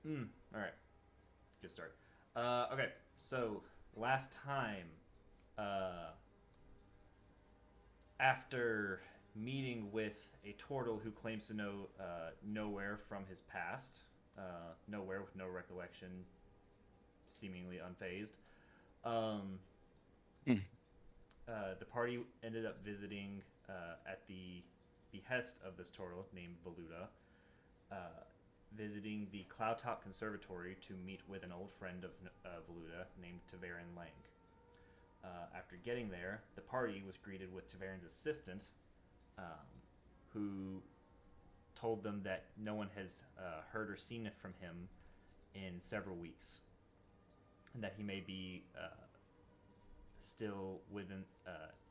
All right, good start. Okay, so last time, uh, after meeting with a turtle who claims to know nowhere from his past, nowhere with no recollection, seemingly unfazed, um, the party ended up visiting at the behest of this turtle named Valuta, uh, visiting the Cloudtop Conservatory to meet with an old friend of Valuta named Taverin Lang. After getting there, the party was greeted with Taverin's assistant, um, who told them that no one has heard or seen it from him in several weeks, and that he may be still within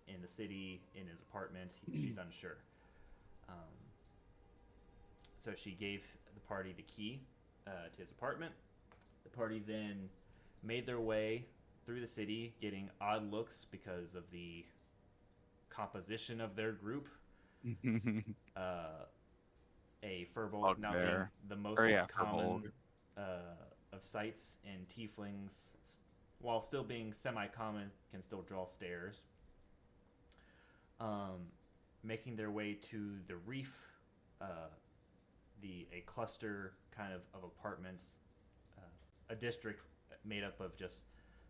in the city in his apartment. She's unsure. Um, so she gave the party the key to his apartment. The party then made their way through the city, getting odd looks because of the composition of their group. Uh, a furbolg not being Bugbear. the Or most yeah, for Bolg. common of sights in tieflings, while still being semi-common, can still draw stares. Um, Making their way to the reef, uh, the a cluster kind of apartments, uh, a district made up of just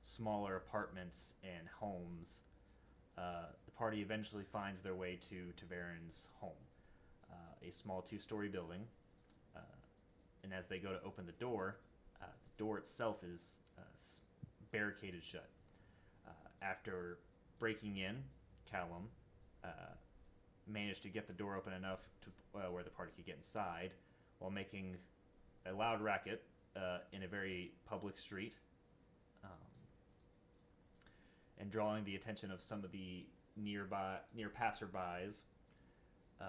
smaller apartments and homes. The party eventually finds their way to Taverin's home, a small two-story building. Uh, and as they go to open the door itself is barricaded shut. After breaking in, Callum uh, managed to get the door open enough to where the party could get inside, while making a loud racket in a very public street, um, and drawing the attention of some of the near passerbys. Uh,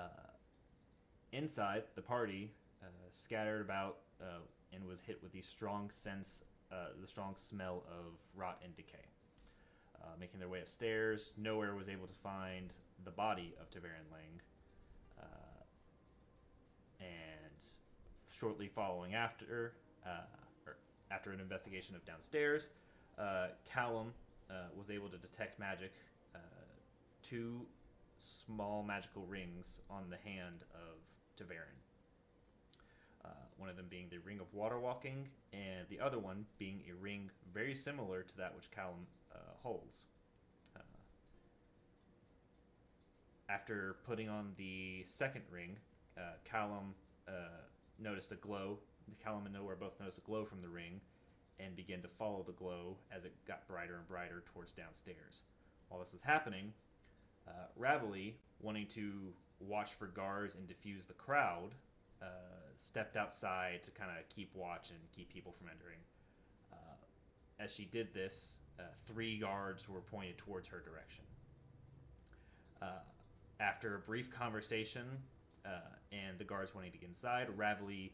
Inside, the party scattered about and was hit with the strong smell of rot and decay. Making their way upstairs, nowhere was able to find the body of Taverin Lang, uh, and shortly following or after an investigation of downstairs, Callum was able to detect magic. Two small magical rings on the hand of Taverin. One of them being the ring of water walking, and the other one being a ring very similar to that which Callum holds. Uh, After putting on the second ring, Callum noticed a glow. Callum and Nowhere both noticed a glow from the ring and began to follow the glow as it got brighter and brighter towards downstairs. While this was happening, Ravelly, wanting to watch for guards and diffuse the crowd, stepped outside to kind of keep watch and keep people from entering. Uh, as she did this, three guards were pointed towards her direction. Uh, After a brief conversation and the guards wanting to get inside, Ravelly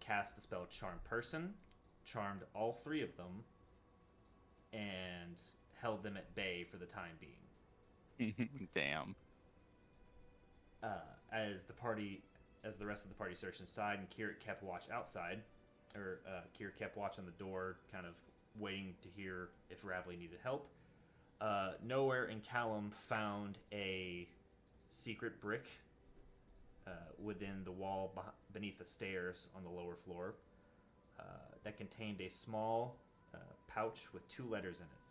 cast the spell Charm Person, charmed all three of them, and held them at bay for the time being. Damn. As the rest of the party searched inside, and Kirit kept watch outside, or Kirit kept watch on the door, kind of waiting to hear if Ravelly needed help. Nowhere in Callum found a secret brick within the wall beneath the stairs on the lower floor that contained a small pouch with two letters in it.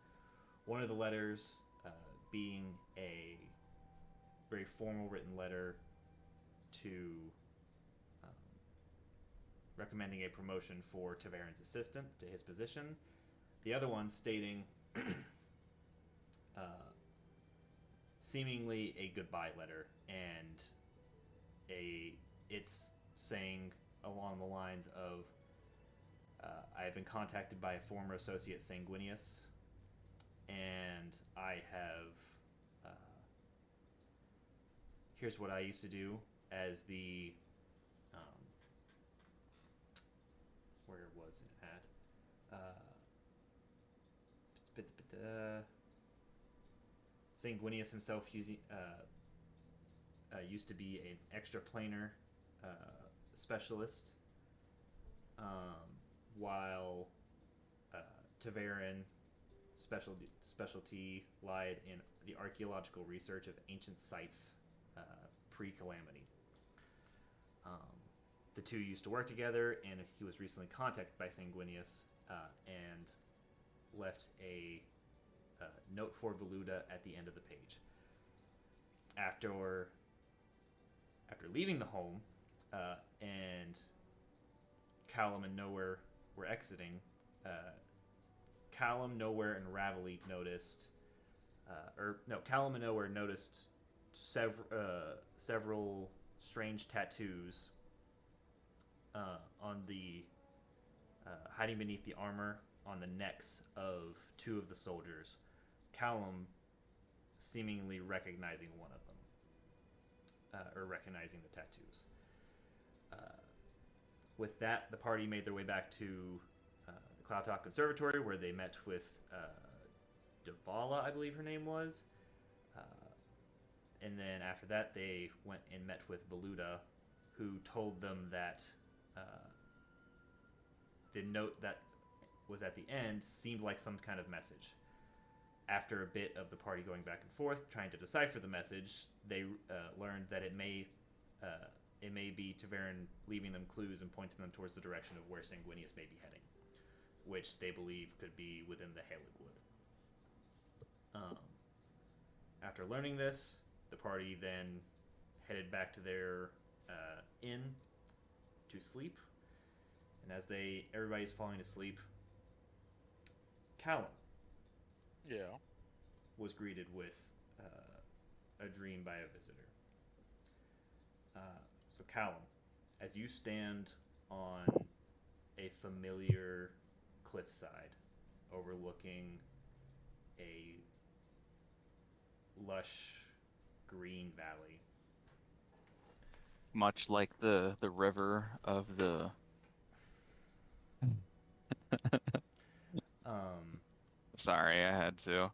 One of the letters being a very formal written letter to um, recommending a promotion for Taverin's assistant to his position. The other one stating uh, seemingly a goodbye letter, and it's saying along the lines of I have been contacted by a former associate Sanguinius, and I have uh, here's what I used to do as the um, where was it at? Sanguinius himself used to be an extraplanar specialist while uh, Taverin specialty lied in the archaeological research of ancient sites pre-calamity. Um, the two used to work together, and he was recently contacted by Sanguinius and left a note for Veluda at the end of the page. After leaving the home and Callum and Nowhere were exiting, Callum, Nowhere, and Ravelli noticed, Callum and Nowhere noticed several strange tattoos on the hiding beneath the armor on the necks of two of the soldiers. Callum seemingly recognizing one of them, or recognizing the tattoos. With that, the party made their way back to the Cloud Talk Conservatory, where they met with Davala, I believe her name was. And then after that, they went and met with Veluda, who told them that the note that was at the end seemed like some kind of message. After a bit of the party going back and forth, trying to decipher the message, they learned that it may be Taverin leaving them clues and pointing them towards the direction of where Sanguinius may be heading, which they believe could be within the Halig Wood. After learning this, the party then headed back to their inn to sleep, and as everybody's falling asleep, Callum was greeted with a dream by a visitor. So Callum, as you stand on a familiar cliffside overlooking a lush green valley, Much like the river of the. Sorry, I had to.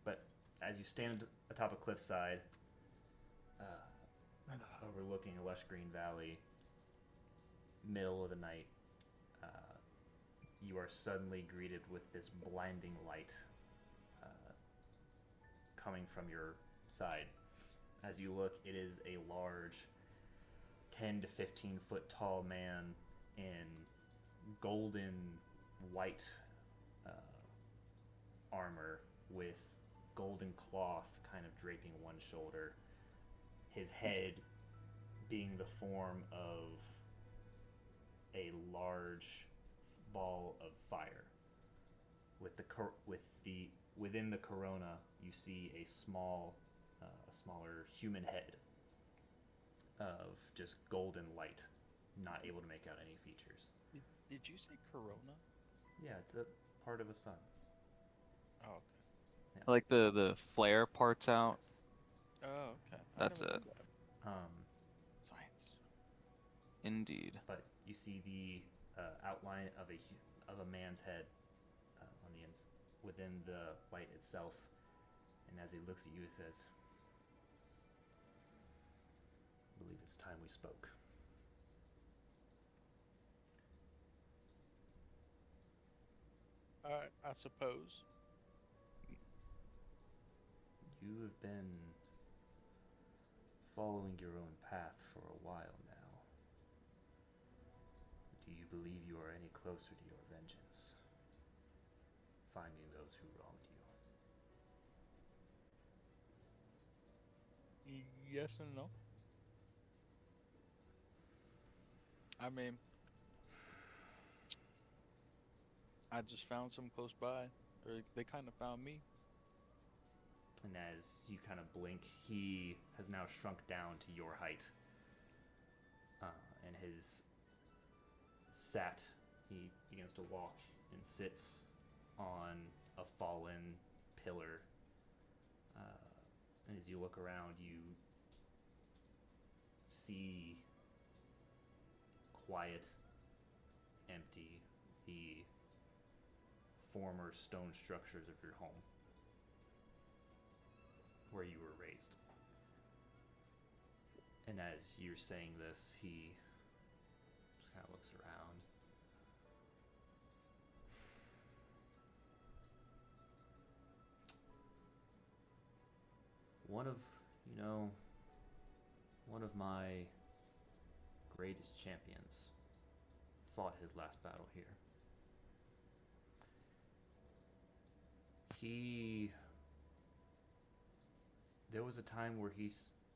But as you stand atop a cliffside, overlooking a lush green valley, middle of the night, you are suddenly greeted with this blinding light coming from your side. As you look, it is a large 10 to 15 foot tall man in golden white armor with golden cloth kind of draping one shoulder, his head being the form of a large ball of fire. Within the corona, you see a smaller human head of just golden light, not able to make out any features. Did you say Corona? Yeah, it's a part of a sun. Oh, okay. Yeah. I like the flare parts out. Yes. Oh, okay. That's it. Science. Indeed. But you see the outline of a man's head on the within the light itself, and as he looks at you, he says, "I believe it's time we spoke." I suppose. You have been following your own path for a while now. Do you believe you are any closer to your vengeance? Finding those who wronged you? Yes and no. I mean, I just found some close by, or they kind of found me. And as you kind of blink, he has now shrunk down to your height. And he begins to walk and sits on a fallen pillar. And as you look around, you see quiet, empty, the former stone structures of your home, where you were raised. And as you're saying this, he just kind of looks around, one of, you know, one of my greatest champions fought his last battle here. There was a time where he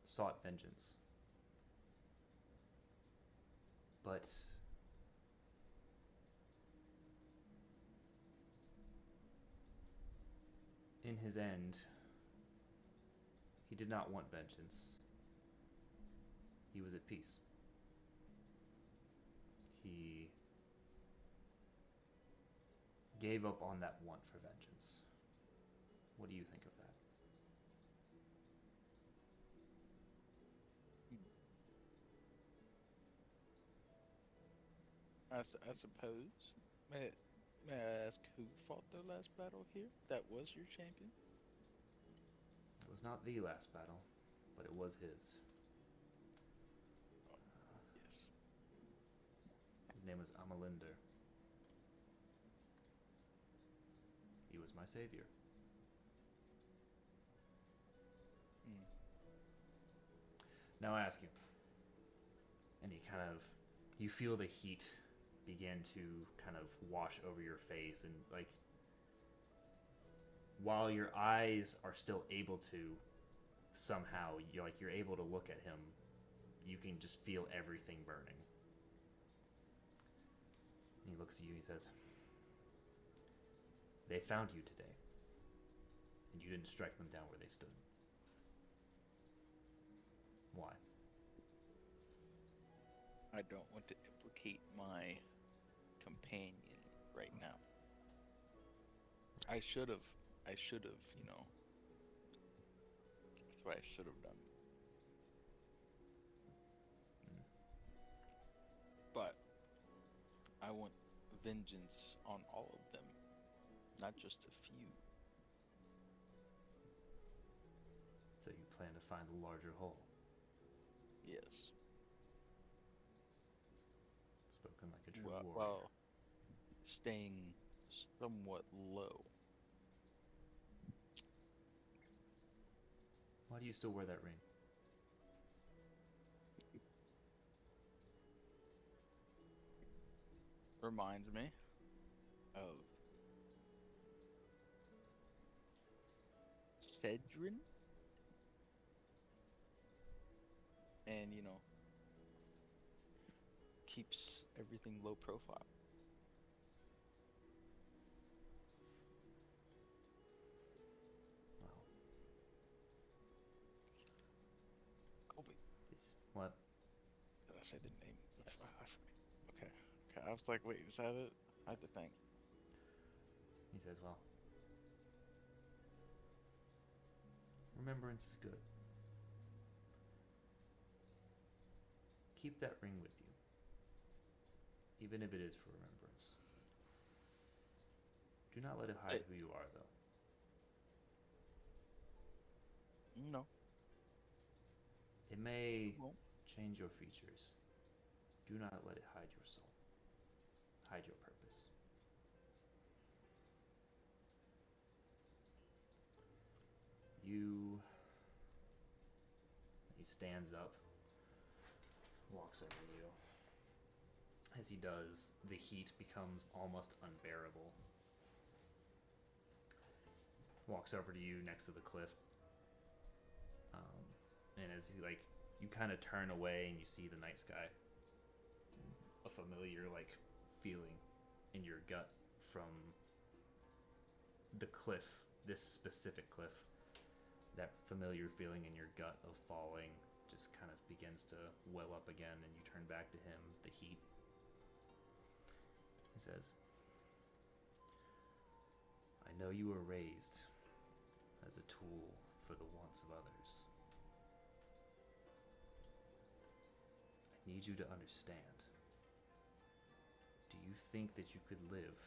sought vengeance. But in his end, he did not want vengeance. He was at peace. He gave up on that want for vengeance. What do you think of that? I suppose. May I ask who fought the last battle here? That was your champion? It was not the last battle, but it was his. Yes. His name was Amalinder. He was my savior. Hmm. Now I ask you, and you feel the heat begin to kind of wash over your face, and like, while your eyes are still able to somehow, you're able to look at him, you can just feel everything burning. And he looks at you and he says, "They found you today, and you didn't strike them down where they stood. Why?" I don't want to implicate my companion right now. I should have, you know. That's what I should have done. But I want vengeance on all of them, not just a few. So you plan to find the larger whole. Yes. Spoken like a true warrior. Well, staying somewhat low. Why do you still wear that ring? Reminds me of Cedrin. And, you know, keeps everything low profile. Well, Colby, it's what? did I say the name? Yes. Okay. I was like, wait, is that it? I had to think. He says, "Well, remembrance is good. Keep that ring with you, even if it is for remembrance. Do not let it hide who you are, though. No. It may Well, change your features. Do not let it hide your soul, hide your purpose." He stands up, walks over to you. As he does, the heat becomes almost unbearable. Walks over to you next to the cliff. And as he, you kind of turn away and you see the night sky. A familiar, feeling in your gut from the cliff, this specific cliff. That familiar feeling in your gut of falling just kind of begins to well up again, and you turn back to him, the heat. He says, "I know you were raised as a tool for the wants of others. I need you to understand. Do you think that you could live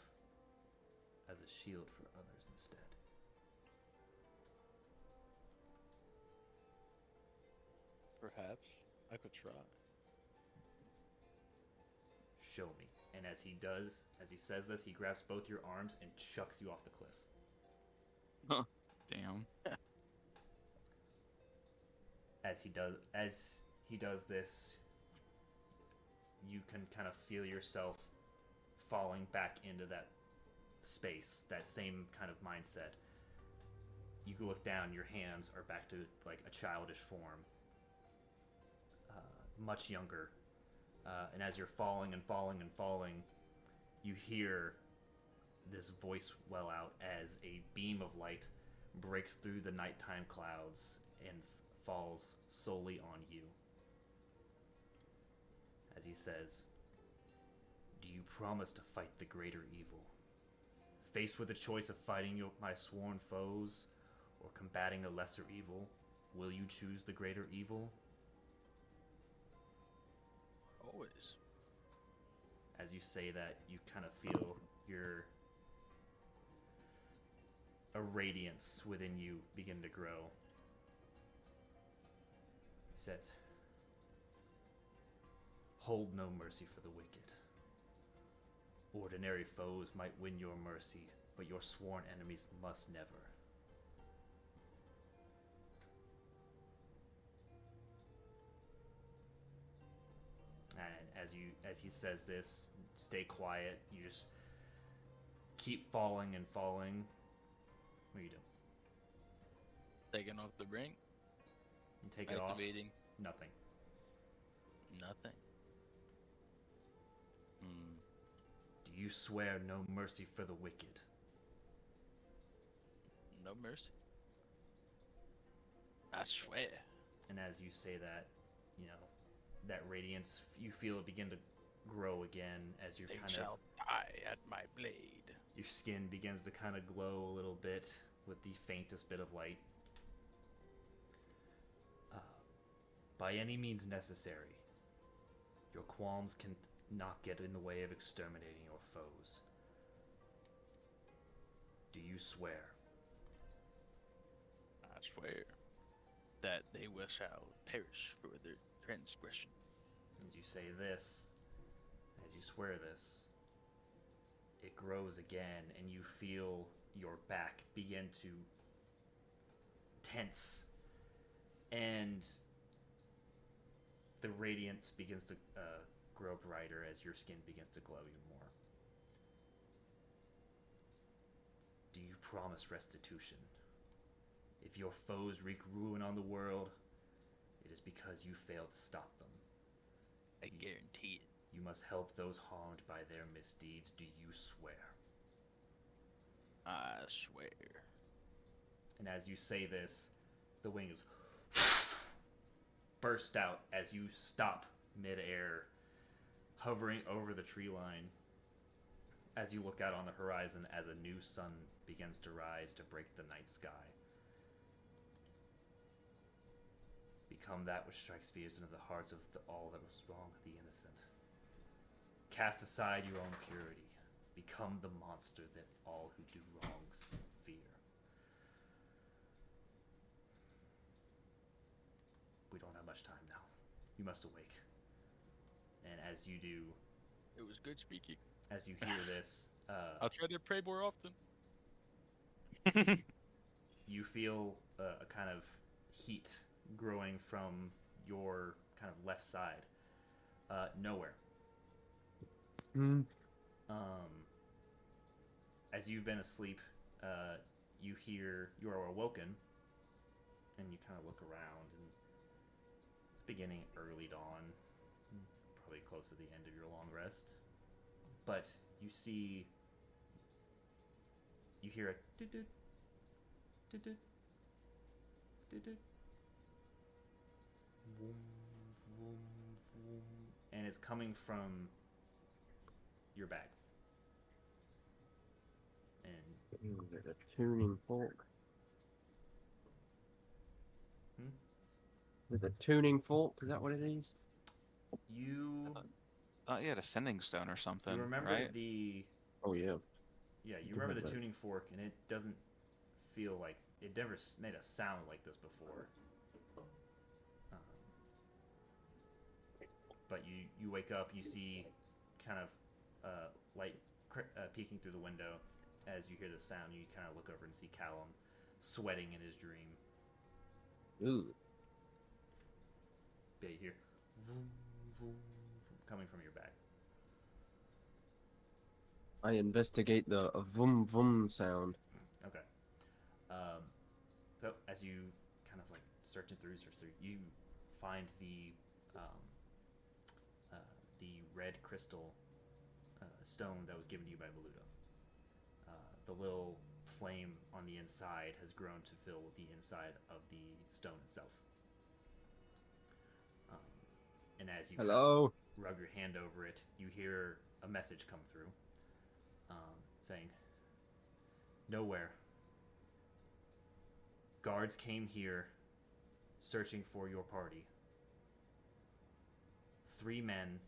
as a shield for others instead?" perhaps I could try. "Show me." And as he says this, he grabs both your arms and chucks you off the cliff. Damn. As he does this, you can kind of feel yourself falling back into that space, that same kind of mindset. You look down, your hands are back to like a childish form, much younger. And as you're falling and falling and falling, you hear this voice well out as a beam of light breaks through the nighttime clouds and falls solely on you. As he says, "Do you promise to fight the greater evil? Faced with the choice of fighting my sworn foes or combating a lesser evil, will you choose the greater evil?" Always. As you say that, you kind of feel a radiance within you begin to grow. He says, "Hold no mercy for the wicked. Ordinary foes might win your mercy, but your sworn enemies must never." And as he says this, stay quiet. You just keep falling and falling. What do you do? Taking off the ring. You take it off. Activating. Nothing. Nothing. Do you swear no mercy for the wicked? No mercy. I swear. And as you say that, that radiance, you feel it begin to grow again as you're They kind shall of, die at my blade. your skin begins to kind of glow a little bit with the faintest bit of light. By any means necessary, your qualms can not get in the way of exterminating your foes. Do you swear? I swear that they shall perish for their transgression. As you say this, as you swear this, it grows again, and you feel your back begin to tense, and the radiance begins to grow brighter as your skin begins to glow even more. Do you promise restitution? If your foes wreak ruin on the world, it is because you failed to stop them. I guarantee it. You must help those harmed by their misdeeds. Do you swear? I swear. And as you say this, the wings burst out as you stop midair, hovering over the tree line. As you look out on the horizon as a new sun begins to rise to break the night sky. Become that which strikes fears into the hearts of all that was wrong with the innocent. Cast aside your own purity. Become the monster that all who do wrongs fear. We don't have much time now. You must awake. And as you do, It was good speaking. as you hear this, I'll try to pray more often. you feel a kind of heat growing from your kind of left side. Nowhere. As you've been asleep, you are awoken, and you kind of look around, and it's beginning early dawn, probably close to the end of your long rest. But you hear a doot-doot, doot-doot, doot-doot, vroom, vroom, vroom, and it's coming from your bag. And There's a tuning fork. There's a tuning fork, is that what it is? you You had a sending stone or something, you remember right? Oh yeah. you do remember have the that. tuning fork, and it doesn't feel like it never made a sound like this before. But you wake up, you see kind of light peeking through the window. As you hear the sound, you kind of look over and see Callum sweating in his dream. Ooh. Yeah, you hear vroom, vroom, vroom, coming from your back. I investigate the vroom vroom sound. Okay. Um, so as you kind of like search through, you find um, the red crystal stone that was given to you by Valuta. The little flame on the inside has grown to fill the inside of the stone itself. Um, and as you kind of Hello. rub your hand over it, you hear a message come through saying, "Nowhere. Guards came here searching for your party. 3 men,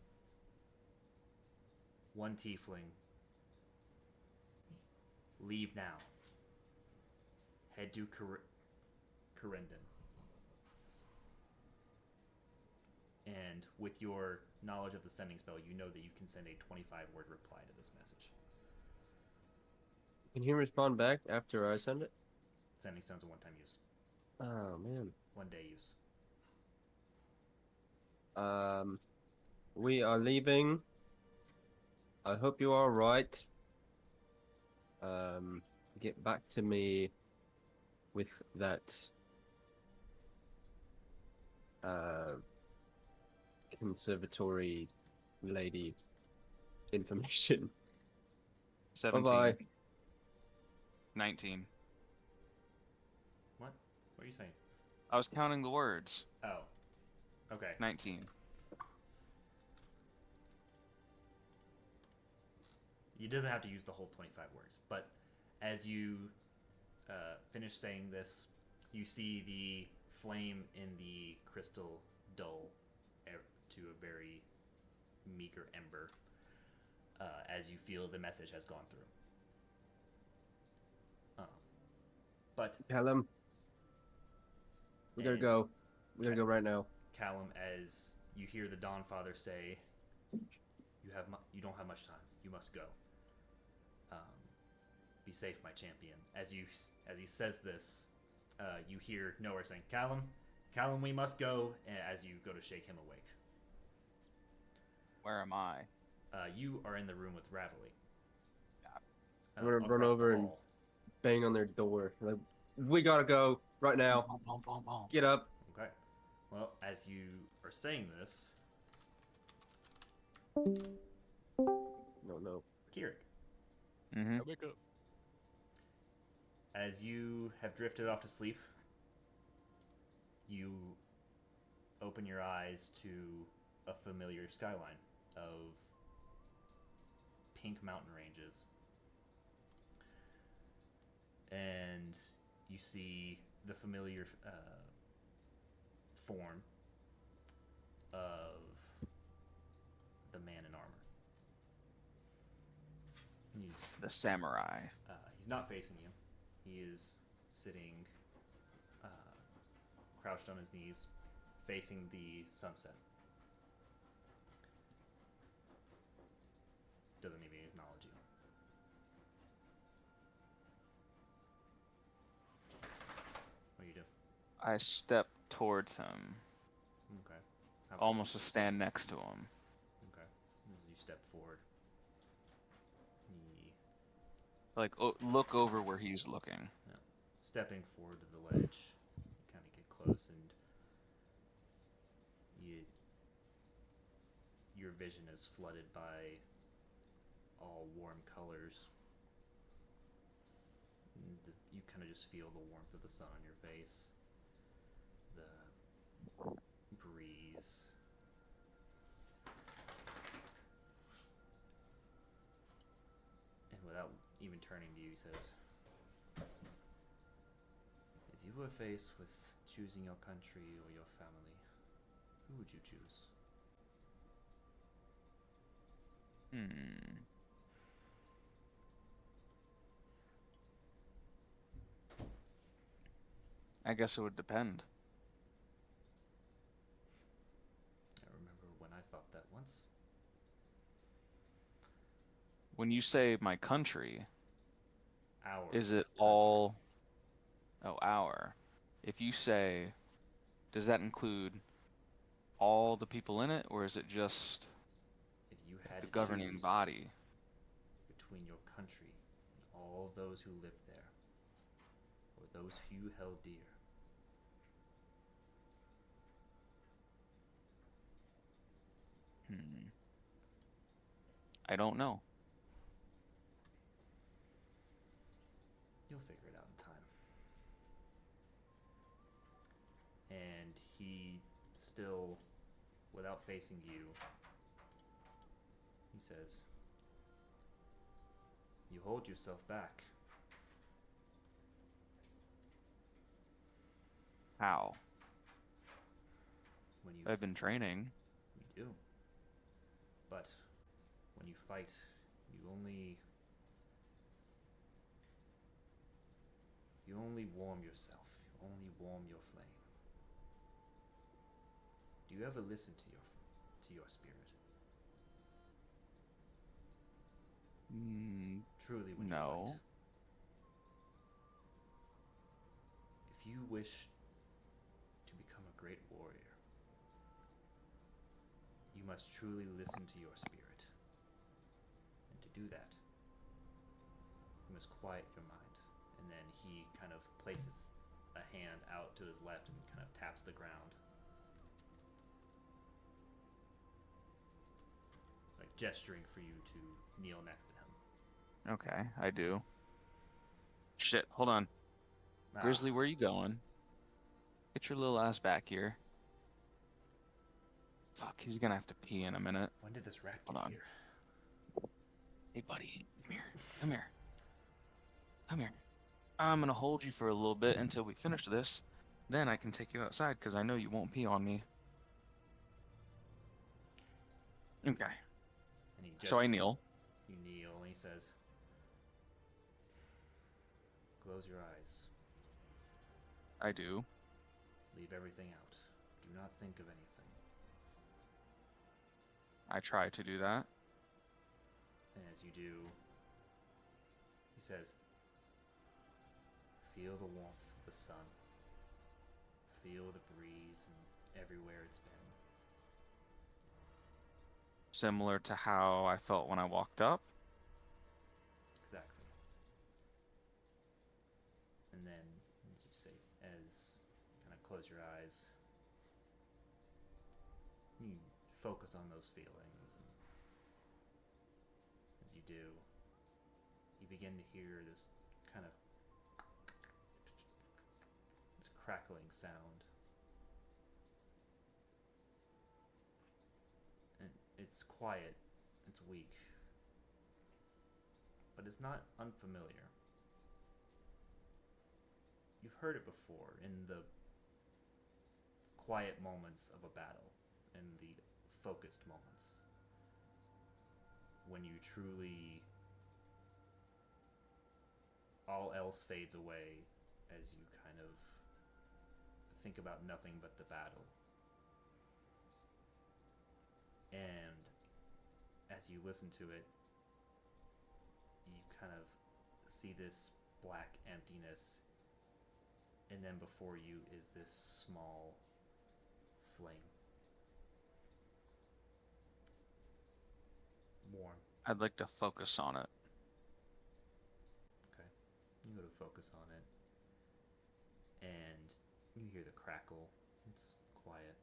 1 tiefling. Leave now. Head to Corendon." And with your knowledge of the sending spell, you know that you can send a 25-word reply to this message. Can he respond back after I send it? Sending stone's a one-time use. Oh man. 1-day use. We are leaving. I hope you are right. Get back to me with that conservatory lady information. 17. Bye-bye. 19. What? What are you saying? I was counting the words. Oh. Okay. 19. You doesn't have to use the whole 25 words, but as you finish saying this, you see the flame in the crystal dull to a very meager ember as you feel the message has gone through. But Callum, we gotta And- go. We gotta go right now. Callum, as you hear the Dawnfather say, you don't have much time. You must go. Be safe, my champion." As he says this, you hear Nowhere saying, Callum, we must go," as you go to shake him awake. Where am I? You are in the room with Ravelly. I'm gonna run across the over and hall. bang on their door. Like, we gotta go right now. Boom, boom, boom, boom. Get up. Okay. Well, as you are saying this, No. Kirik, Mm-hmm. I wake up. as you have drifted off to sleep, you open your eyes to a familiar skyline of pink mountain ranges. And you see the familiar form of the man in armor. The samurai. He's not facing you. He is sitting crouched on his knees, facing the sunset. Doesn't even acknowledge you. What do you do? I step towards him, Okay. How- almost to stand next to him. Okay. As you step forward, he Like, look over where he's looking. stepping forward to the ledge. You kind of get close, and your vision is flooded by all warm colors. You kind of just feel the warmth of the sun on your face, the breeze. And without even turning to you, he says, "If you were faced with choosing your country or your family, who would you choose?" I guess it would depend. I remember when I thought that once. When you say my country, Our is it country. all... Oh, our. If you say... Does that include all the people in it, or is it just If you had the to governing choose body? between your country and all those who lived there, or those who you held dear, I don't know. you'll figure it out in time. And he still, without facing you, he says, "You hold yourself back. How? When you I've been training. You do. But when you fight, you only warm yourself. You only warm your flame. Do you ever listen to your spirit? Truly, when you No. fight. If you wish to become a great warrior, you must truly listen to your spirit. And to do that, you must quiet your mind." And then he kind of places a hand out to his left and kind of taps the ground. Like gesturing for you to kneel next to him. Okay, I do. Shit, hold on. Ah, Grizzly, where you going? Get your little ass back here. Fuck, he's gonna have to pee in a minute. when did this rat Hold get on. here? Hey, buddy, come here. Come here. Come here. I'm gonna hold you for a little bit until we finish this. Then I can take you outside because I know you won't pee on me. Okay. And he So I gestures. kneel. You kneel, and he says, "Close your eyes. I do. Leave everything out. Do not think of anything." I try to do that. And as you do, he says, "Feel the warmth of the sun. Feel the breeze and everywhere it's been." Similar to how I felt when I walked up. Exactly. And then, as you say, as you kind of close your eyes, you focus on those feelings, and as you do, you begin to hear this kind of this crackling sound. And it's quiet, it's weak, but it's not unfamiliar. You've heard it before in the quiet moments of a battle, in the focused moments, when you truly, all else fades away as you kind of think about nothing but the battle. And as you listen to it, you kind of see this black emptiness, and then before you is this small flame. Warm. I'd like to focus on it. Okay. You go to focus on it, and you hear the crackle. It's quiet.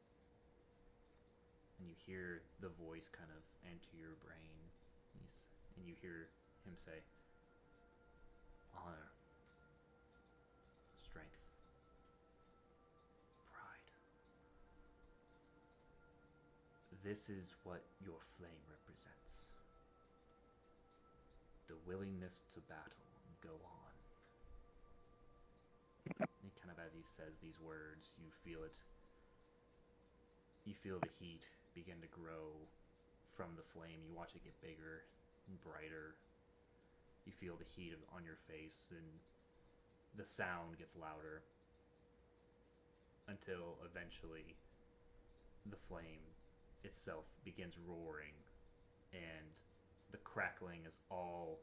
And you hear the voice kind of enter your brain. And you hear him say, "Honor, strength, pride. This is what your flame represents. The willingness to battle and go on." And kind of as he says these words, you feel it. You feel the heat begin to grow from the flame. You watch it get bigger and brighter. You feel the heat on your face, and the sound gets louder until eventually the flame itself begins roaring, and the crackling is all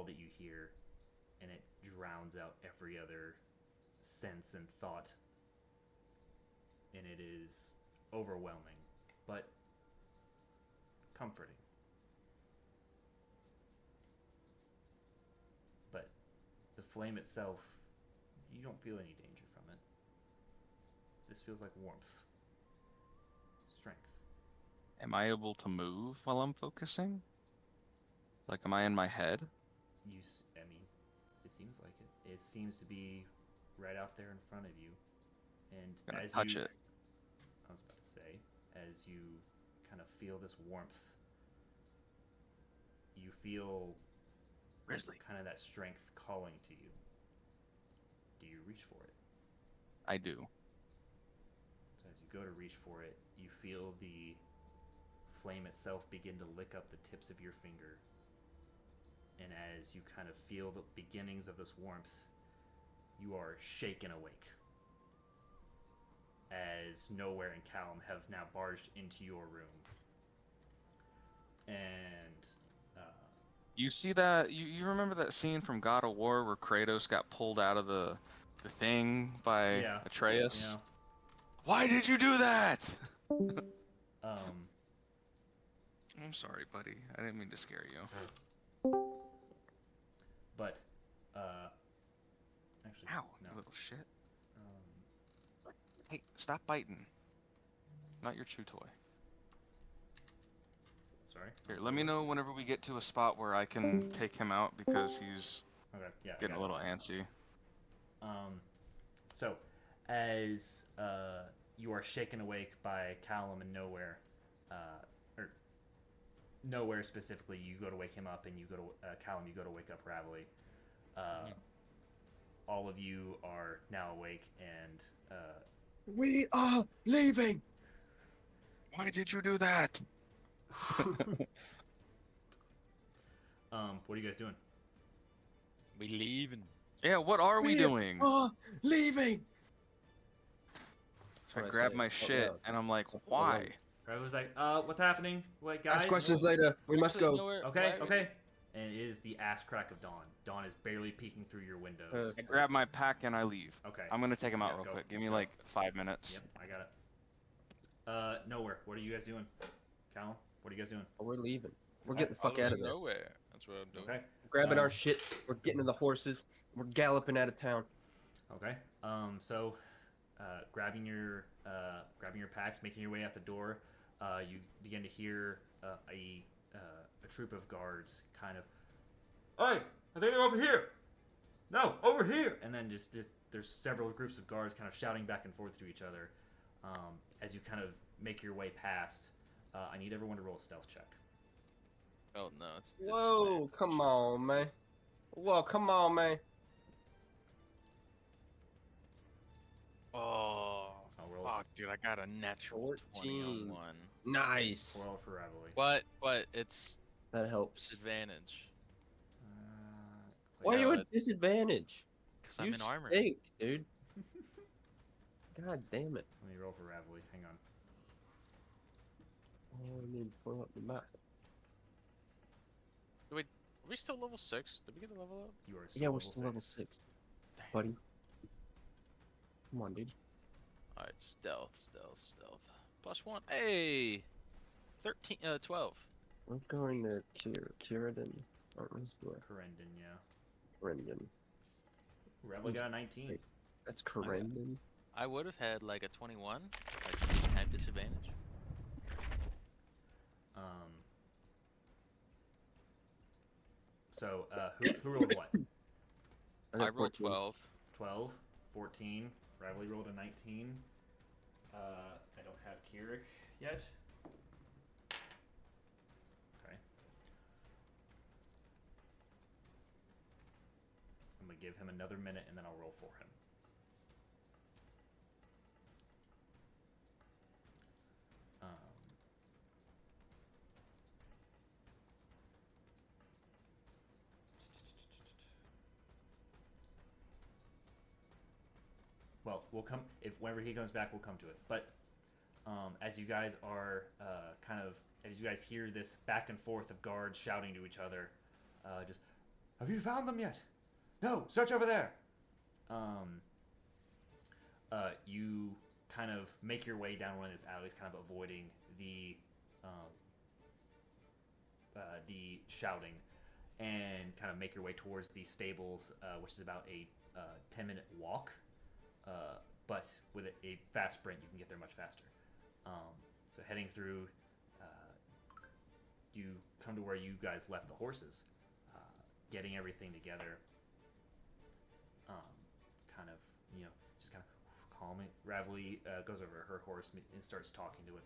that you hear, and it drowns out every other sense and thought. and it is overwhelming, but comforting. But the flame itself, you don't feel any danger from it. This feels like warmth, strength. Am I able to move while I'm focusing? Like, am I in my head? I mean, it seems like it. It seems to be right out there in front of you, and Gonna as touch you, it. I was about to say, as you kind of feel this warmth, you feel Grizzly. kind of that strength calling to you. Do you reach for it? I do. So as you go to reach for it, you feel the flame itself begin to lick up the tips of your finger. And as you kind of feel the beginnings of this warmth, you are shaken awake. As Nowhere and Callum have now barged into your room. And You see that? You remember that scene from God of War where Kratos got pulled out of the thing by yeah, Atreus? yeah. Why did you do that? Um, I'm sorry, buddy. I didn't mean to scare you. but actually, Ow, no. you little shit. Um, Hey, stop biting. Not your chew toy. sorry. Here, let me know whenever we get to a spot where I can take him out because he's Okay, yeah. I getting a got it. little antsy. So, as you are shaken awake by Callum and Nowhere, or Nowhere specifically, you go to wake him up, and you go to Callum, you go to wake up Ravelly. All of you are now awake, and We are leaving. Why did you do that? what are you guys doing? We leaving. Yeah, what are we doing? Are leaving. I grab my shit and I'm like, why? Ravelly was like, "What's happening? Wait, guys." Ask questions later. We must Actually, go. Okay, okay. And it is the ass crack of dawn. Dawn is barely peeking through your windows. I grab my pack and I leave. Okay. I'm gonna take him out Yeah, real go, quick. Give me go. like 5 minutes. Yep, I got it. Nowhere. What are you guys doing? Callum, what are you guys doing? Oh, we're leaving. We're getting the fuck out of there. Nowhere. That's what I'm doing. Okay. Grabbing our shit. We're getting in the horses. We're galloping out of town. Okay. So, grabbing your packs, making your way out the door, you begin to hear a troop of guards kind of, "Hey, I think they're over here. No, over here!" And then just there's several groups of guards kind of shouting back and forth to each other. As you kind of make your way past, I need everyone to roll a stealth check. Oh no, it's Whoa, disadvantage. come on, man. Whoa, come on, man. Oh, I'll roll fuck, dude, I got a natural 20 on 14. one. Nice. roll for Ravelly. But it's That helps. disadvantage Why are you Yeah. at disadvantage? because You I'm in armor. stink, dude. God damn it. Let me roll for Ravelly. Hang on. Oh, I need to pull up the map. Are we still level 6? Did we get a level up? You are still Yeah, we're level still level 6. 6, buddy. Come on, dude. Alright, stealth. +1. Hey! 13, 12. We're going to Kiridan, aren't we? Yeah, Corendon, yeah. Corendon. Ravelly got a 19. Wait. That's Corendon. I would have had like a 21, like I didn't have disadvantage. So, who rolled what? I rolled 12. 12, 14. Ravelly rolled a 19. I don't have Keurig yet. Okay. I'm going to give him another minute and then I'll roll for him. Well, we'll come whenever he comes back. We'll come to it. But as you guys are as you guys hear this back and forth of guards shouting to each other, just, "Have you found them yet? No, search over there." You kind of make your way down one of these alleys, kind of avoiding the shouting, and kind of make your way towards the stables, which is about a 10-minute walk. But with a fast sprint, you can get there much faster. So heading through, you come to where you guys left the horses, getting everything together. Kind of, just kind of calming. Ravelly goes over her horse and starts talking to it,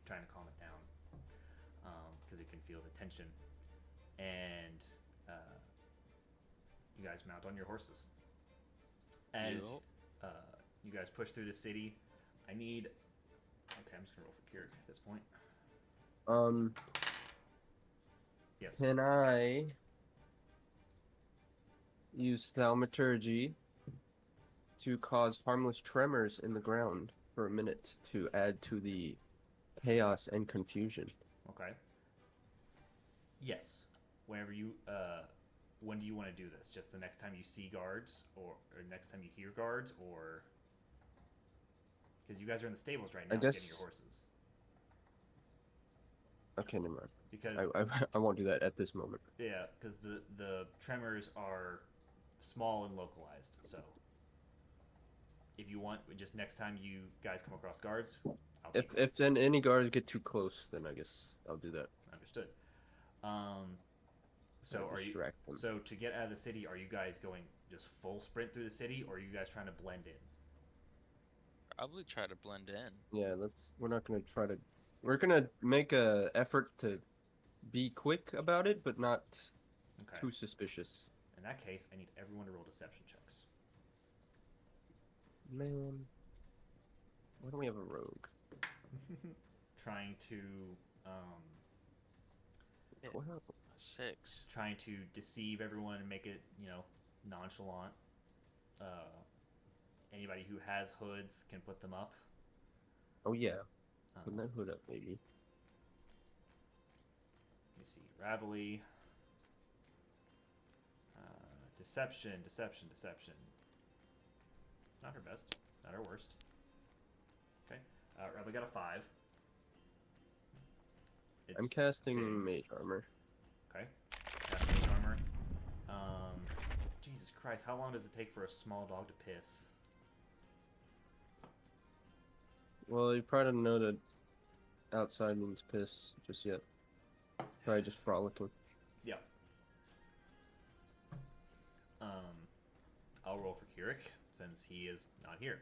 trying to calm it down, because it can feel the tension. And you guys mount on your horses. As you guys push through the city, I'm just gonna roll for Kirik at this point. Yes. Can I use thaumaturgy to cause harmless tremors in the ground for a minute to add to the chaos and confusion? Okay. Yes. Whenever you, when do you want to do this? Just the next time you see guards, or next time you hear guards, or because you guys are in the stables right now, getting your horses. Okay, never mind. Because I won't do that at this moment. Yeah, because the tremors are small and localized. So if you want, just next time you guys come across guards, if then any guards get too close, then I guess I'll do that. Understood. So to get out of the city, are you guys going just full sprint through the city, or are you guys trying to blend in? Probably try to blend in. Yeah, we're not gonna try to. We're gonna make a effort to be quick about it, but not too suspicious. In that case, I need everyone to roll deception checks. Man, why don't we have a rogue? Trying to Well, 6. trying to deceive everyone and make it, nonchalant. Anybody who has hoods can put them up. oh yeah, put that hood up, maybe. Let me see. Ravelly. Deception. Not her best. Not her worst. Okay. Ravelly got a 5. I'm casting fitting. mage armor. Okay. Got mage armor. Jesus Christ, how long does it take for a small dog to piss? Well, you probably don't know that outside means piss just yet. Probably just frolicking. Yeah. I'll roll for Kirik since he is not here.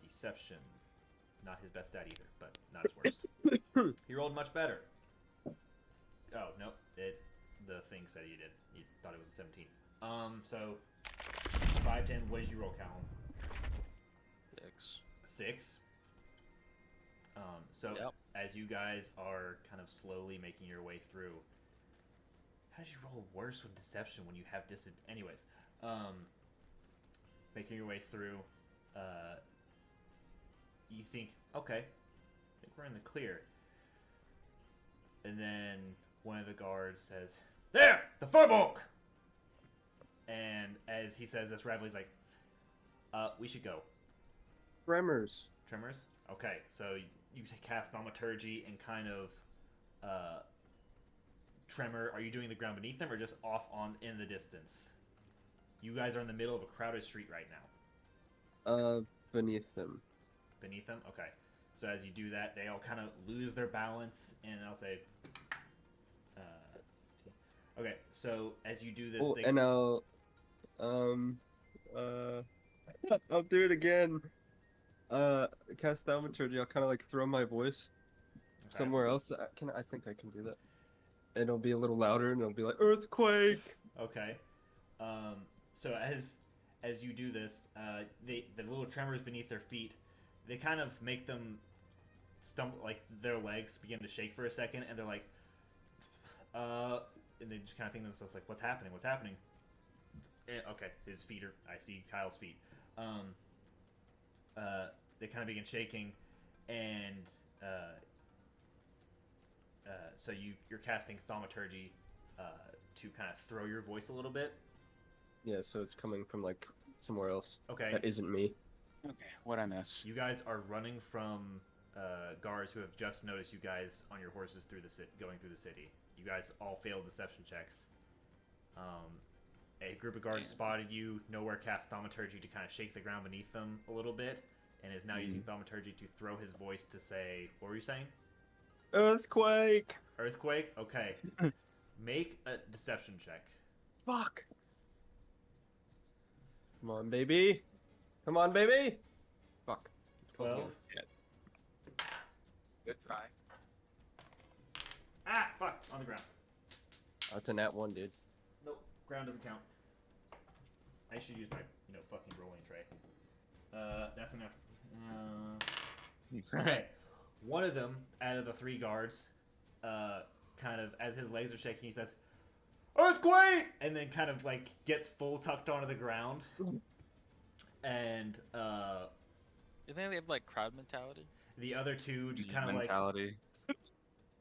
Deception. Not his best stat either, but not his worst. He rolled much better. Oh, nope. The thing said he did. He thought it was a 17. So 5, 10, what did you roll, Callum? 6. 6? So as you guys are kind of slowly making your way through, how did you roll worse with deception when you have anyways, making your way through, you think, okay, I think we're in the clear. And then one of the guards says, "There! The Furbolg!" And as he says this, Ravelly's like, we should go. Tremors. Tremors? Okay, so you cast Thaumaturgy and kind of tremor. Are you doing the ground beneath them or just off in the distance? You guys are in the middle of a crowded street right now. Beneath them. Beneath them? Okay. So as you do that, they all kind of lose their balance, and I'll say... okay, so as you do this... Oh, and I'll... I'll do it again. Cast Thaumaturgy, I'll kind of like throw my voice somewhere else. I think I can do that. And it'll be a little louder, and it'll be like, earthquake! Okay. So as you do this, the little tremors beneath their feet, they kind of make them stumble, like their legs begin to shake for a second, and they're like, and they just kind of think to themselves like, what's happening? Okay, his feet are, I see Kyle's feet. They kind of begin shaking, and so you're casting Thaumaturgy to kind of throw your voice a little bit. Yeah, so it's coming from like somewhere else. Okay. That isn't me. Okay, what'd I miss? You guys are running from guards who have just noticed you guys on your horses through the going through the city. You guys all failed deception checks. A group of guards Damn. spotted you, nowhere cast thaumaturgy to kind of shake the ground beneath them a little bit, and is now using thaumaturgy to throw his voice to say, what were you saying? Earthquake! Earthquake? Okay. Make a deception check. Fuck! Come on, baby! Come on, baby! Fuck. 12. Good try. Ah! Fuck! On the ground. That's a nat 1, dude. Nope. Ground doesn't count. I should use my, fucking rolling tray. That's enough. Okay. One of them, out of the 3 guards, kind of, as his legs are shaking, he says, "Earthquake!" And then kind of, like, gets full tucked onto the ground. And, You think they have like crowd mentality? the other two just kind of like... mentality.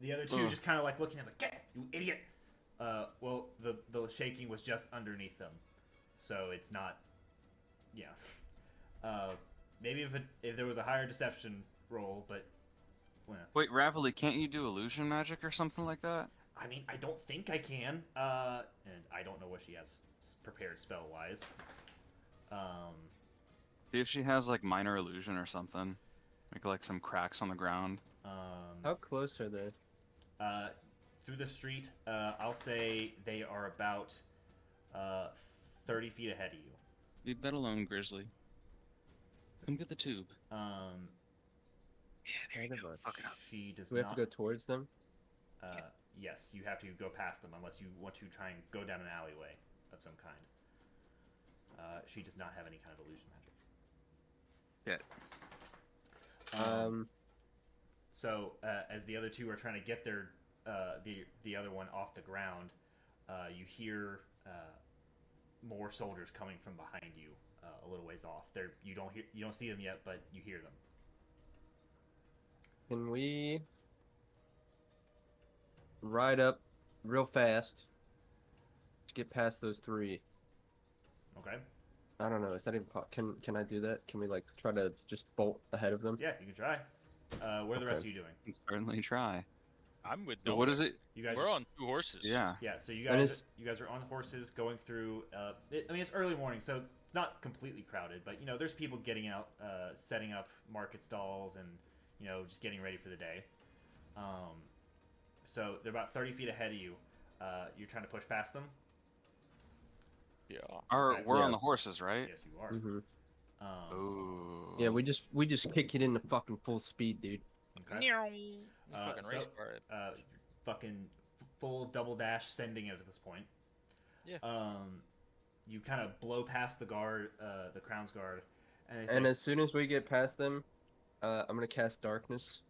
The other two just kind of like looking at him like, "Get, you idiot!" Well, the shaking was just underneath them, so it's not. Yeah. Maybe if there was a higher deception roll, but. Well, Wait, Ravelly, can't you do illusion magic or something like that? I mean, I don't think I can. And I don't know what she has prepared spell wise. See if she has like minor illusion or something. Make like some cracks on the ground. How close are they? Through the street, I'll say they are about 30 feet ahead of you. Leave that alone, Grizzly. Come get the tube. Yeah, there you go. Fuck it up. She does Do we have not. to go towards them? Yes, you have to go past them unless you want to try and go down an alleyway of some kind. She does not have any kind of illusion magic. Yeah. So as the other two are trying to get their the other one off the ground, you hear more soldiers coming from behind you a little ways off. You don't see them yet, but you hear them. Can we ride up real fast to get past those 3? Okay. I don't know. Is that even can I do that? Can we like try to just bolt ahead of them? Yeah, you can try. What are the rest of you doing? Can certainly try. I'm with. So what is it? You guys. We're on 2 horses. Yeah. Yeah, so you And guys are on horses going through. I mean, it's early morning, so it's not completely crowded, but there's people getting out, setting up market stalls, and just getting ready for the day. So they're about 30 feet ahead of you. You're trying to push past them. Yeah. Okay. We're Yeah. on the horses, right? Yes, you are. Mm-hmm. Ooh. Yeah, we just kick it into fucking full speed, dude. Okay. Fucking race car. Fucking full double dash sending it at this point. Yeah. You kind of blow past the guard, the crown's guard, and they And say, as soon as we get past them, I'm gonna cast darkness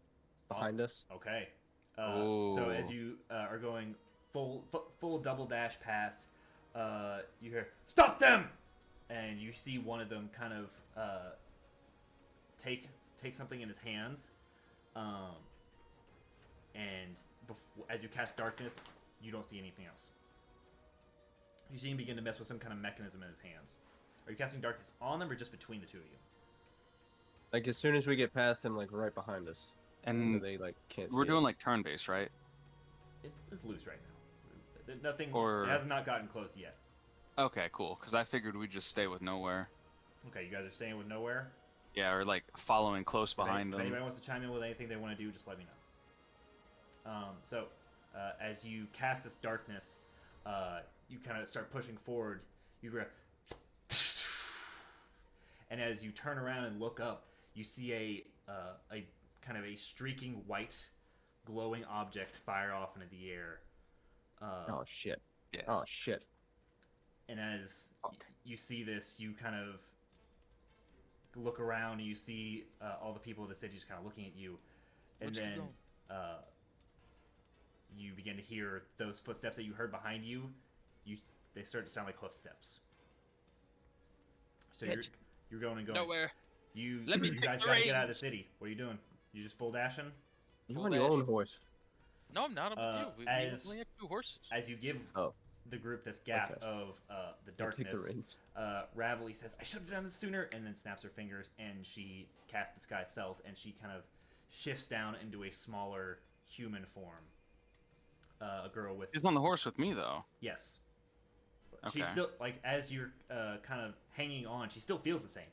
behind us. okay. So as Ooh. you are going full double dash past, you hear, "Stop them!" And you see one of them kind of take something in his hands, and as you cast darkness, you don't see anything else. You see him begin to mess with some kind of mechanism in his hands. Are you casting darkness on them or just between the two of you? Like as soon as we get past them, like right behind us, so And they like can't. we're see doing us. like turn based, right? It is loose right now. Nothing. Or- It has not gotten close yet. Okay, cool. Because I figured we'd just stay with nowhere. Okay, you guys are staying with nowhere. Yeah, or like following close behind If them. anybody wants to chime in with anything they want to do, just let me know. So, as you cast this darkness, you kind of start pushing forward. You grab, and as you turn around and look up, you see a kind of a streaking white, glowing object fire off into the air. Oh shit! Yeah. Oh shit! And as you see this, you kind of look around and you see all the people of the city just kind of looking at you. And Let's keep then going. you begin to hear those footsteps that you heard behind you. They start to sound like hoof steps. So you're going and going. Nowhere. You Let me take guys the gotta get out of the reins. city. What are you doing? You just full dashing? You're Full on your dash. own horse. No, I'm not. I'm with you. We as- only have 2 horses. As you give Oh. the group this gap Okay. of the I'll take the darkness, reins. Ravelly says, "I should have done this sooner," and then snaps her fingers, and she casts disguise self, and she kind of shifts down into a smaller human form. A girl with He's on the horse with me though. yes. Okay. She's still like as you're kind of hanging on. She still feels the same,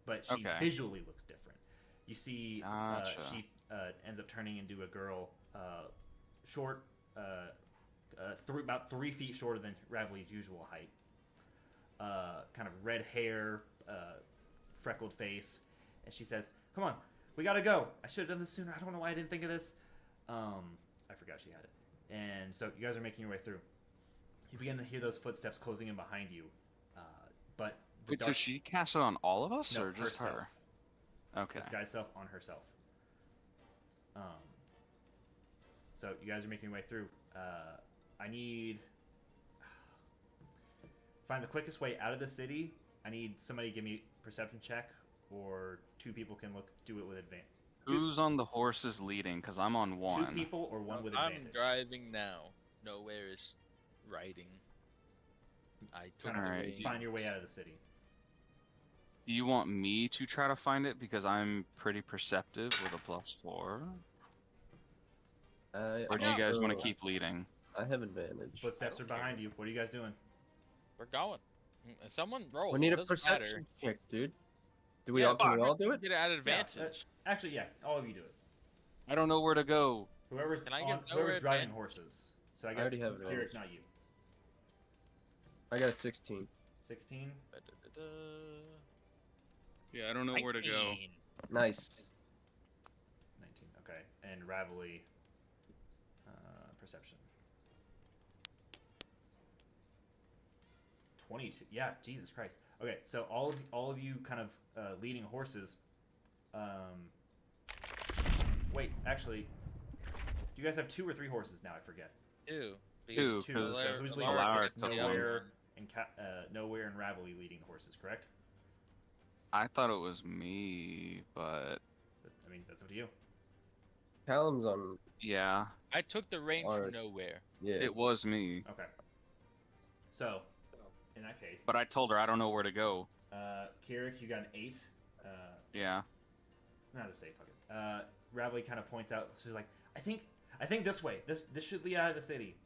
but she Okay. visually looks different. You see, Gotcha. she ends up turning into a girl, short, about 3 feet shorter than Ravelly's usual height. Kind of red hair, freckled face, and she says, "Come on, we gotta go. I should have done this sooner. I don't know why I didn't think of this." I forgot she had it. And so you guys are making your way through. You begin to hear those footsteps closing in behind you, but the Wait, so she cast it on all of us, no, or just herself. her? Okay. Disguise self on herself. So you guys are making your way through. I need find the quickest way out of the city. I need somebody to give me perception check, or 2 people can do it with advantage. Who's on the horses leading? Because I'm on 2 one. people or 1 with I'm advantage. driving now. Nowhere is riding. I took Kind the of Alright, reins. find your way out of the city. Do you want me to try to find it? Because I'm pretty perceptive with a +4. Or do you guys want to keep leading? I have advantage. Footsteps are don't care. behind you. What are you guys doing? We're going. Someone roll. We need it a doesn't perception matter. check, dude. Do we Yeah, all? Can we but all do it? Get it at Yeah, advantage. actually, yeah, all of you do it. I don't know where to go. Whoever's Can I get whoever's nowhere driving advantage? horses. So I I guess already have Kirik, advantage. not you. I got a 16. 16, Da-da-da-da. Yeah, I don't know where to go. 19. Nice. 19. Okay, and Ravelly, perception. 22. Yeah, Jesus Christ. Okay, so all of you kind of leading horses. Wait, actually, do you guys have 2 or 3 horses now? I forget. 2. Two, Two. 'cause So who's leading? Alara It's took Nowhere and Nowhere and Ravelly leading the horses, correct? I thought it was me, but I mean, that's up to you. Callum's on. yeah, I took the reins from Ours. nowhere. Yeah. it was me. Okay. So, in that case, But I told her I don't know where to go. Kirik, you got an 8. Yeah. Not to say fuck it. Ravelly kind of points out. She's like, I think this way. This should lead out of the city.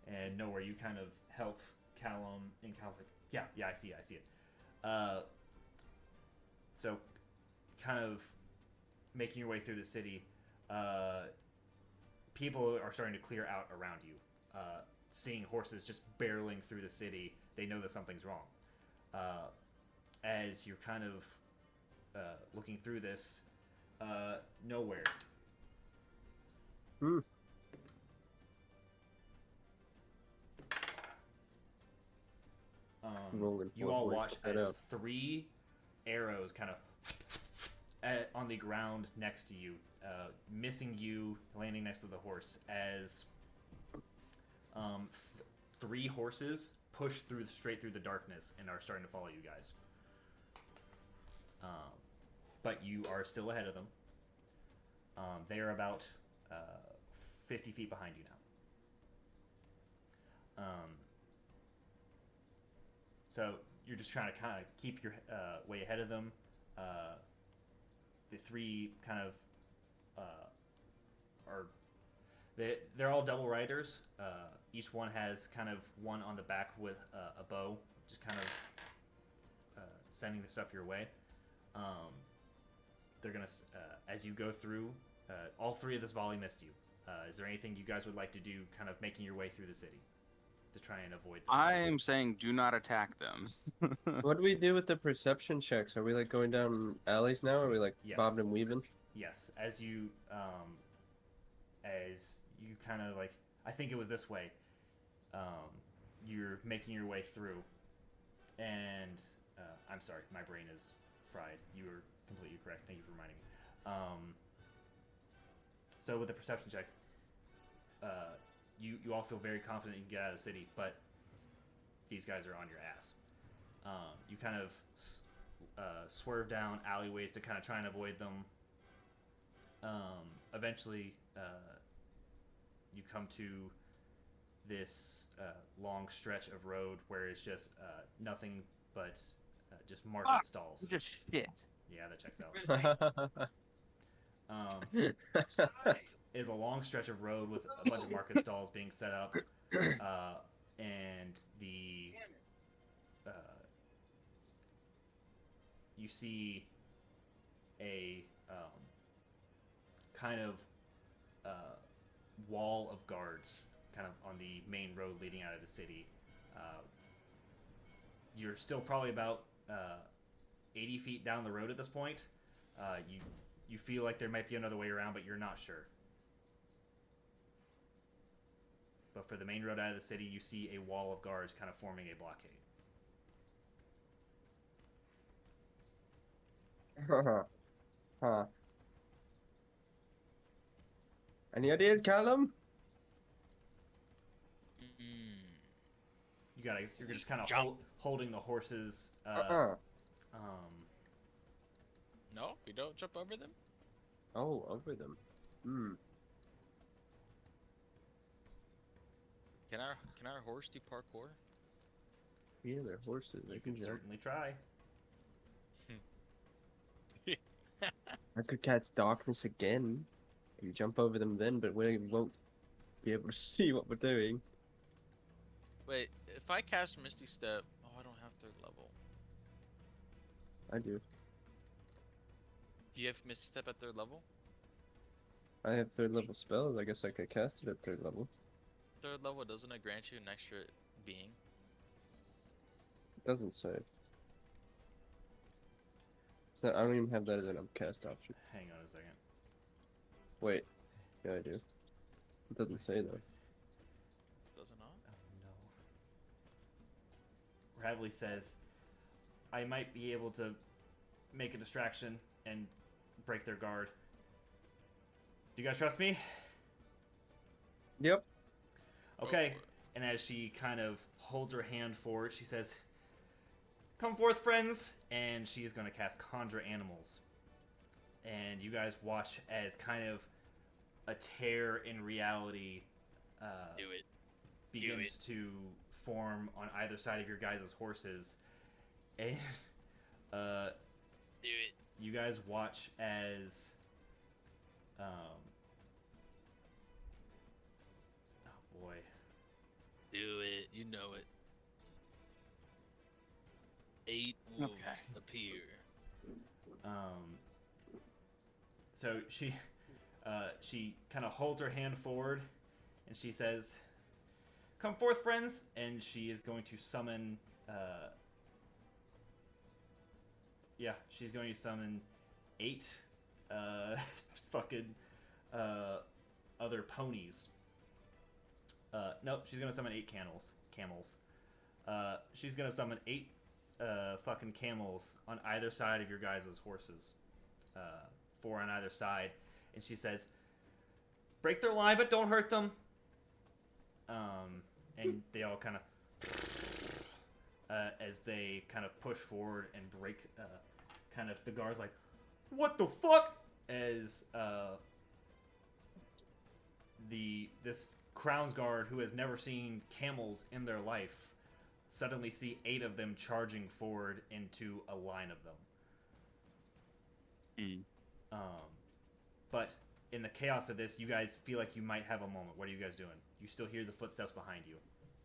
And Nowhere, you kind of help Callum, and Callum's like, yeah, I see it. So, kind of making your way through the city. People are starting to clear out around you. Seeing horses just barreling through the city, they know that something's wrong. As you're kind of looking through this, Nowhere. Hmm. Rolling You four all points, watch check that as out. 3 arrows kind of on the ground next to you, missing you, landing next to the horse, as 3 horses push straight through the darkness and are starting to follow you guys. But you are still ahead of them. They are about 50 feet behind you now. So you're just trying to kind of keep your way ahead of them. The 3 kind of they're all double riders. Each one has kind of one on the back with a bow, just kind of sending the stuff your way. They're gonna as you go through. All 3 of this volley missed you. Is there anything you guys would like to do, kind of making your way through the city, to try and avoid them? I am saying do not attack them. What do we do with the perception checks? Are we like going down alleys now? Or are we like Yes. bobbing and weaving? Yes, as you kind of like, I think it was this way. You're making your way through, and I'm sorry, my brain is fried. You were completely correct. Thank you for reminding me. So with the perception check, you all feel very confident you can get out of the city, but these guys are on your ass. You kind of swerve down alleyways to kind of try and avoid them. Eventually, you come to this long stretch of road where it's just nothing but just market stalls. Just shit. Yeah, that checks out. Is a long stretch of road with a bunch of market stalls being set up, and you see a kind of wall of guards kind of on the main road leading out of the city. You're still probably about 80 feet down the road at this point. You feel like there might be another way around, but you're not sure. But for the main road out of the city, you see a wall of guards kind of forming a blockade. Huh. Any ideas, Callum? You're just kind of holding the horses. No, we don't jump over them. Oh, over them. Can our horse do parkour? Yeah, they're horses. You can certainly try. I could catch darkness again. You jump over them then, but we won't be able to see what we're doing. Wait, if I cast Misty Step, I don't have 3rd level. I do. Do you have Misty Step at 3rd level? I have 3rd level spells. I guess I could cast it at 3rd level. 3rd level, doesn't it grant you an extra being? It doesn't say. It's not, I don't even have that as an upcast option. Hang on a second. Wait. Yeah, I do. It doesn't say though. Does it not? Oh no. Radley says, I might be able to make a distraction and break their guard. Do you guys trust me? Yep. Okay. And as she kind of holds her hand forward, she says, come forth, friends! And she is going to cast Conjure Animals. And you guys watch as kind of a tear in reality begins to form on either side of your guys' horses. And you guys watch as oh boy. Do it. You know it. 8 wolves appear. So she kind of holds her hand forward, and she says, "Come forth, friends!" And she is going to summon. She's going to summon 8 fucking other ponies. Nope, she's gonna summon 8 camels. She's gonna summon 8 fucking camels on either side of your guys' horses. 4 on either side. And she says, break their line, but don't hurt them. And they all kind of, as they kind of push forward and break, kind of the guards like, what the fuck? As this Crown's Guard, who has never seen camels in their life, suddenly see 8 of them charging forward into a line of them. But in the chaos of this, you guys feel like you might have a moment. What are you guys doing? You still hear the footsteps behind you,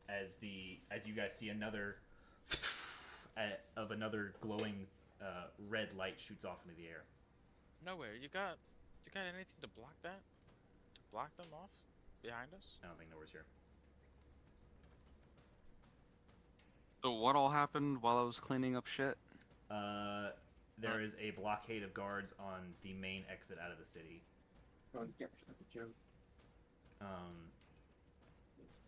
as you guys see another glowing red light shoots off into the air. Nowhere. You got anything to block that? To block them off behind us? I don't think nowhere's here. So what all happened while I was cleaning up shit? There is a blockade of guards on the main exit out of the city.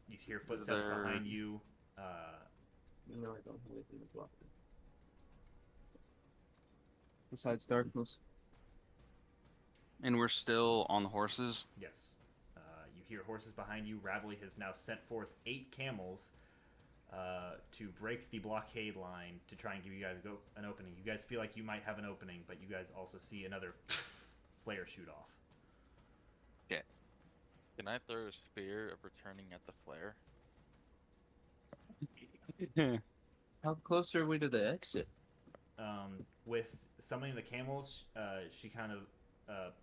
You hear footsteps behind you. No, I don't have anything to block it. Besides darkness. And we're still on the horses? Yes. You hear horses behind you. Ravelly has now sent forth 8 camels to break the blockade line to try and give you guys an opening. You guys feel like you might have an opening, but you guys also see another flare shoot off. Yeah. Can I throw a spear of returning at the flare? How close are we to the exit? With summoning the camels, she kind of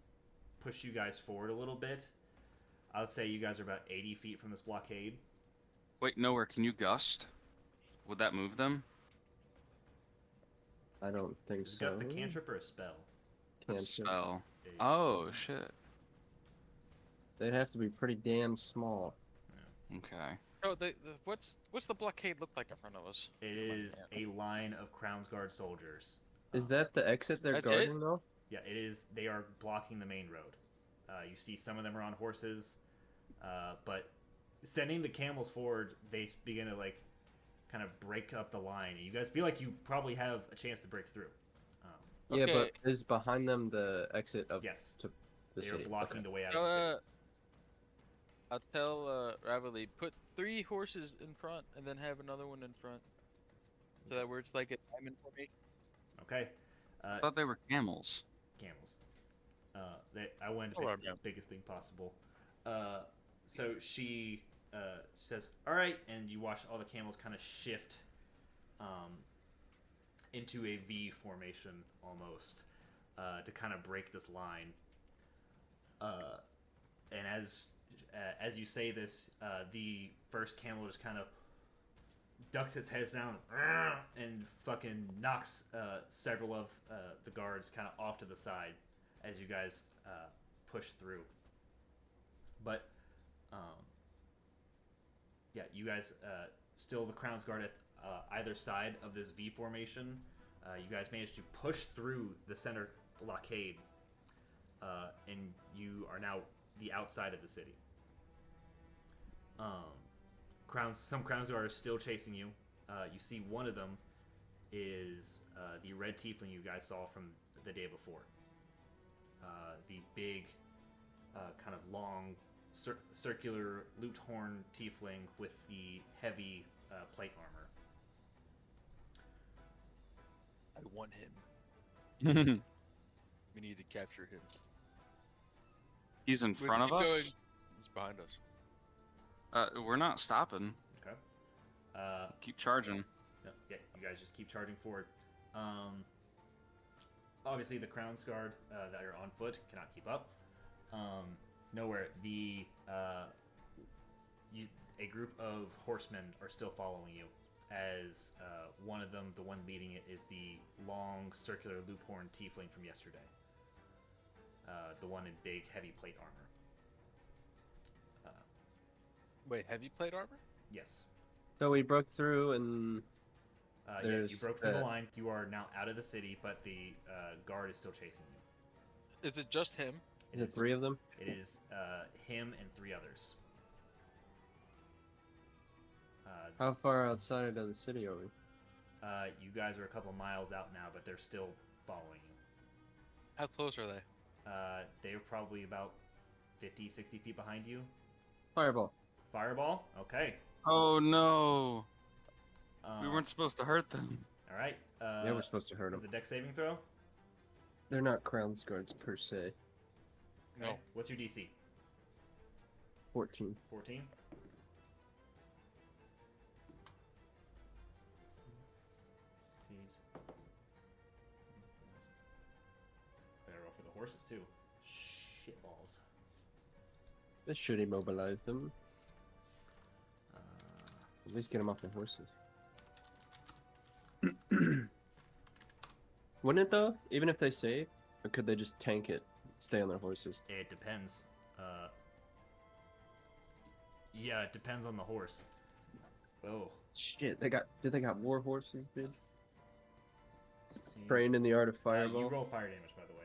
pushed you guys forward a little bit. I'd say you guys are about 80 feet from this blockade. Wait, nowhere. Can you gust? Would that move them? I don't think Is so. Gust a cantrip or a spell? A Cantrip. spell. Yeah, Oh, shit. They'd have to be pretty damn small. Okay. Oh, what's the blockade look like in front of us? It is a line of Crown's Guard soldiers. Is that the exit they're That's guarding though? Yeah, it is. They are blocking the main road. You see some of them are on horses, but sending the camels forward, they begin to like kind of break up the line. And you guys feel like you probably have a chance to break through. Yeah, Okay. but is behind them the exit of Yes, to the they are city? blocking Okay. the way out So, of the city. I'll tell Ravelly, put 3 horses in front and then have another one in front. So that where it's like a diamond formation. Okay, I thought they were camels. camels. I wanted to Oh, pick the yeah. biggest thing possible. So she says, "All right," and you watch all the camels kind of shift into a V formation almost to kind of break this line. And as you say this, the first camel just kind of ducks its head down and fucking knocks several of the guards kind of off to the side as you guys push through. But yeah, you guys still the Crown's Guard at either side of this V formation. You guys managed to push through the center blockade, and you are now the outside of the city. Some Crown's Guard are still chasing you. You see one of them is the red tiefling you guys saw from the day before. The big, kind of long, circular looped horn tiefling with the heavy plate armor. I want him. We need to capture him. He's in We front of keep us? going. He's behind us. We're not stopping. Okay. Keep charging. No, yeah, you guys just keep charging forward. Obviously, the Crown's Guard that are on foot cannot keep up. Nowhere. A group of horsemen are still following you. As one of them, the one leading it, is the long, circular loophorn tiefling from yesterday. The one in big, heavy plate armor. Wait, heavy plate armor? Yes. So we broke through and Yeah, you There's broke through the that. line. You are now out of the city, but the guard is still chasing you. Is it just him? is it 3 of them? It is him and 3 others. How far outside of the city are we? You guys are a couple miles out now, but they're still following you. How close are they? They're probably about 50, 60 feet behind you. Fireball. Fireball? Okay. Oh no! We Um, weren't supposed to hurt them. All right. Yeah, we're supposed to hurt Is them. a dex saving throw? They're not Crown's Guards per se. Okay. No. What's your DC? 14. 14? Better roll for the horses, too. Shitballs. This should immobilize them. At least get them off the horses. Wouldn't it though? Even if they save? Or could they just tank it? Stay on their horses? It depends. Yeah, it depends on the horse. Oh. Shit, they got war horses, dude? Trained in the art of You fireball? roll fire damage, by the way.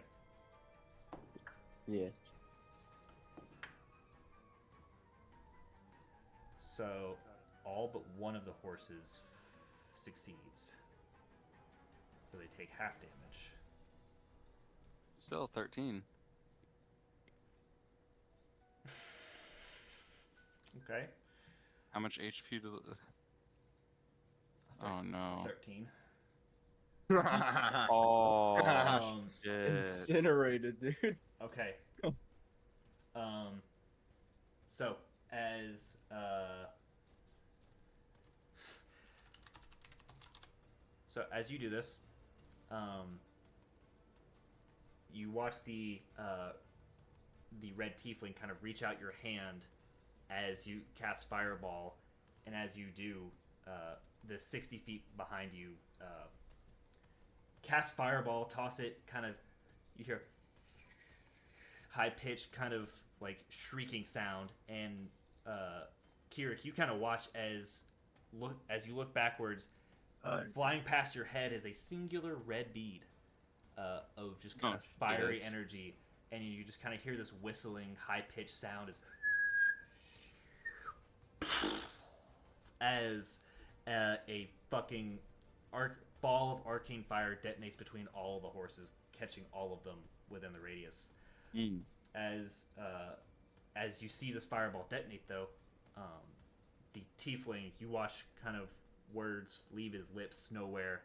Yeah. So, all but one of the horses succeeds. So they take half damage. Still 13. Okay. How much HP do the... Oh no. 13. Oh, Um, shit. Incinerated, dude. Okay. So as So as you do this, you watch the red tiefling kind of reach out your hand as you cast Fireball, and as you do, the 60 feet behind you cast Fireball, toss it, kind of, you hear high-pitched kind of like shrieking sound, and Kirik, you kind of watch as you look backwards, flying past your head is a singular red bead of just kind of fiery energy, and you just kind of hear this whistling, high-pitched sound as a fucking ball of arcane fire detonates between all the horses, catching all of them within the radius. As you see this fireball detonate, though, the tiefling, you watch kind of words leave his lips nowhere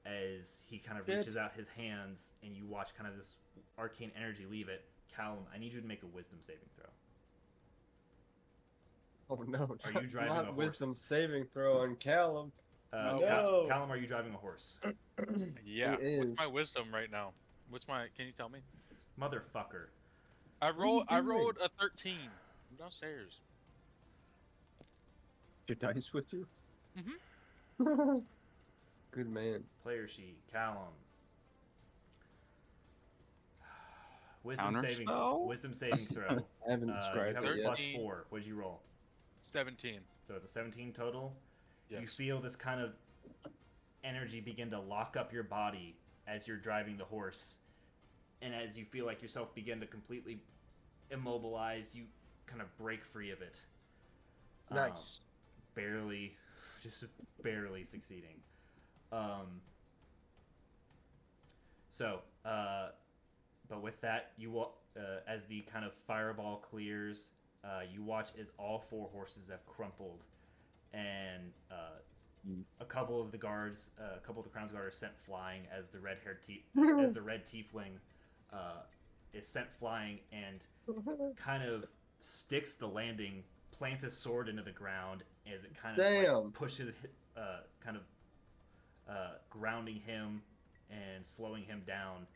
as he kind of reaches out his hands, and you watch kind of this arcane energy leave it. Callum, I need you to make a wisdom saving throw. Oh no! Are you driving a horse? Wisdom saving throw on Callum. No. Callum, are you driving a horse? Yeah. He What's is. my wisdom right now? Can you tell me? Motherfucker. I rolled doing? a 13. I'm downstairs. Your dice with you? Mhm. Good man. Player sheet, Callum. Counterspell? Wisdom saving throw. I haven't You described have it a yet. plus 13. 4. What'd you roll? 17. So it's a 17 total. Yes. You feel this kind of energy begin to lock up your body as you're driving the horse, and as you feel like yourself begin to completely immobilize, you kind of break free of it. Nice. Barely, just barely succeeding. But with that, as the kind of fireball clears, you watch as all 4 horses have crumpled, and a couple of the crown's guard are sent flying as the red tiefling is sent flying and kind of sticks the landing, plants his sword into the ground as it kind of like pushes, grounding him and slowing him down.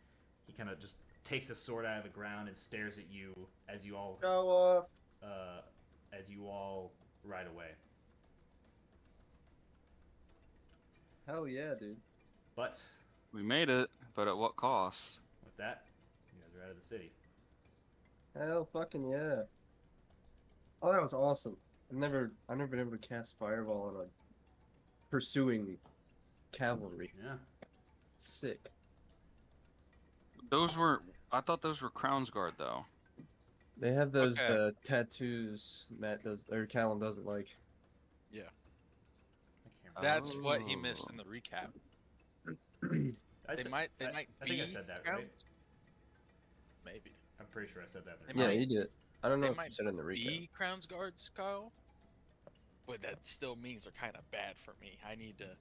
He kind of just takes his sword out of the ground and stares at you as you all Go ride away. Hell yeah, dude. But We made it, but at what cost? with that, you guys are out of the city. Hell fucking yeah. Oh, that was awesome. I've never been able to cast Fireball on a pursuing cavalry. Yeah. Sick. I thought those were Crown's Guard though. They have those Okay. tattoos Matt does, or Callum doesn't like. Yeah. I can't remember. That's what he missed in the recap. I They said- might I be. think I said that right. Crowns? Maybe. I'm pretty sure I said that. in the They Yeah, might- you did. I don't know they if you might said it in the recap. Be Crown's Guards, Kyle. But that still means they're kind of bad for me. I need to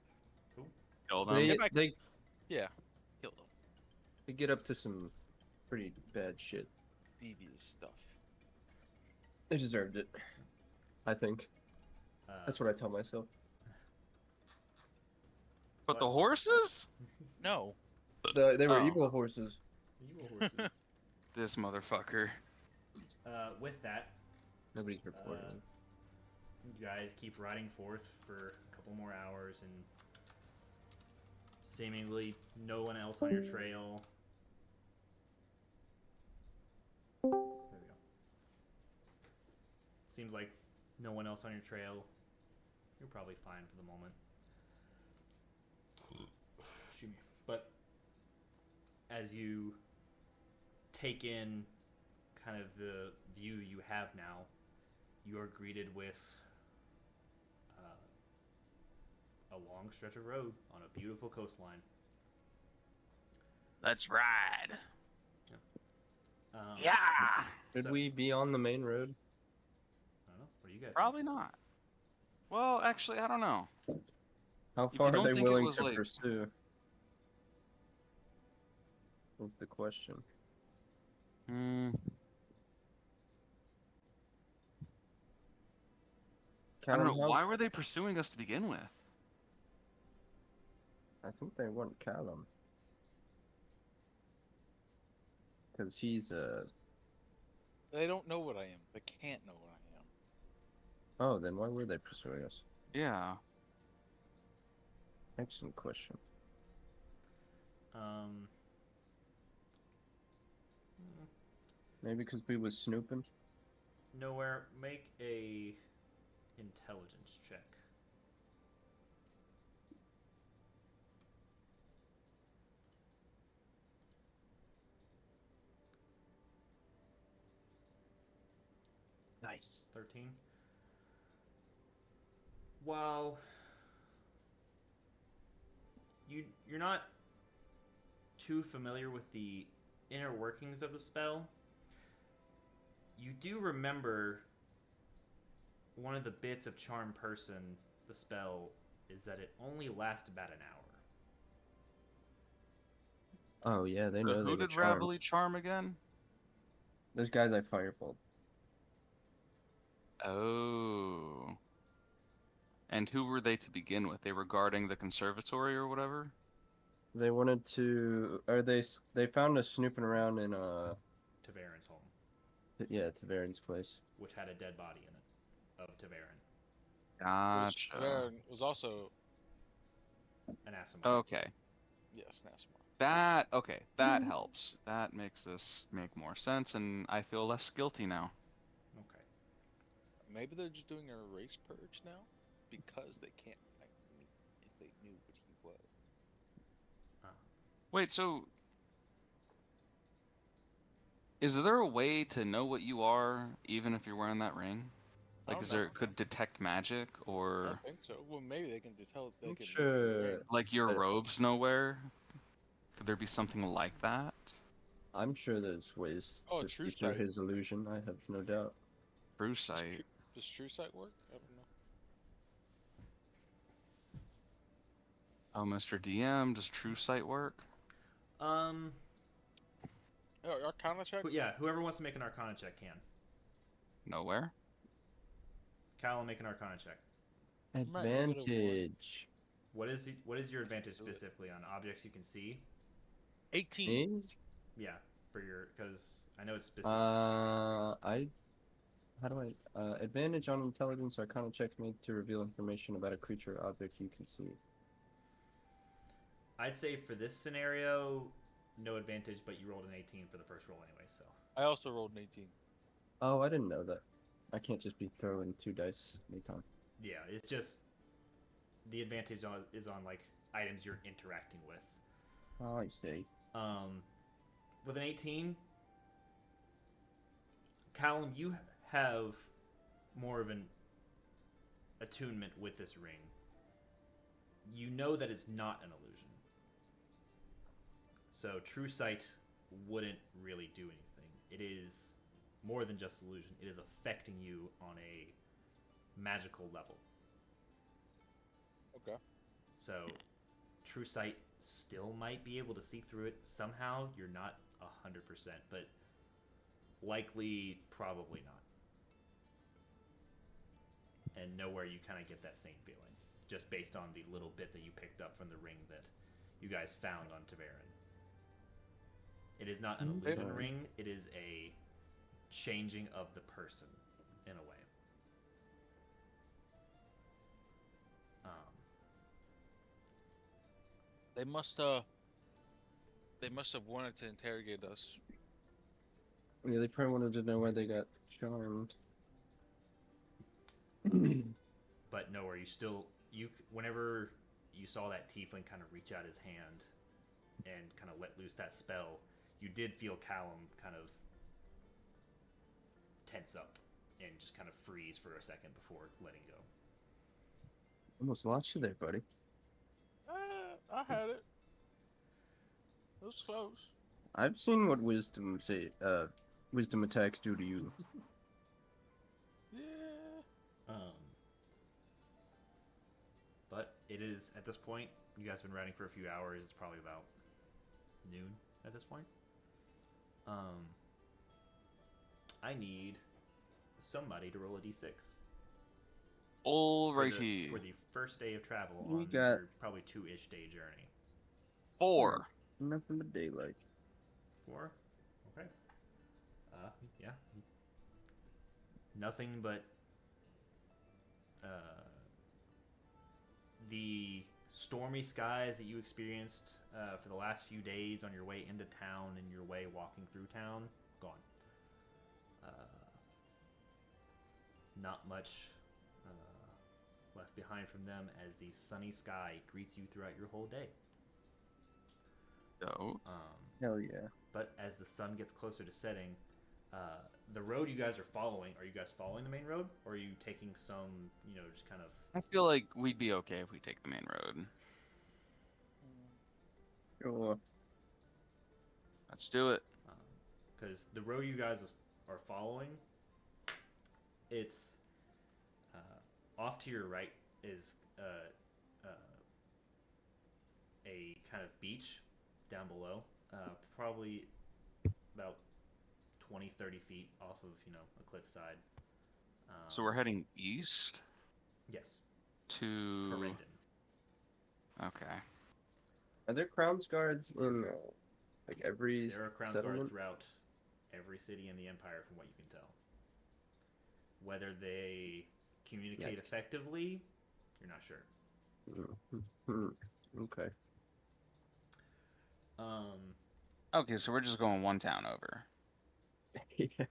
Kill them. They, If I- they kill them. they get up to some pretty bad shit. Devious stuff. They deserved it. I think. That's what I tell myself. But the horses? No. They were Oh. evil horses. Evil horses. This motherfucker. With that, Nobody's reporting. you guys keep riding forth for a couple more hours, and seemingly no one else on your trail. There we go. Seems like no one else on your trail. You're probably fine for the moment. Excuse me. But as you take in kind of the view you have now, you are greeted with a long stretch of road on a beautiful coastline. Let's ride. Um, Yeah. Should so- we be on the main road? I don't know. What do you guys think? Probably not. Well, actually, I don't know. How If you far are don't they think it willing was, to like- pursue? That's the question. Hmm. I don't Callum, know. Why were they pursuing us to begin with? I think they want Callum. Because he's They don't know what I am. They can't know what I am. Oh, then why were they pursuing us? Yeah. Excellent question. Hmm, Maybe because we was snooping? Nowhere. Make a intelligence check. Nice. 13. While you're not too familiar with the inner workings of the spell, you do remember one of the bits of Charm Person, the spell, is that it only lasts about an hour. Oh, yeah, they So know who they were did charmed. Ravelly charm again? Those guys I firebolt. Oh. And who were they to begin with? They were guarding the conservatory or whatever? They wanted to, or they found us snooping around in Tavaren's home, yeah, Tavaren's place. which had a dead body in it of Tavaren, Which Gotcha. Varen was also an Asimov. Okay. yes, Nasmar. That helps. That makes this make more sense, and I feel less guilty now. Okay. Maybe they're just doing a race purge now because they can't find me if they knew what he was. Wait, so is there a way to know what you are even if you're wearing that ring? Like, Oh, is no, there no. could detect magic I or don't think so. Well, maybe they can just tell. They I'm can sure. like your Uh, robes nowhere? Could there be something like that? I'm sure there's ways Oh, to true see through sight. his illusion. I have no doubt. True sight. Does true sight work? I don't know. Oh, Mr. DM, does true sight work? Um. Oh, Arcana check. Yeah. Whoever wants to make an Arcana check can. Nowhere? Callum, make an Arcana check. Advantage. What is your advantage Do it. specifically on objects you can see? 18. Me? Yeah, for your because I know it's specific. How do I advantage on intelligence arcana check made to reveal information about a creature or object you can see. I'd say for this scenario, no advantage, but you rolled an 18 for the first roll anyway. So I also rolled an 18. Oh, I didn't know that. I can't just be throwing 2 dice anytime. yeah, it's just the advantage is on like items you're interacting with. Oh, I see. With an 18, Callum, you have more of an attunement with this ring. You know that it's not an illusion. So true sight wouldn't really do anything. It is more than just illusion. It is affecting you on a magical level. Okay. So true sight still might be able to see through it somehow. You're not 100%, but likely probably not. And nowhere you kind of get that same feeling, just based on the little bit that you picked up from the ring that you guys found on Tavarin. It is not an illusion Okay. ring, it is a changing of the person, in a way. They must have wanted to interrogate us. Yeah, they probably wanted to know why they got charmed. But nowhere, whenever you saw that tiefling kind of reach out his hand and kind of let loose that spell, you did feel Callum kind of tense up and just kind of freeze for a second before letting go. Almost lost you there, buddy. I had it. It was close. I've seen what wisdom attacks do to you. Yeah. But it is at this point. You guys have been riding for a few hours. It's probably about noon at this point. I need somebody to roll a d6 Alrighty. for the first day of travel We on got- your probably 2-ish day journey. 4. Nothing but daylight. 4. Okay. Yeah. Nothing but the stormy skies that you experienced for the last few days on your way into town and your way walking through town, gone. Not much left behind from them as the sunny sky greets you throughout your whole day. So, Hell yeah. But as the sun gets closer to setting, the road you guys are following, are you guys following the main road? Or are you taking some, just kind of... I feel like we'd be okay if we take the main road. Sure. Let's do it. Because the road you guys are following, it's off to your right is a kind of beach down below, probably about 20, 30 feet off of, a cliffside. So we're heading east Yes, to... Corendon. Okay. Are there Crowns Guards in like every There are Crown settlement? Guard throughout every city in the Empire, from what you can tell. Whether they communicate Yikes. effectively, you're not sure. Okay. Okay, so we're just going one town over. Yeah.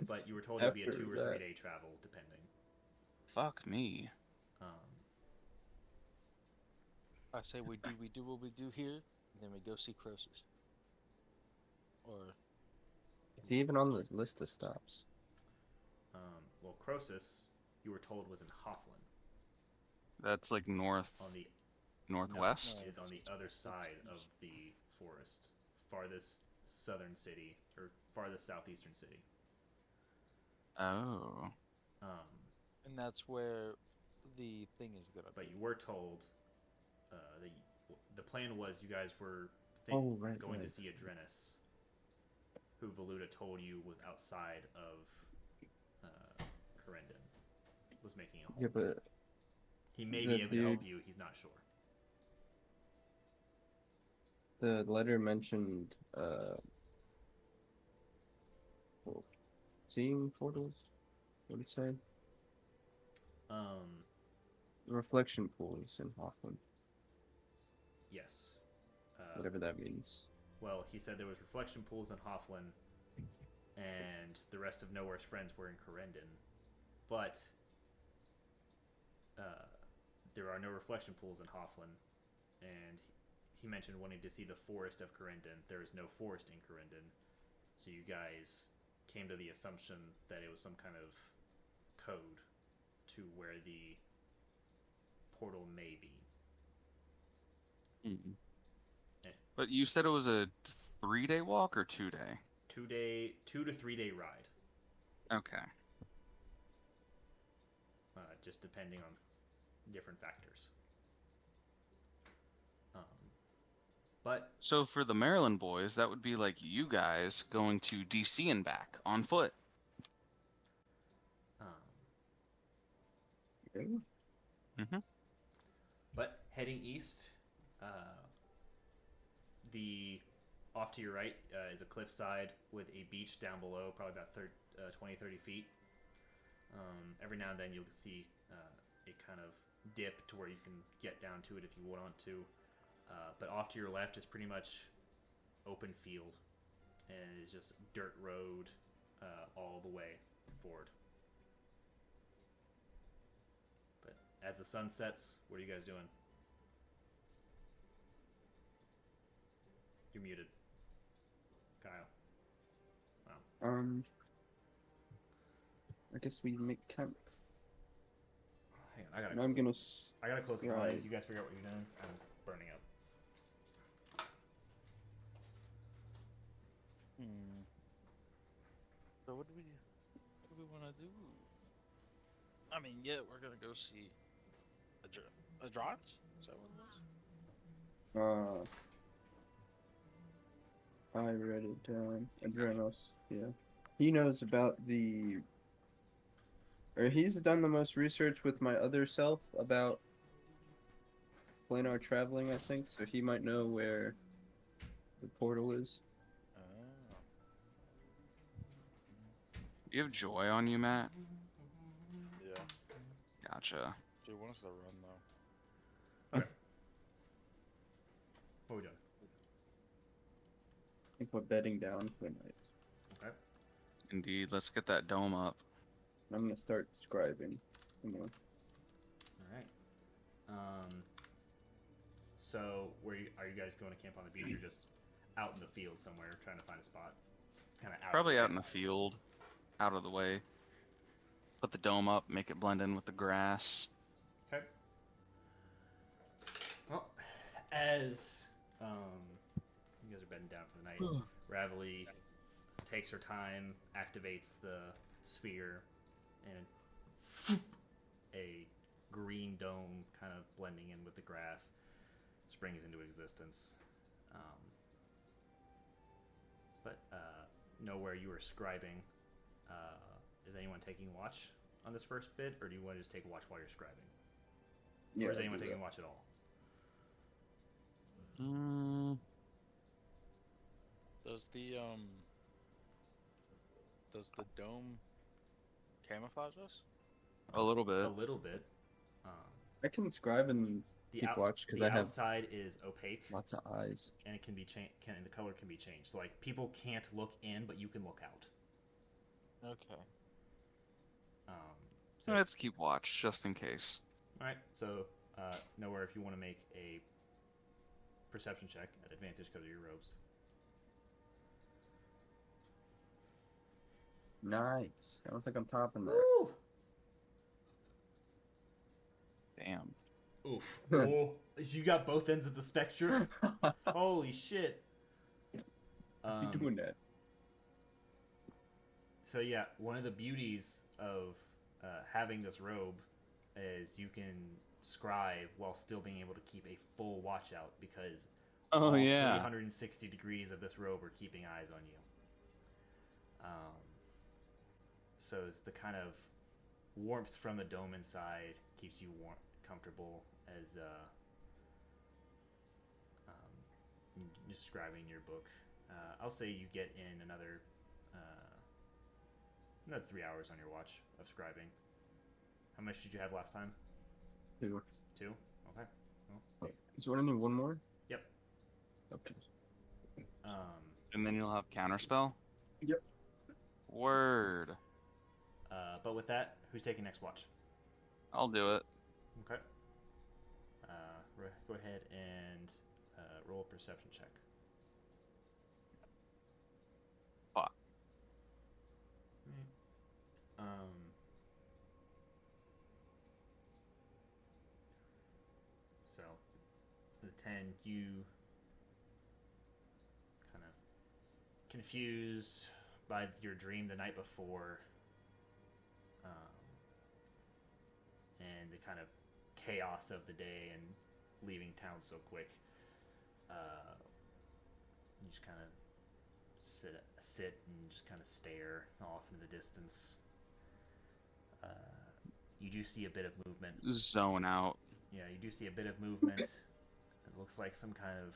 But you were told it'd be a After 2 or that. 3 day travel, depending. Fuck me. I say we do what we do here, and then we go see Croesus. Or Is he even on the list of stops? Well, Croesus, you were told, was in Hofflin. That's like On north, the northwest. No, is on the other side of the forest, farthest southern city or farthest southeastern city. Oh. and that's where the thing is gonna But be. you were told the plan was you guys were Right, going to right. see Adrenis, who Valuta told you was outside of Corendon, was making a home. Yeah, but He may the be able to help dude- you. He's not sure. the letter mentioned seeing portals. What did it say? Reflection pools in Hoffman, Yes. whatever that means. Well, he said there was reflection pools in Hofflin, and the rest of Nowhere's friends were in Corendon. But there are no reflection pools in Hofflin, and he mentioned wanting to see the forest of Corendon. There is no forest in Corendon, so you guys came to the assumption that it was some kind of code to where the portal may be. Mm. But you said it was a 3-day walk or 2-day? 2 to 3 day ride, Okay. just depending on different factors. But So for the Maryland boys, that would be like you guys going to DC and back on foot. Okay. Mm-hmm. But heading east, the off to your right is a cliffside with a beach down below, probably about 20, 30 feet. Every now and then you'll see a kind of dip to where you can get down to it if you want to. But off to your left is pretty much open field, and it's just dirt road all the way forward. But as the sun sets, what are you guys doing? You're muted, Kyle. Wow. I guess we make camp. Hang on, I'm gonna. I gotta close the Right. blinds. You guys figure out what you're doing. I'm burning up. So what do we want to do? I mean, yeah, we're gonna go see Adrox. Is that what it was? I read it down. Adrenos. Yeah. He knows about the. Or he's done the most research with my other self about planar traveling, I think, so he might know where the portal is. Oh. You have joy on you, Matt? Yeah. Gotcha. She wants to run though. Okay. What are we doing? I think we're bedding down for the night. Okay. Indeed. Let's get that dome up. I'm gonna start scribing. Come on. All right. So are you guys going to camp on the beach or just out in the field somewhere trying to find a spot? Kind of out. Probably out in the field, out of the way. Put the dome up, make it blend in with the grass. Okay. Well, as you guys are bedding down for the night, Ravelly takes her time, activates the sphere, and a green dome kind of blending in with the grass springs into existence. But nowhere you are scribing. Is anyone taking watch on this first bit, or do you want to just take a watch while you're scribing? Yeah, Or is I'll anyone do taking that. watch at all? Does the dome camouflage us? A little A bit. little bit. I can scribe and keep watch because the I have outside is opaque, lots of eyes. and it can be the color can be changed. So like people can't look in, but you can look out. Okay. So Let's keep watch, just in case. all right. So nowhere if you want to make a perception check at advantage because of your robes. Nice. I don't think I'm topping that. Woo! Damn. Oof. Oh, you got both ends of the spectrum. Holy shit. You doing that? So yeah, one of the beauties of having this robe is you can scribe while still being able to keep a full watch out because all 360 degrees of this robe are keeping eyes on you. So it's the kind of warmth from the dome inside keeps you warm, comfortable as describing your book. I'll say you get in another 3 hours on your watch of scribing. How much did you have last time? 2. 2? Okay. Well, Is there only one more? yep. Okay. And then you'll have counterspell? Yep. Word. But with that, who's taking next watch? I'll do it. Okay. Go ahead and roll a perception check. Fuck. So, the 10, you kind of confused by your dream the night before, and the kind of chaos of the day and leaving town so quick. You just kind of sit and just kind of stare off into the distance. You do see a bit of movement. Zone out. Yeah, you do see a bit of movement. It looks like some kind of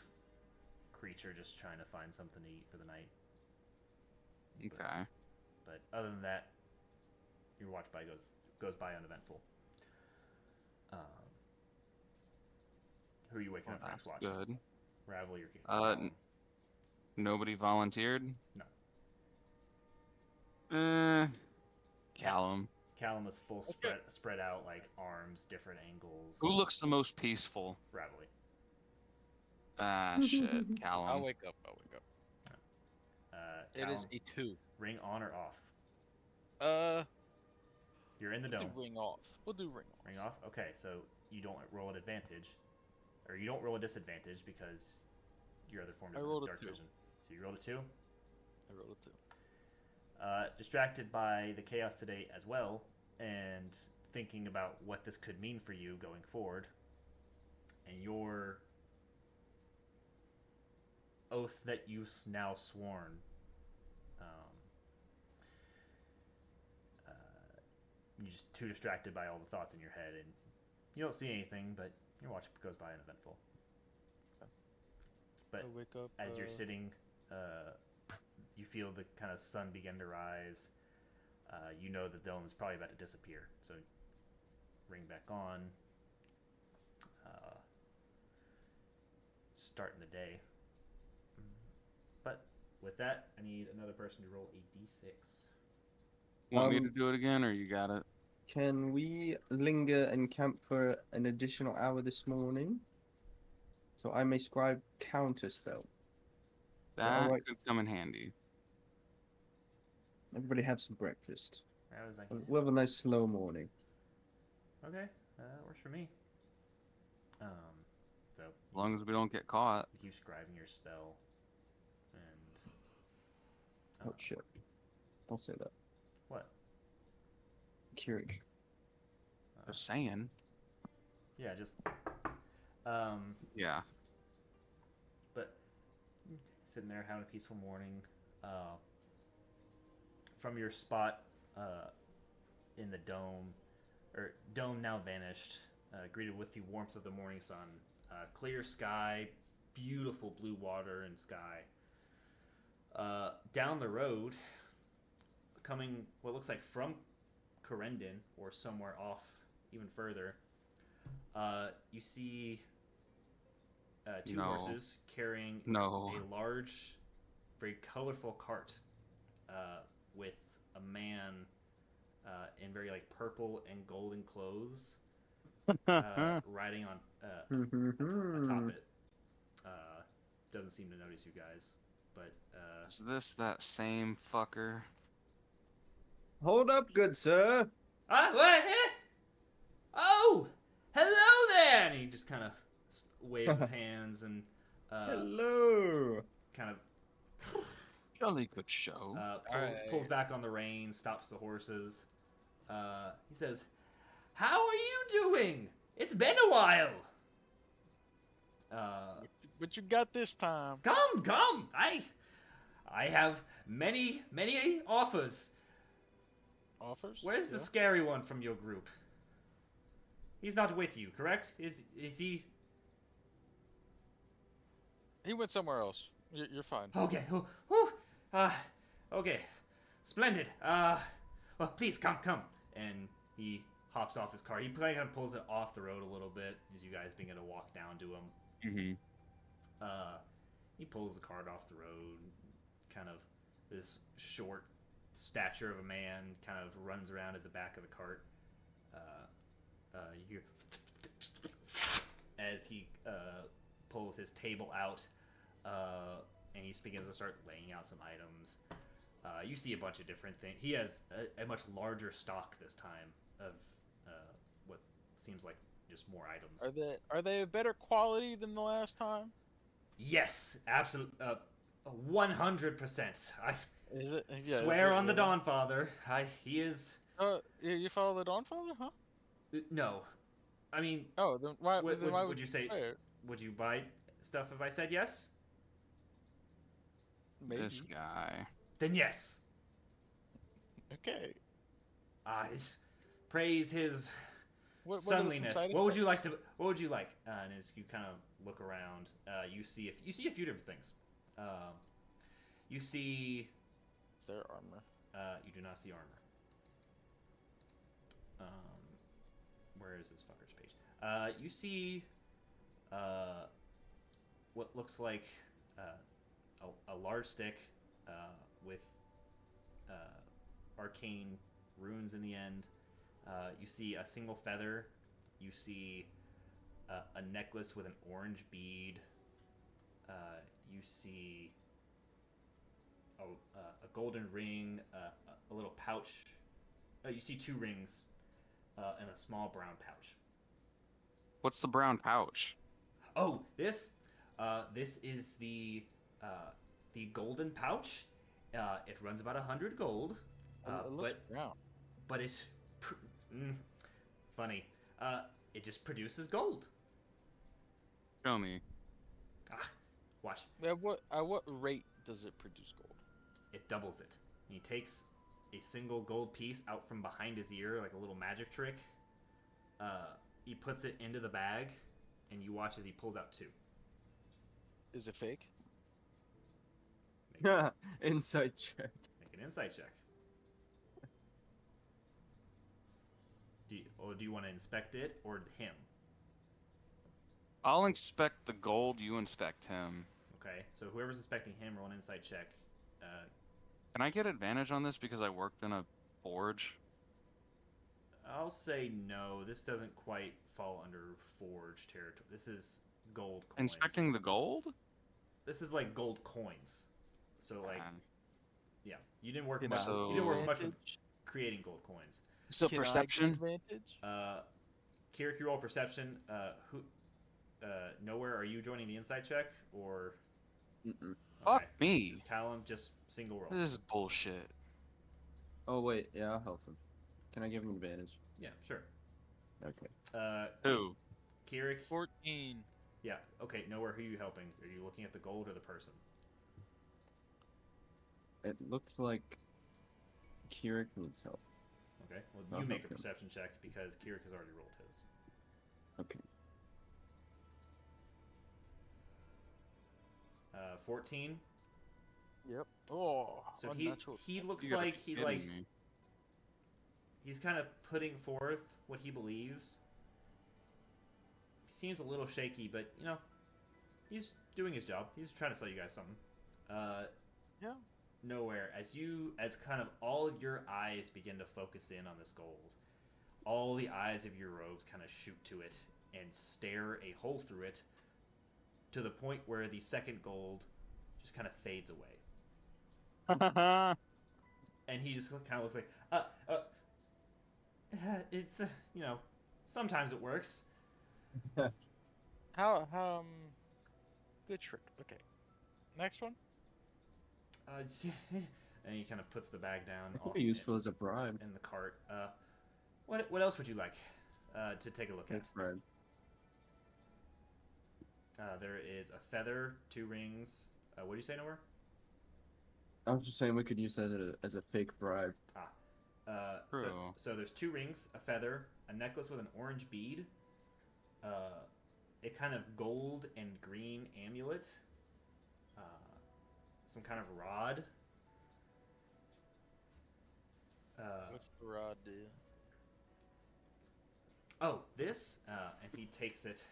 creature just trying to find something to eat for the night. Okay. But other than that, your watch by goes by uneventful. Who are you waking up for next watch? Good. Ravelly or Uh, Nobody volunteered? No. Callum. Callum is full spread out, like arms, different angles. Who looks the most peaceful? Ravelly. Ah, shit. I'll Callum. wake up. It is Callum, a 2. ring on or off? You're in the We'll dome. do ring off. We'll do ring off. Ring off? Okay, so you don't roll an advantage. Or you don't roll a disadvantage because your other form I doesn't rolled have a dark 2. vision. So you rolled a 2? I rolled a 2. Distracted by the chaos today as well, and thinking about what this could mean for you going forward, and your oath that you've now sworn, you're just too distracted by all the thoughts in your head, and you don't see anything, but Your watch goes by uneventful. But I wake up. as you're sitting, you feel the kind of sun begin to rise. You know the dome is probably about to disappear. So ring back on. Starting the day. But with that, I need another person to roll a d6. Want me to do it again, or you got it? Can we linger and camp for an additional hour this morning? So I may scribe counterspell. That right. could come in handy. Everybody have some breakfast. I was like, We'll have a nice slow morning. okay, that works for me. So As long as we don't get caught. you keep scribing your spell, and Oh shit. Don't say that. what? Keurig. Just saying. Yeah, just Yeah. but sitting there having a peaceful morning. From your spot in the dome, or dome now vanished, greeted with the warmth of the morning sun. Clear sky, beautiful blue water and sky. Down the road, coming what looks like from Corendon or somewhere off even further, you see two No. horses carrying No. a large, very colorful cart with a man in very like purple and golden clothes riding on atop it. Doesn't seem to notice you guys, but Is this that same fucker? Hold up, good sir. what? Oh, hello there! And he just kind of waves his hands and Hello. kind of Jolly good show. pulls back on the reins, stops the horses. He says, "How are you doing? It's been a while." What you got this time? Come! I have many offers. Offers? Where's the Yeah. scary one from your group? He's not with you, correct? Is he? He went somewhere else. You're fine. Okay. Okay. Splendid. Well, please come. And he hops off his car. He kind of pulls it off the road a little bit as you guys begin to walk down to him. Mm-hmm. He pulls the cart off the road. Kind of this short stature of a man kind of runs around at the back of the cart. You hear as he pulls his table out, and he begins to start laying out some items. You see a bunch of different things. He has a much larger stock this time of what seems like just more items. Are they a better quality than the last time? Yes, absolutely, 100%. I Is it? Yeah, swear is it on the really? Dawnfather. He is. You follow the Dawnfather, huh? No, I mean, Oh, then why? Then why would you say? swear? Would you buy stuff if I said yes? Maybe. This guy. Then yes. Okay. Praise his What are some sunliness. side What would you like effects? to? What would you like? And as you kind of look around, you see a few different things. You see. Is there armor? You do not see armor. Where is this fucker's page? You see. What looks like a large stick with arcane runes in the end. You see a single feather. You see a necklace with an orange bead. You see a golden ring, a little pouch. You see two rings and a small brown pouch. What's the brown pouch? Oh, this is the golden pouch. It runs about 100 gold. It looks brown. But it's funny. It just produces gold. Show me. Watch. At what rate does it produce gold? It doubles it. He takes a single gold piece out from behind his ear, like a little magic trick. He puts it into the bag, and you watch as he pulls out 2. Is it fake? Inside check. Make an insight check. Do you want to inspect it or him? I'll inspect the gold. You inspect him. Okay, so whoever's inspecting him, roll an insight check. Can I get advantage on this because I worked in a forge? I'll say no. This doesn't quite fall under forge territory. This is gold coins. Inspecting the gold? This is like gold coins. So like, Man. yeah, you didn't work Can much. I So- You didn't work much with advantage? creating gold coins. So Can I get perception. advantage? Kirik, you roll perception. Nowhere. Are you joining the insight check or? Mm-mm. Fuck Okay. me. Callum, just single roll. This is bullshit. Oh wait, yeah, I'll help him. Can I give him advantage? Yeah, sure. Okay. Who? Kirik. 14. Yeah. Okay. Nowhere. Who are you helping? Are you looking at the gold or the person? It looked like Kirik needs help. Okay. Well, I'll you make a help him. perception check because Kirik has already rolled his. Okay. 14. Yep. Oh, So unnatural. he looks You gotta like be he's kidding like me. he's kind of putting forth what he believes. He seems a little shaky, but you know, he's doing his job. He's trying to sell you guys something. Yeah. Nowhere, as kind of all of your eyes begin to focus in on this gold, all the eyes of your robes kind of shoot to it and stare a hole through it, to the point where the second gold just kind of fades away, and he just kind of looks like, it's you know, sometimes it works. How good trick. Okay. Next one. And he kind of puts the bag down It could off be useful as a bribe. in the cart. What else would you like to take a look at? That's bribe. There is a feather, 2 rings. What do you say, Nowhere? I was just saying we could use that as a fake bribe. So True. there's 2 rings, a feather, a necklace with an orange bead, a kind of gold and green amulet, some kind of rod. What's the rod do? Oh, this, and he takes it.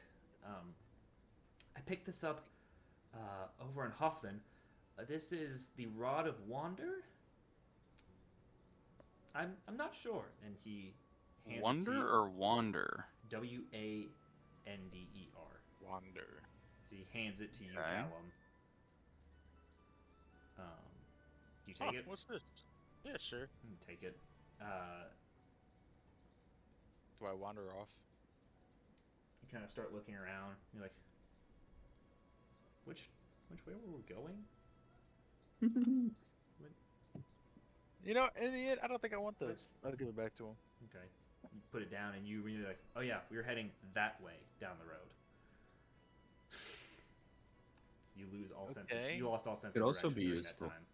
I picked this up over in Hoffman. This is the Rod of Wander. I'm not sure, and he hands it to Wonder you. or wander? Wander. Wander. So he hands it to you, Okay. Callum. You take it. What's this? Yeah, sure. You take it. Do I wander off? You kind of start looking around. You're like, which way were we going? You know, in the end, I don't think I want those. I'll give it back to him. Okay. You put it down, and you really like, oh yeah, we were heading that way down the road. You lose all sense. Okay. You lost all sense. Could of also direction be during useful. That time.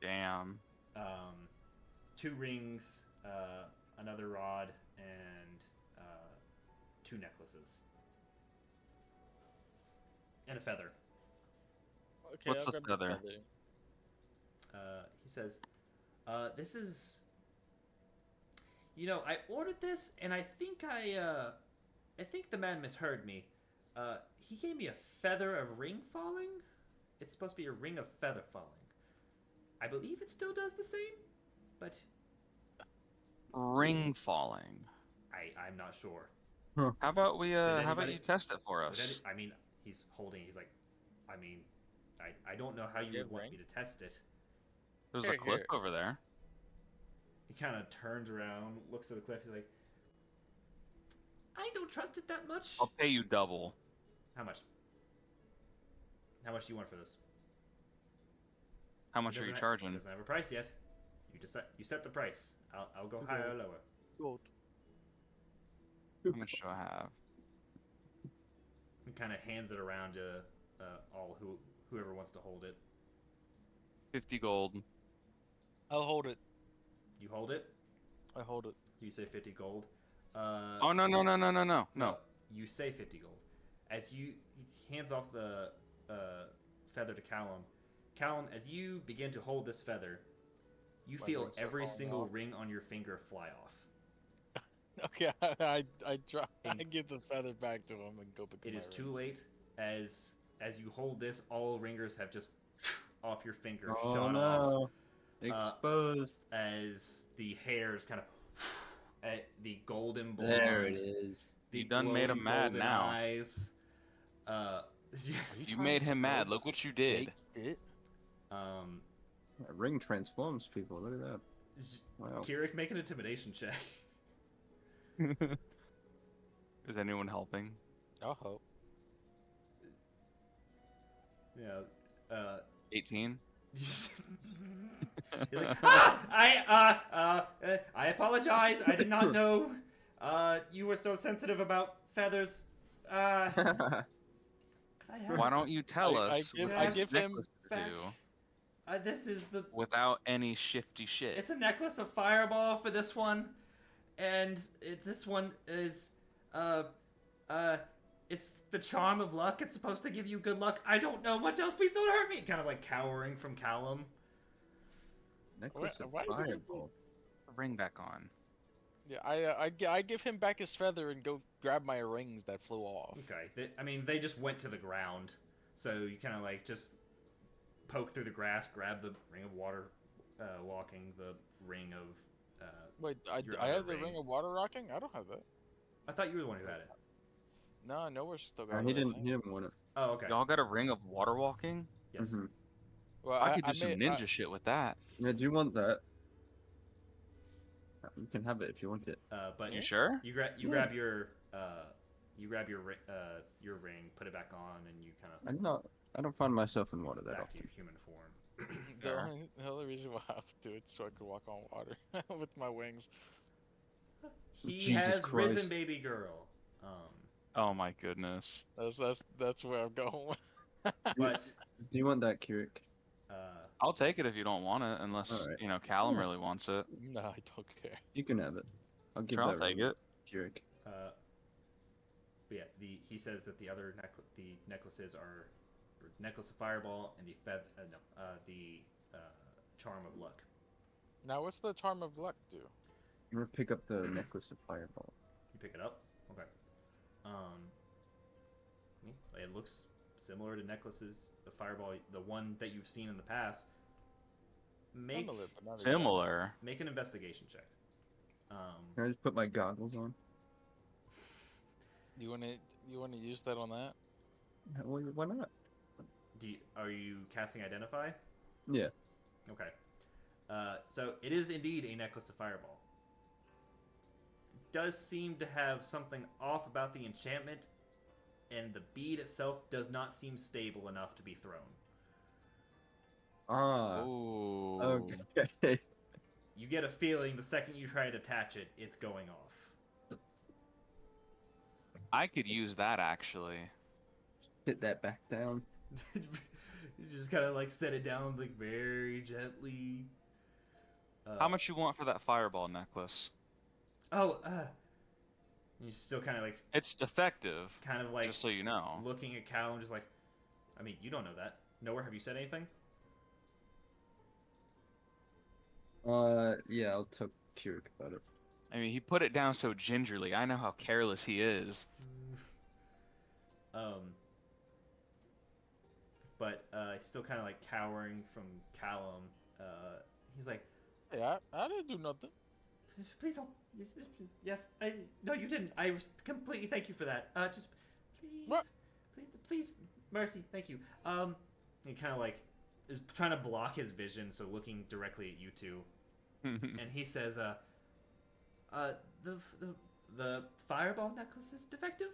Damn. 2 rings, another rod, and 2 necklaces, and a feather. Okay, What's I'll the grab feather? He says, "This is. You know, I ordered this, and I think I think the man misheard me. He gave me a feather of ring falling. It's supposed to be a ring of feather falling. I believe it still does the same, but Ring falling. I'm not sure. How about we? How about anybody- you test it for Does us? I mean, he's holding. He's like, I mean, I don't know how you Yeah, would want ring? me to test it. There's Here, a cliff here. over there. He kind of turns around, looks at the cliff. He's like, I don't trust it that much. I'll pay you double. How much? How much do you want for this? How It much are you doesn't charging? Doesn't have a price yet. You set the price. I'll go higher or lower. Gold. How much do I have? He kind of hands it around to whoever wants to hold it. 50 gold. I'll hold it. You hold it. I hold it. You say 50 gold. Oh no. you say 50 gold. As he hands off the feather to Callum. Callum, as you begin to hold this feather, you My feel rings are every falling single off. ring on your finger fly off. Okay, I try. I And- give the feather back to him and go pick up It my is too rings. late. As you hold this, all ringers have just off your finger, Oh shot off. no. Exposed. As the hairs kind of at the golden blonde, There it is. the You done made him glowing mad golden now. eyes. Are You trying made to him mad. spread Look what you fake did. shit? That ring transforms people. Look at that. Wow. Kirik, make an intimidation check. Is anyone helping? I'll hope. Yeah. 18. You're like, I apologize. I did not know you were so sensitive about feathers. Could I have Why don't you tell I us give- what I these give him necklaces back. do this is the without any shifty shit? It's a necklace of fireball for this one, and this one is it's the charm of luck. It's supposed to give you good luck. I don't know much else. Please don't hurt me. Kind of like cowering from Callum. Necklace of Why did you give fireball. Ring back on. Yeah, I give him back his feather and go grab my rings that flew off. Okay, they just went to the ground, so you kind of like just poke through the grass, grab the ring of water, walking, the ring of. Wait, Your I other have the ring ring. of water rocking? I don't have that. I thought you were the one who had it. No, nowhere still got Oh, it. he I didn't. think. He didn't want it. Oh, okay. Y'all got a ring of water walking? Yes. Mhm. Well, I could do some made- ninja shit with that. Yeah, do you want that? You can have it if you want it. But You sure? you grab Yeah. grab your your ring, put it back on, and you kind of I'm not. I don't find myself in water that back to often. your human form. the only reason why I would do it is so I could walk on water with my wings. He Jesus has risen, Christ. baby girl. Oh my goodness. That's where I'm going. But Do you want that, Kirik? I'll take it if you don't want it, unless, Alright. you know, Callum really wants it. No, I don't care. You can have it. I'll give Sure, I'll that take ring it. to Kirik. but yeah, he says that the other the necklaces are necklace of fireball and the charm of luck. Now, what's the charm of luck do? I'm gonna pick up the necklace of fireball. You pick it up. Okay. It looks similar to necklaces of fireball, the one that you've seen in the past. Make Similar, but not exact. Similar. make an investigation check. Can I just put my goggles on? You wanna use that on that? Why not? Are you casting identify? Yeah. Okay. So it is indeed a necklace of fireball. It does seem to have something off about the enchantment, and the bead itself does not seem stable enough to be thrown. Ah. Ooh. Okay. You get a feeling the second you try to attach it, it's going off. I could use that, actually. Put that back down. You just kind of like set it down like very gently. How much you want for that fireball necklace? Oh, you still kind of It's defective, like just so you know. looking at Cal and just like, I mean, you don't know that. Nowhere have you said anything? Yeah, I'll talk to Kirik about it. I mean, he put it down so gingerly. I know how careless he is. But he's still kind of like cowering from Callum. He's like, Hey, I didn't do nothing. please don't. Yes, no, you didn't. Completely thank you for that. Just please, What? please, mercy, thank you. He kind of like is trying to block his vision, so looking directly at you two, and he says, the fireball necklace is defective.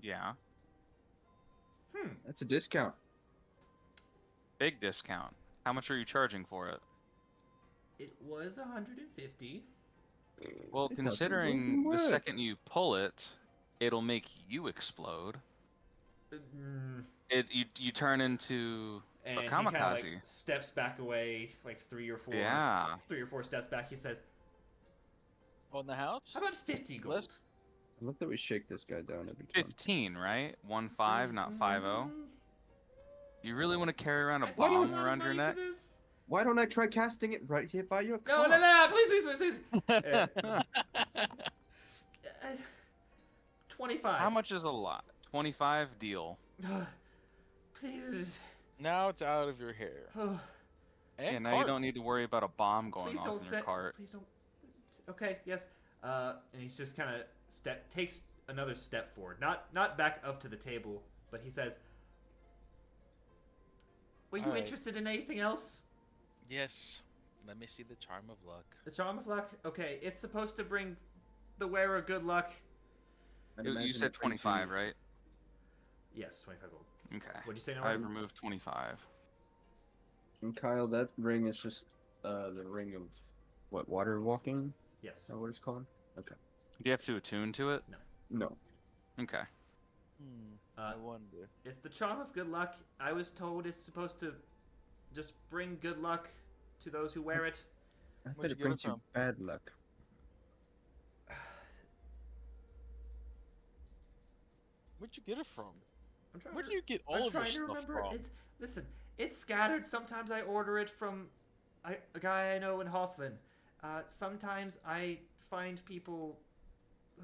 Yeah. That's a discount. Big discount. How much are you charging for it? It was 150. Well, It doesn't considering work. the second you pull it, it'll make you explode. You turn into And a he kind of kamikaze. like steps back away, like three or four Yeah. steps back. He says, On the house? "How about 50 gold?" I love that we shake this guy down every time. 15, right? 1-5, not 5-0. You really want to carry around a I paid a bomb lot of around your money for neck? this. Why don't I try casting it right here by your No, car? no, no! Please. 25. How much is a lot? 25 deal. Please. Now it's out of your hair. And Yeah, now you cart. don't need to worry about a bomb going Please off don't in your set. cart. Please don't. Okay, yes. And he's just kind of takes another step forward, not back up to the table, but he says, "Were you Alright. interested in anything else?" Yes. Let me see the charm of luck. The charm of luck. Okay, it's supposed to bring the wearer good luck. I'd You imagine said it brings 25, you- right? Yes, 25 gold. Okay. What'd you say, I've Noah? removed 25. And Kyle, that ring is just the ring of what, water walking? Yes. Is that what it's called? Okay. Do you have to attune to it? No. Okay. I wonder. It's the charm of good luck. I was told it's supposed to just bring good luck to those who wear it. I Where'd bet you it get it brings you from? bad luck. Where'd you get it from? I'm trying Where to do you get I'm all of your trying to stuff remember. from? It's scattered. Sometimes I order it from a guy I know in Hoffman. Sometimes I find people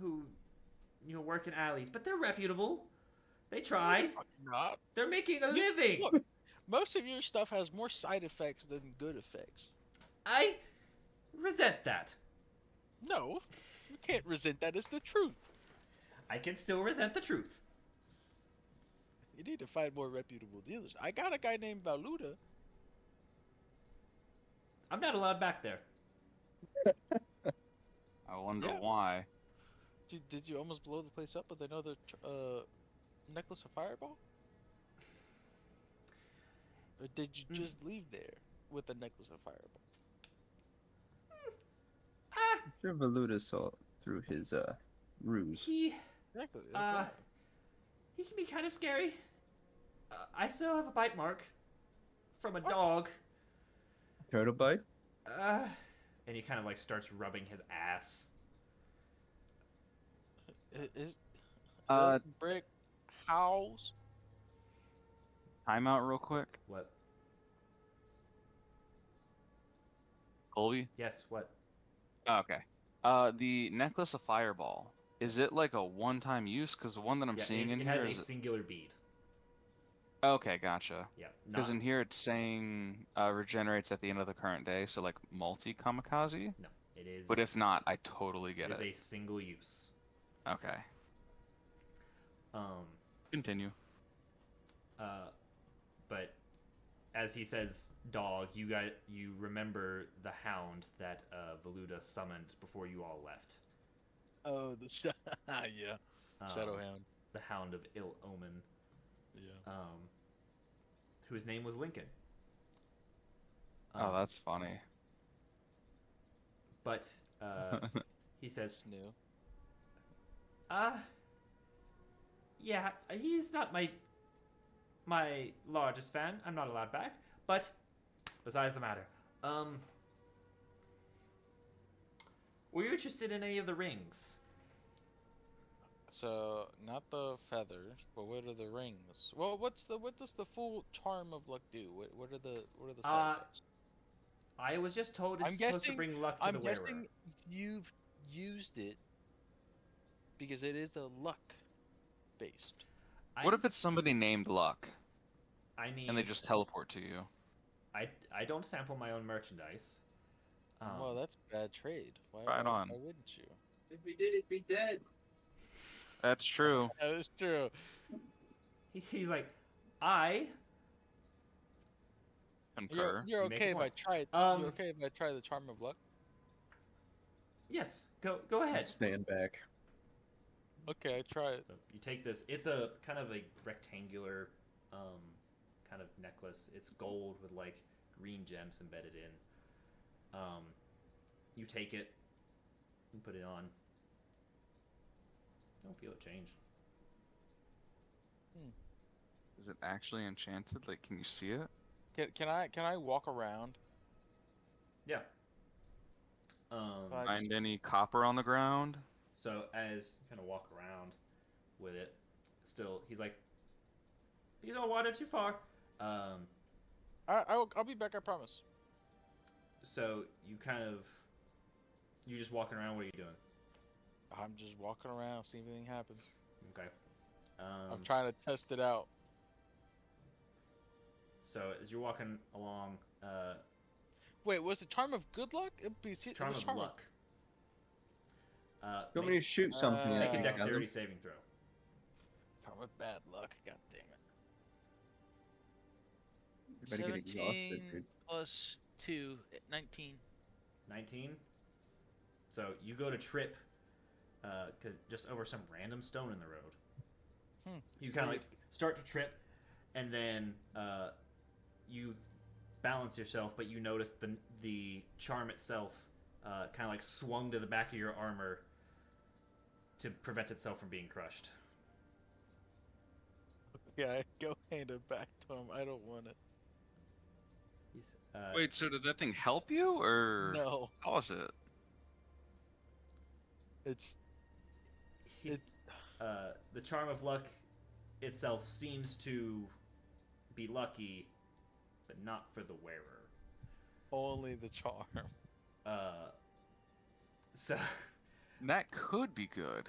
who work in alleys, but they're reputable. They try. Not. They're making a You- living. Look, most of your stuff has more side effects than good effects. I resent that. No, you can't resent that. It's the truth. I can still resent the truth. You need to find more reputable dealers. I got a guy named Valuta. I'm not allowed back there. I wonder Yeah. why. Did you almost blow the place up with another necklace of fireball? Or did you just leave there with a necklace of fireball? Ah, I'm sure Valuta saw through his ruse. he Exactly. That's why. he can be kind of scary. I still have a bite mark from a What? dog. Turtle bite? And he kind of like starts rubbing his ass. Is Uh, brick house? Timeout real quick. What? Colby? Yes, what? Oh, okay. The necklace of fireball. Is it like a one-time use? Because the one that I'm seeing in it here has a is. singular bead. Okay, gotcha. Yeah, Because not, in here it's saying regenerates at the end of the current day, so like multi-kamikaze. no, it is. But if not, I totally get it is it. a single use. Okay. Continue. But as he says, dog, you remember the hound that Valuta summoned before you all left. Oh, the yeah, Shadowhound. The hound of ill omen. Yeah. Whose name was Lincoln. Oh, that's funny. But he says, It's new. yeah, he's not my largest fan. I'm not allowed back. But besides the matter, were you interested in any of the rings? So not the feathers, but what are the rings? Well, what does the full charm of luck do? What are the side effects? I was just told it's I'm supposed to guessing- bring luck to I'm the wearer. guessing you've used it because it is a luck based. What if it's somebody named Luck I mean, and they just teleport to you? I don't sample my own merchandise. Well, that's bad trade. Why, Right on. Why wouldn't you? If we did, it'd be dead. That's true. That is true. he's like, I Concur. You're You make a okay if I point. try. Um, You're okay if I try the charm of luck. yes, go ahead. Just stand back. Okay, I try it. So you take this. It's a kind of a rectangular kind of necklace. It's gold with like green gems embedded in. You take it, you put it on. I don't feel it change. Is it actually enchanted? Like, can you see it? Can I walk around? Yeah. Like- Find any copper on the ground? So as you kind of walk around with it, still he's like, "Please don't wander too far." I'll be back. I promise. So you just walking around. What are you doing? I'm just walking around, see if anything happens. Okay. I'm trying to test it out. So as you're walking along, Wait, was it charm of good luck? It charm was of charm luck. You want me to shoot something? Make a at dexterity them? saving throw. Charm of bad luck. God damn it. You better get exhausted, 17 dude. plus 2, 19. 19. So you go to trip, just over some random stone in the road. You kind of like start to trip, and then you balance yourself, but you notice the charm itself kind of like swung to the back of your armor to prevent itself from being crushed. Yeah, go hand it back to him. I don't want it. He's, Wait, so did that thing help you, or No, cause it? it's he's, the charm of luck itself seems to be lucky, but not for the wearer. only the charm. So, That could be good.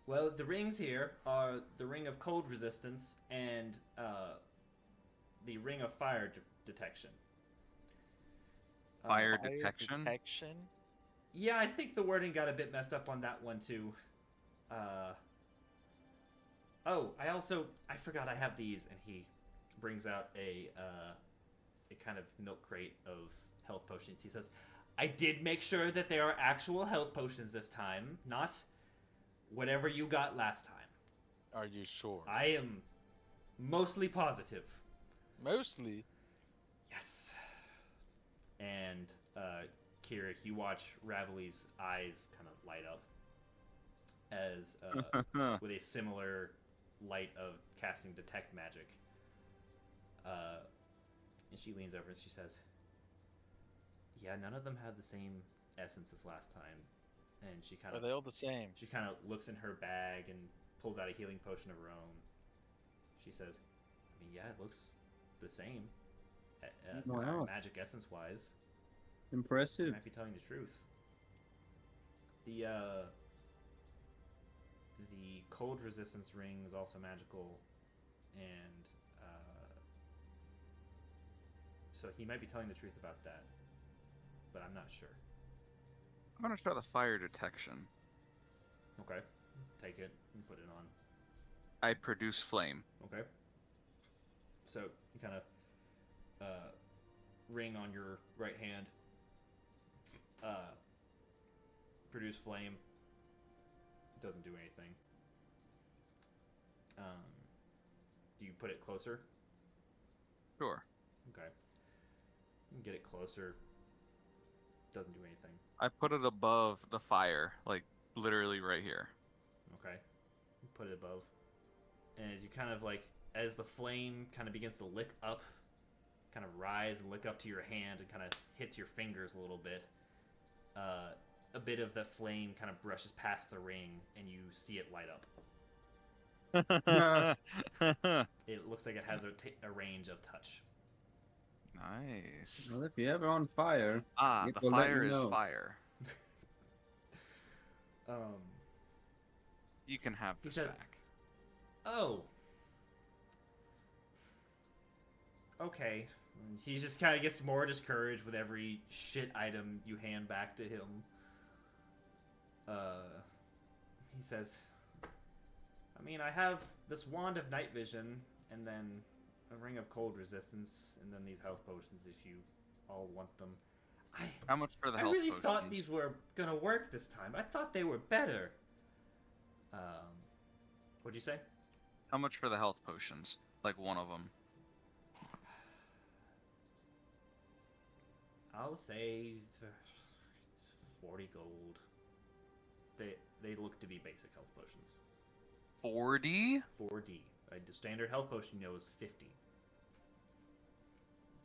well, the rings here are the ring of cold resistance and the ring of fire detection. Fire detection? Detection? Yeah, I think the wording got a bit messed up on that one too. Oh, I forgot I have these, and he brings out a kind of milk crate of health potions. He says, "I did make sure that there are actual health potions this time, not whatever you got last time. Are you sure? I am mostly positive." Mostly. Yes. And Kira, you watch Ravelly's eyes kind of light up as with a similar light of casting detect magic. And she leans over and she says, "Yeah, none of them have the same essence as last time." And she kind Are of they all the same? She kind of looks in her bag and pulls out a healing potion of her own. She says, "I mean, yeah, it looks the same, Wow. magic essence wise. Impressive. Might be telling the truth." The cold resistance ring is also magical, and so he might be telling the truth about that, but I'm not sure. I'm gonna try the fire detection. Okay, take it and put it on. I produce flame. Okay. So you kind of ring on your right hand. Produce flame. Doesn't do anything. Do you put it closer? Sure. Okay. You can get it closer. Doesn't do anything. I put it above the fire, like literally right here. Okay. You put it above. And as you kind of like, as the flame kind of begins to lick up, kind of rise and lick up to your hand and kind of hits your fingers a little bit, a bit of the flame kind of brushes past the ring and you see it light up. It looks like it has a range of touch. Nice. Well, if you're ever on fire, The will let fire you is know. fire. You can have He this says- back. Oh. Okay. And he just kind of gets more discouraged with every shit item you hand back to him. He says, "I mean, I have this wand of night vision, and then a ring of cold resistance, and then these health potions if you all want them. How much for the I health really potions? thought these were gonna work this time. I thought they were better." What'd you say? How much for the health potions? Like one of them. I'll say 40 gold. They look to be basic health potions. 40? 4D. A standard health potion, you know, is 50.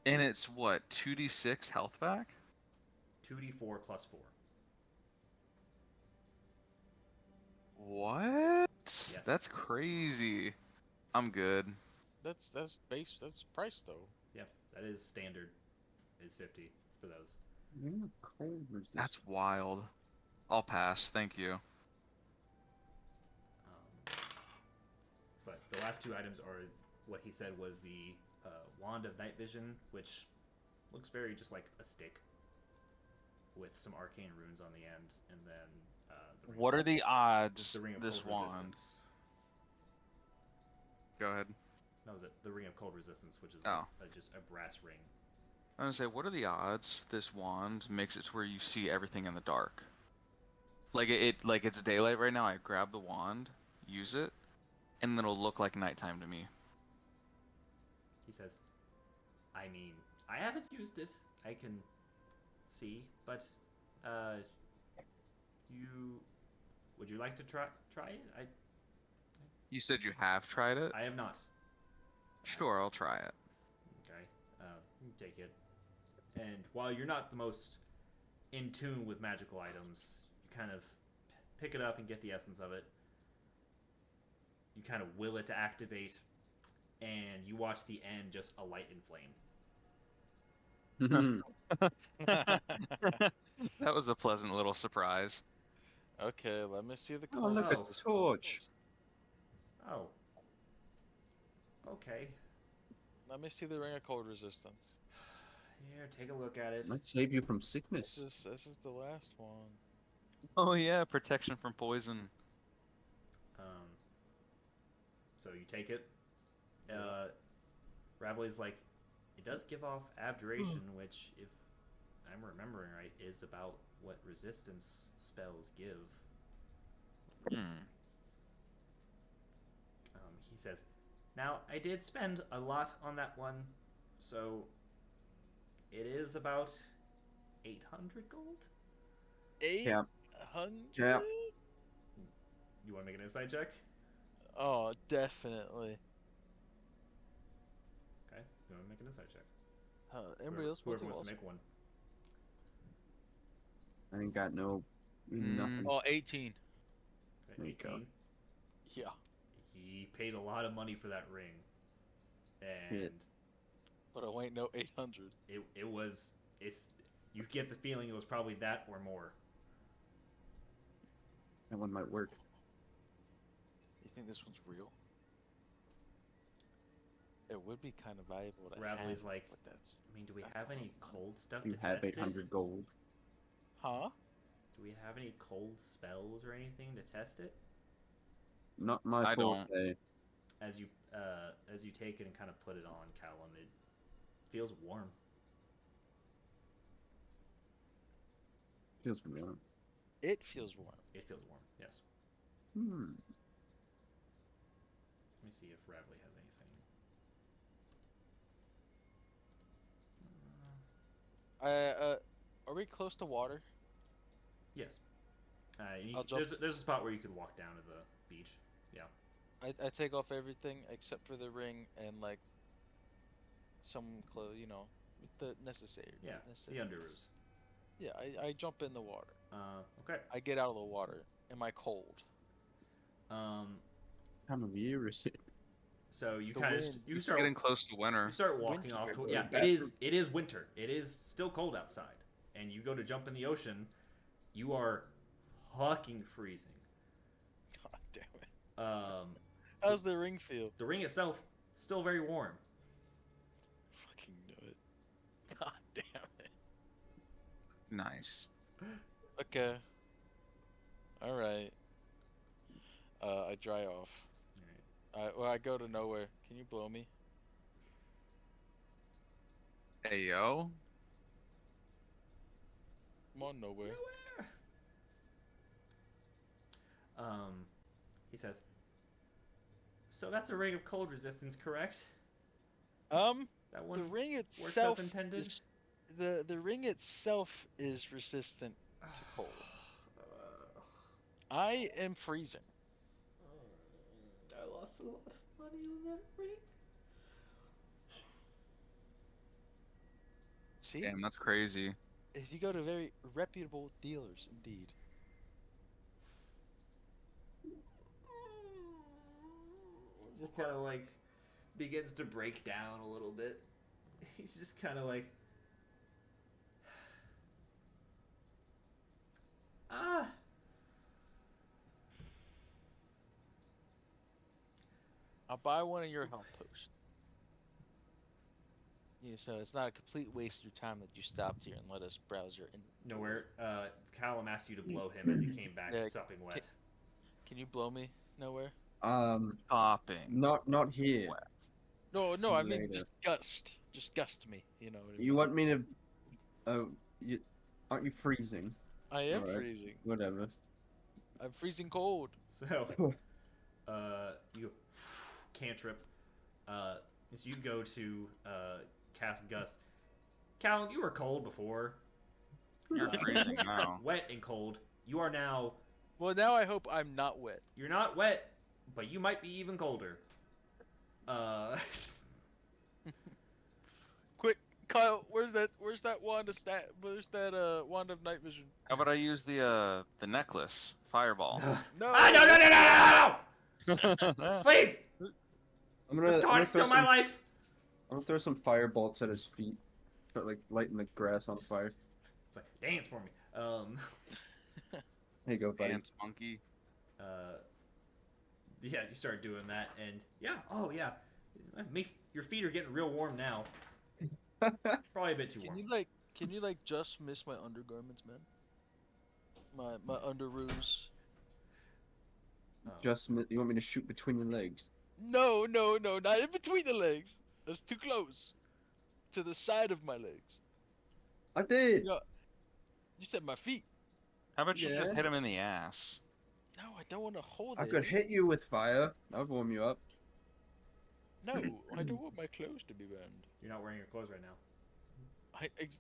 And it's what, 2d6 health back? 2d4 plus 4. What? Yes. That's crazy. I'm good. That's base. That's price though. Yep, that is standard. Is 50 for those. Cold resistance. That's wild. I'll pass. Thank you. But the last two items are what he said was the Wand of Night Vision, which looks very just like a stick with some arcane runes on the end, and then the ring What are the odds the Ring of this Cold wand? Resistance. Go ahead. That was it. The Ring of Cold Resistance, which is Oh. just a brass ring. I'm gonna say, what are the odds this wand makes it to where you see everything in the dark? Like like it's daylight right now. I grab the wand, use it, and then it'll look like nighttime to me. He says, I mean, I haven't used it. I can see, but would you like to try it? You said you have tried it. I have not. Sure, I'll try it. Okay, you can take it. And while you're not the most in tune with magical items, you kind of pick it up and get the essence of it. You kind of will it to activate, and you watch the end just alight in flame. That was a pleasant little surprise. Okay, let me see the Oh, cold. look, a Oh. torch. Oh. Okay. Let me see the ring of cold resistance. Here, take a look at it. Might save you from This sickness. is the last one. Oh yeah, protection from poison. So you take it. Ravelly's like, it does give off abjuration, which, if I'm remembering right, is about what resistance spells give. He says, now, I did spend a lot on that one, so it is about 800 gold? 800? Yeah. You want to make an insight check? Oh, definitely. Okay, you want to make an insight check. Anybody else Whoever wants wants to to make one. I ain't got nothing. Oh, 18. Okay, There you go. 18. Yeah. He paid a lot of money for that ring. And Shit. But it ain't no 800. you get the feeling it was probably that or more. That one might work. You think this one's real? It would be kind of valuable to Ravelly's have, like, but that's... I mean, do we have any cold stuff You to have test 800 it? gold. Huh? Do we have any cold spells or anything to test it? Not my I don't. forte. As you take it and kind of put it on, Callum, it feels warm. Feels familiar. It feels warm. It feels warm, yes. Hmm. Let me see if Ravelly has anything. Are we close to water? Yes. I'll jump. There's a spot where you could walk down to the beach. Yeah. I take off everything except for the ring and like some clothes, you know, the necessary. Yeah. The necessities. underoos. Yeah, I jump in the water. Okay. I get out of the water. Am I cold? Time of year is it? So you The kind of wind. you It's start getting close to winter. you start walking Winter. off to We're yeah. back It is winter. It is still cold outside, and you go to jump in the ocean. You are fucking freezing. God damn it. Um, How's the ring feel? the ring itself still very warm. Fucking knew it. God damn it. Nice. Okay. Alright. I dry off. Well, I go to nowhere. Can you blow me? Hey yo. I'm on nowhere. He says, so that's a ring of cold resistance, correct? That one The ring works itself as intended? is the ring itself is resistant to cold. I am freezing. I lost a lot of money on that ring. See? Damn, that's crazy. If you go to very reputable dealers, indeed. just kind of like begins to break down a little bit. He's just kind of like, ah. I'll buy one of your health potions. Yeah, so it's not a complete waste of your time that you stopped here and let us browse your. Nowhere. Callum asked you to blow him as he came back, Yeah, sopping wet. Can you blow me? Nowhere. Popping. Not here. Wet. No, I mean Later. just gust me. You know what I mean? You want me to? You aren't you freezing? I am Alright. freezing. Whatever. I'm freezing cold. So, you cantrip. So you go to cast Gust. Callum, you were cold before. You're freezing now. Wet and cold. You are now. Well, now I hope I'm not wet. You're not wet, but you might be even colder. Quick, Kyle, where's that wand of where's that wand of night vision? How about I use the necklace? Fireball. No. Ah, no! Please! I'm This gonna god is still my life! I'm gonna throw some fire bolts at his feet. Start like lighting the grass on fire. It's like, dance for me. There you go, buddy. Dance monkey. Yeah, you start doing that, and yeah, oh yeah. Your feet are getting real warm now. Probably a bit too warm. Can you just miss my undergarments, man? My underoos. You want me to shoot between your legs? No, not in between the legs. That's too close. To the side of my legs. I did. You said my feet. How about you just Yeah. hit him in the ass? No, I don't want to hold I it. could hit you with fire. I'd warm you up. No, I don't want my clothes to be burned. You're not wearing your clothes right now.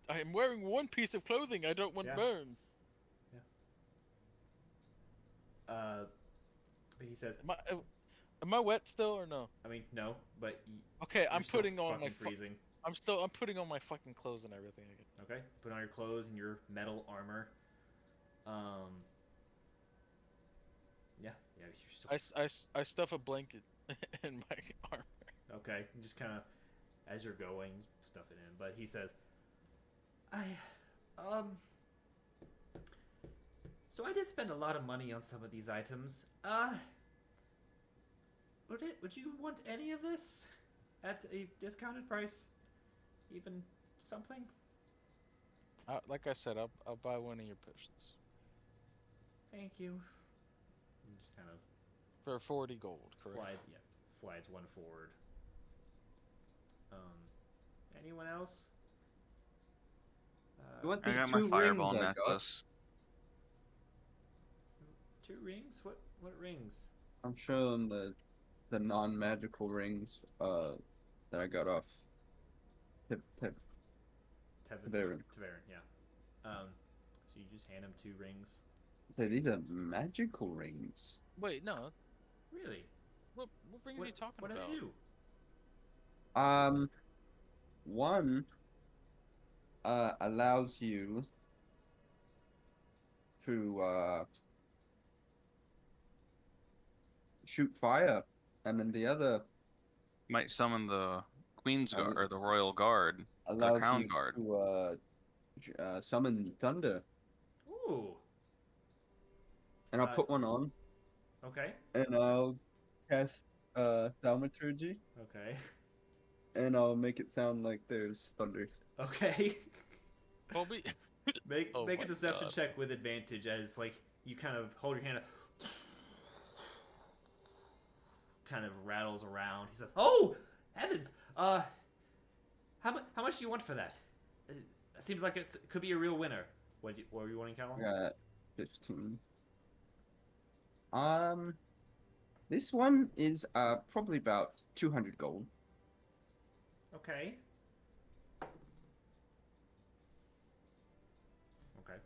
I am wearing one piece of clothing I don't want Yeah. burned. But he says, Am I wet still or no? I mean, no, but Okay, you're I'm still putting on my fucking freezing. I'm putting on my fucking clothes and everything again. Okay, put on your clothes and your metal armor. Yeah, you're still. I stuff a blanket in my armor. Okay, you just kind of, as you're going, stuff it in. But he says, So I did spend a lot of money on some of these items. Would you want any of this at a discounted price? Even something? Like I said, I'll buy one of your potions Thank you. And just kind of for 40 gold. Correct. slides one forward. Anyone else? You want I these got my two fireball rings I got? necklace. 2 rings? What rings? I'm showing the non-magical rings that I got off Tevin. Tavern. Yeah. So you just hand him 2 rings. Say these are magical rings. Wait, no. Really? What ring are you talking what about? do they do? One allows you to shoot fire, and then the other Might summon the Queen's Guard or the Royal Guard, the allows Crown you Guard. to summon thunder. Ooh. And I'll Uh, put one on, Okay. and I'll cast thaumaturgy, Okay. and I'll make it sound like there's thunder. Okay. Colby. Make Oh a my deception God. check with advantage as like you kind of hold your hand up, kind of rattles around. He says, "Oh heavens! How much do you want for that? It seems like it could be a real winner. What were you wanting, Callum? I got 15. This one is probably about 200 gold. Okay. Okay.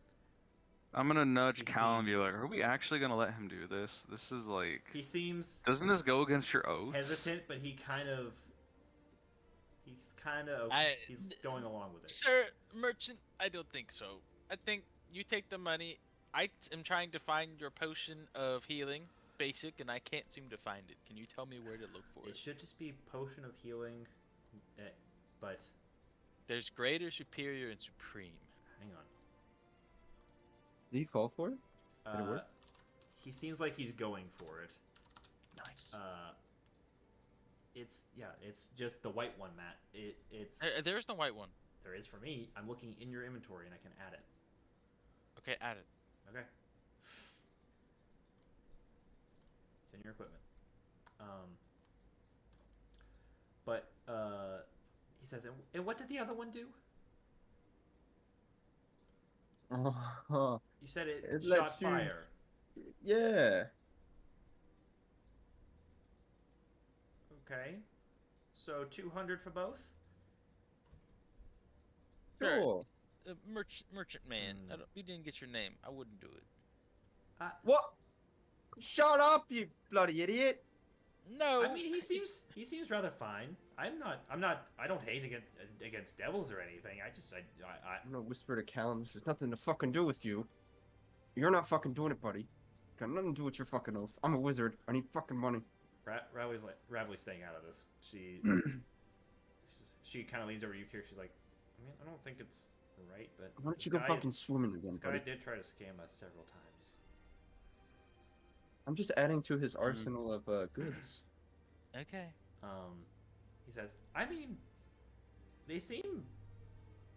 I'm gonna nudge He Cal and be seems- like, "Are we actually gonna let him do this? This is like, He seems doesn't this go against your oaths?" hesitant, but he's kind of he's going along with it. Sir, merchant, I don't think so. I think you take the money. I am trying to find your potion of healing. basic, and I can't seem to find it. Can you tell me where to look for It it? should just be potion of healing, but There's greater, superior, and supreme. hang on. Did he fall for it? Did it work? He seems like he's going for it. Nice. It's just the white one, Matt. It's There's no white one. there is for me. I'm looking in your inventory and I can add it. Okay, add it. Okay. It's in your equipment. But he says, and what did the other one do? Oh, You said it It shot lets you- fire. yeah. Okay. So 200 for both? Sure. Cool. Merchant man. Hmm. We didn't get your name. I wouldn't do it. What? Shut up, you bloody idiot! No. I mean, he seems rather fine. I don't hate against devils or anything. I'm gonna whisper to Callum. This has nothing to fucking do with you. You're not fucking doing it, buddy. Got nothing to do with your fucking oath. I'm a wizard. I need fucking money. Ravelly's staying out of this. She kind of leans over to you, Kier. She's like, I mean, I don't think it's right, but Why don't this you go guy- fucking swimming again, This guy buddy? did try to scam us several times. I'm just adding to his arsenal of goods. Okay. He says, I mean, they seem.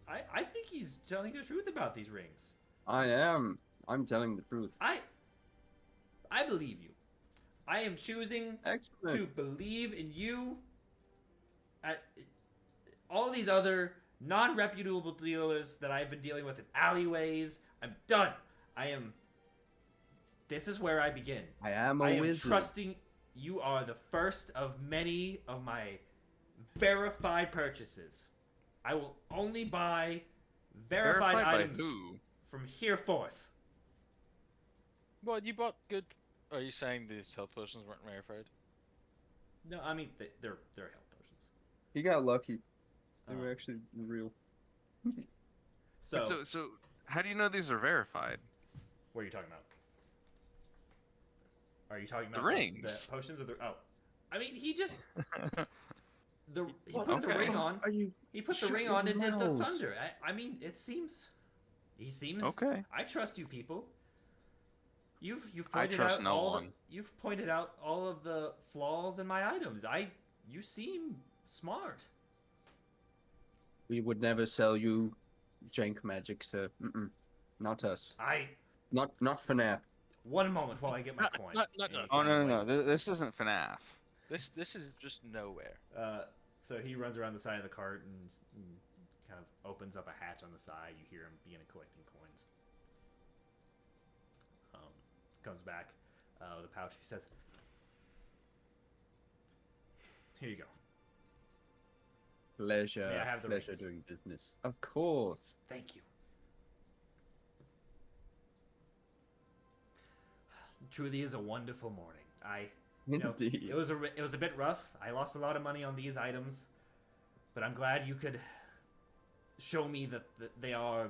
I think he's telling the truth about these rings. I am. I'm telling the truth. I believe you. I am choosing Excellent. to believe in you. At all these other non-reputable dealers that I've been dealing with in alleyways, I'm done. This is where I begin. I am a I am wizard. trusting you are the first of many of my verified purchases. I will only buy verified Verified by items who? from here forth. Well, you bought good. Are you saying these health potions weren't verified? No, I mean they're health potions. He got lucky. They were Um, actually real. So, Wait, so how do you know these are verified? what are you talking about? Are you talking The about rings. the potions or the? Oh, I mean he just he What put the okay. ring on. Are you? He put the Shut ring your on and did the mouths. thunder. I mean, he seems Okay. I trust you people. You've I pointed trust out no all one. you've pointed out all of the flaws in my items. You seem smart. We would never sell you jank magic, sir. Not us. Not for now. One moment while I get my coin. No. And he Oh kinda no, no, like- no! This isn't FNAF. This is just nowhere. So he runs around the side of the cart and kind of opens up a hatch on the side. You hear him begin collecting coins. Comes back with a pouch. He says, "Here you go. Pleasure. May I have the Pleasure rings? doing business. Of course. Thank you." Truly is a wonderful morning. Indeed. It was a bit rough. I lost a lot of money on these items, but I'm glad you could show me that they are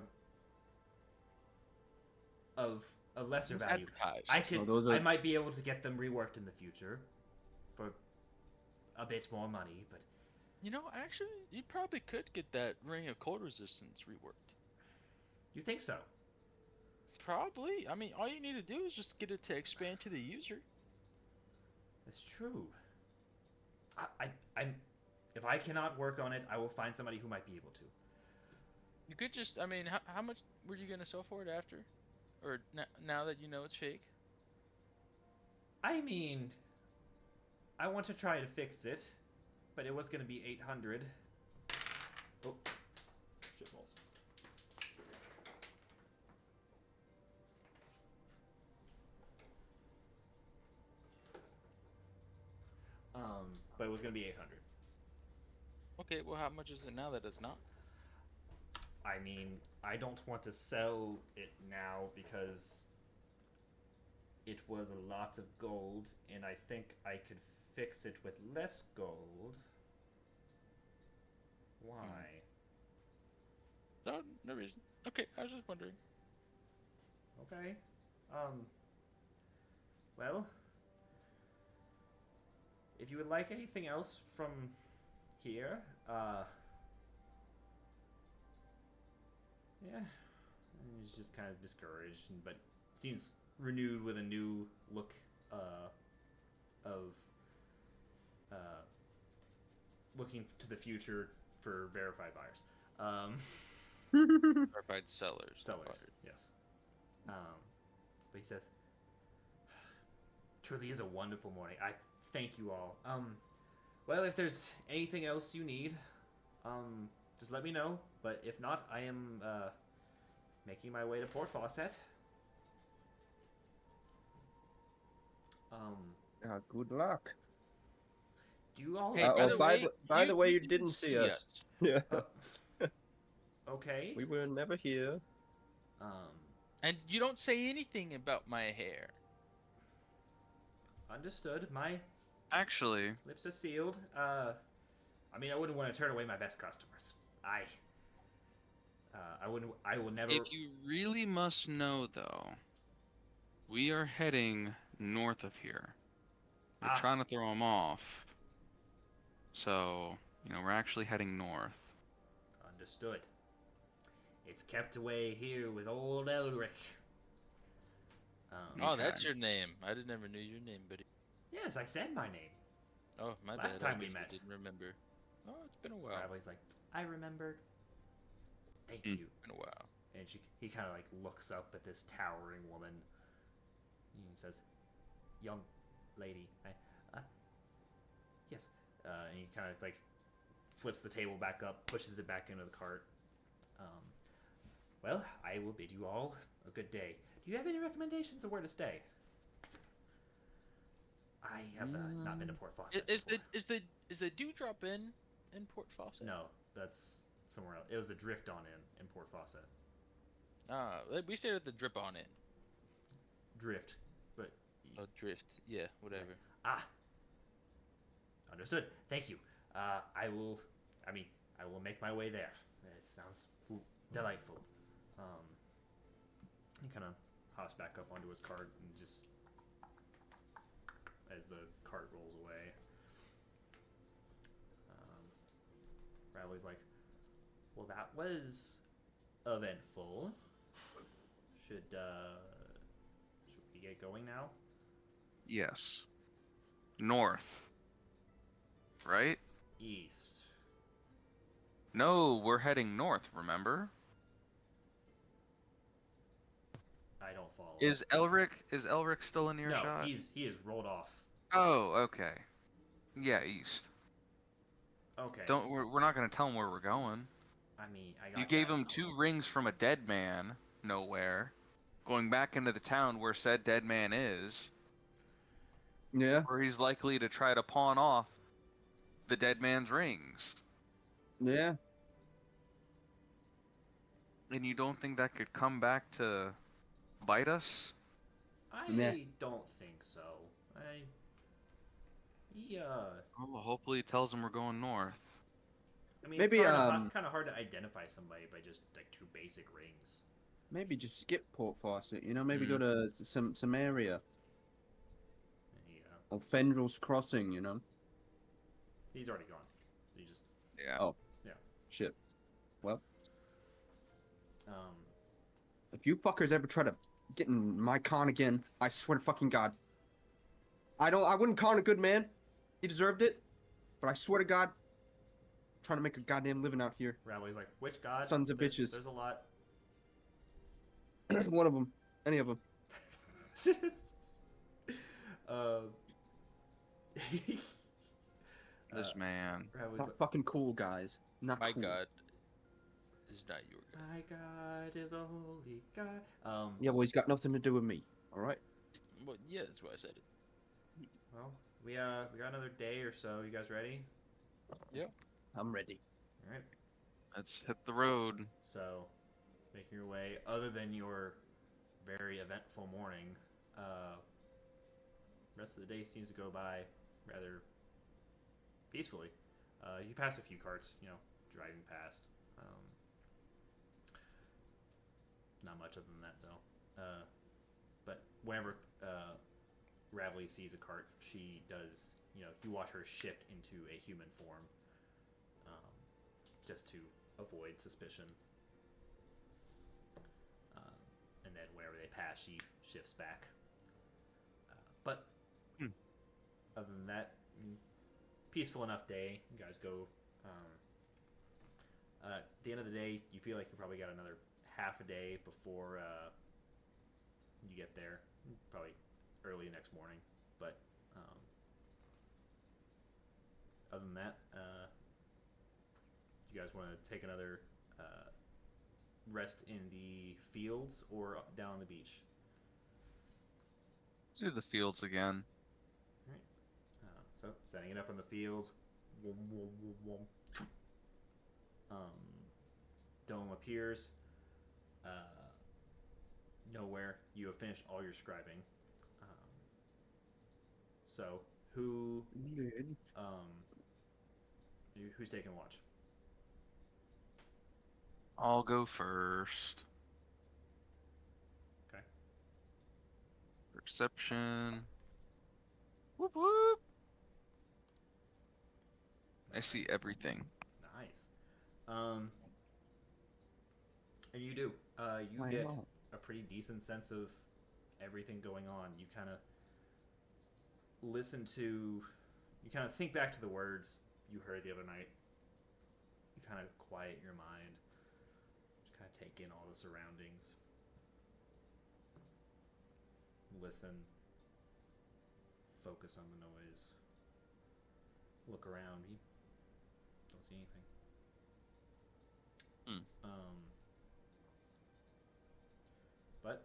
of a lesser It's value. advertised. those are- I might be able to get them reworked in the future for a bit more money, but You know, actually, you probably could get that ring of cold resistance reworked. you think so? Probably. I mean, all you need to do is just get it to expand to the user. That's true. I'm if I cannot work on it, I will find somebody who might be able to. You could just. I mean, how much were you gonna sell for it after, or now that you know it's fake? I mean, I want to try to fix it, but it was going to be 800. Oh, shit balls. But it was going to be 800. Okay. Well, how much is it now that it's not? I mean, I don't want to sell it now because it was a lot of gold, and I think I could fix it with less gold. Why? No, no reason. Okay, I was just wondering. Okay. Well, if you would like anything else from here, yeah, and he's just kind of discouraged, but seems renewed with a new look of looking to the future for verified buyers. Verified sellers. Sellers, yes. But he says, truly is a wonderful morning. I thank you all. Well, if there's anything else you need, just let me know. But if not, I am making my way to Port Fawcett. Good luck. Do you all? Hey, by the way, you didn't see us. Yeah. Okay. We were never here. And you don't say anything about my hair. Understood. My Actually, lips are sealed. I mean, I wouldn't want to turn away my best customers. I wouldn't. I will never. if you really must know, though, we are heading north of here. We're Ah. trying to throw them off. So, we're actually heading north. Understood. It's kept away here with old Elric. Oh, that's Okay. your name. I never knew your name, buddy. Yes, I said my name. Oh, my Last bad. I time we guess I met. didn't remember. Oh, it's been a while. Riley's like, I remembered. Thank Mm. you. It's been a while. And he kind of like looks up at this towering woman. And he says, "Young lady, yes." And he kind of like flips the table back up, pushes it back into the cart. Well, I will bid you all a good day. Do you have any recommendations of where to stay? I have not been to Port Fawcett. Is before. the dewdrop in Port Fawcett? No, that's somewhere else. It was the Drift On in Port Fawcett. We stayed at the Drip On Inn. Drift, but Oh, Drift. Yeah, whatever. Understood. Thank you. I will make my way there. It sounds delightful. He kind of hops back up onto his cart and just, as the cart rolls away, Riley's like, "Well, that was eventful. Should we get going now?" Yes. North. Right? East. No, we're heading north, remember? I don't follow. Is Elric still in earshot? No, he is rolled off. Oh, okay. Yeah, east. Okay. We're not gonna tell him where we're going. I mean, I got You gave that. him 2 rings from a dead man, nowhere. Going back into the town where said dead man is, Yeah. where he's likely to try to pawn off the dead man's rings. Yeah. And you don't think that could come back to bite us? I Nah. don't think so. Oh, hopefully he tells him we're going north. I mean, Maybe, it's kind of hard to identify somebody by just like 2 basic rings. Maybe just skip Port Fawcett. Maybe go to some area or Fendrell's Crossing. He's already gone. He just Yeah. Oh. Yeah. Shit. Well, um. if you fuckers ever try to get in my con again, I swear to fucking God. I wouldn't con a good man. He deserved it. But I swear to God, I'm trying to make a goddamn living out here. Riley's like, which god? Sons of bitches. There's a lot. One of them. Any of them. This man. Riley's Not like, fucking cool, guys. Not My cool. God is not your God. my God is a holy God. Yeah, well, he's got nothing to do with me. All right. Well, yeah, that's why I said it. Well, we got another day or so. You guys ready? I'm ready. All right. Let's hit the road. So, making your way, other than your very eventful morning, rest of the day seems to go by rather peacefully. You pass a few carts, driving past. Not much other than that, though. But whenever Ravelly sees a cart, she does, you watch her shift into a human form, just to avoid suspicion. And then whenever they pass, she shifts back. But other than that, peaceful enough day. You guys go. At the end of the day, you feel like you probably got another half a day before you get there. Probably early next morning. But other than that, you guys want to take another rest in the fields or down on the beach? Let's do the fields again. All right. So setting it up in the fields. Dome appears. Nowhere. You have finished all your scribing. So who's taking watch? I'll go first. Okay. Perception. Whoop whoop. I see everything. Nice. And you do. You get a pretty decent sense of everything going on. You kind of you kind of think back to the words you heard the other night. You kind of quiet your mind. Just kind of take in all the surroundings. Listen. Focus on the noise. Look around. You don't see anything. But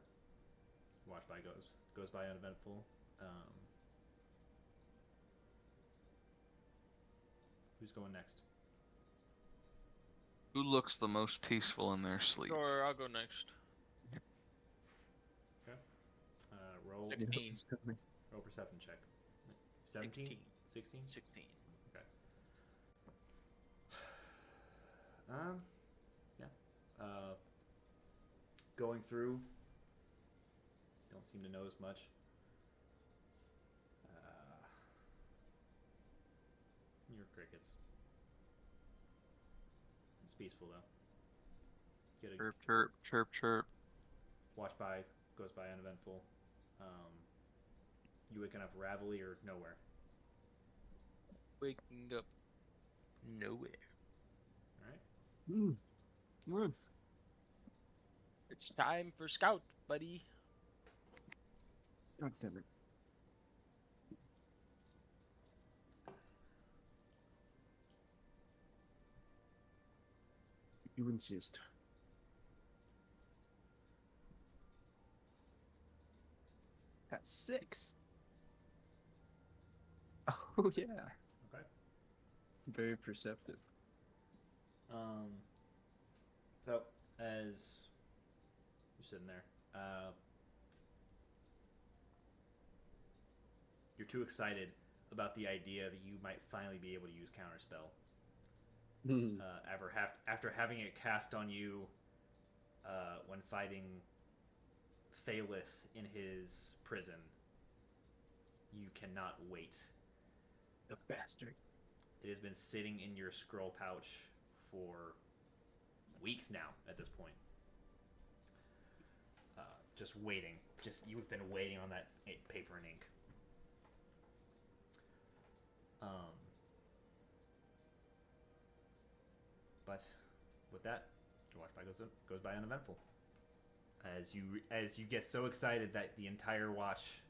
watch by goes by uneventful. Who's going next? Who looks the most peaceful in their sleep? Sure, I'll go next. Okay. Roll 16. roll perception check. 17? 16? 16. Okay. Yeah. Going through. Don't seem to notice much. Your crickets. It's peaceful though. Get a Chirp, chirp, chirp, chirp. watch by goes by uneventful. You waking up Ravelly or nowhere? Waking up nowhere. All right. Good. It's time for scout, buddy. God damn it. You insist. That's 6. Oh yeah. Okay. Very perceptive. So as you're sitting there, you're too excited about the idea that you might finally be able to use counterspell. After having it cast on you when fighting Thalith in his prison, you cannot wait. The bastard. It has been sitting in your scroll pouch for weeks now at this point. Just waiting. You've been waiting on that paper and ink. But with that, your watch by goes by uneventful. As you get so excited that the entire watch,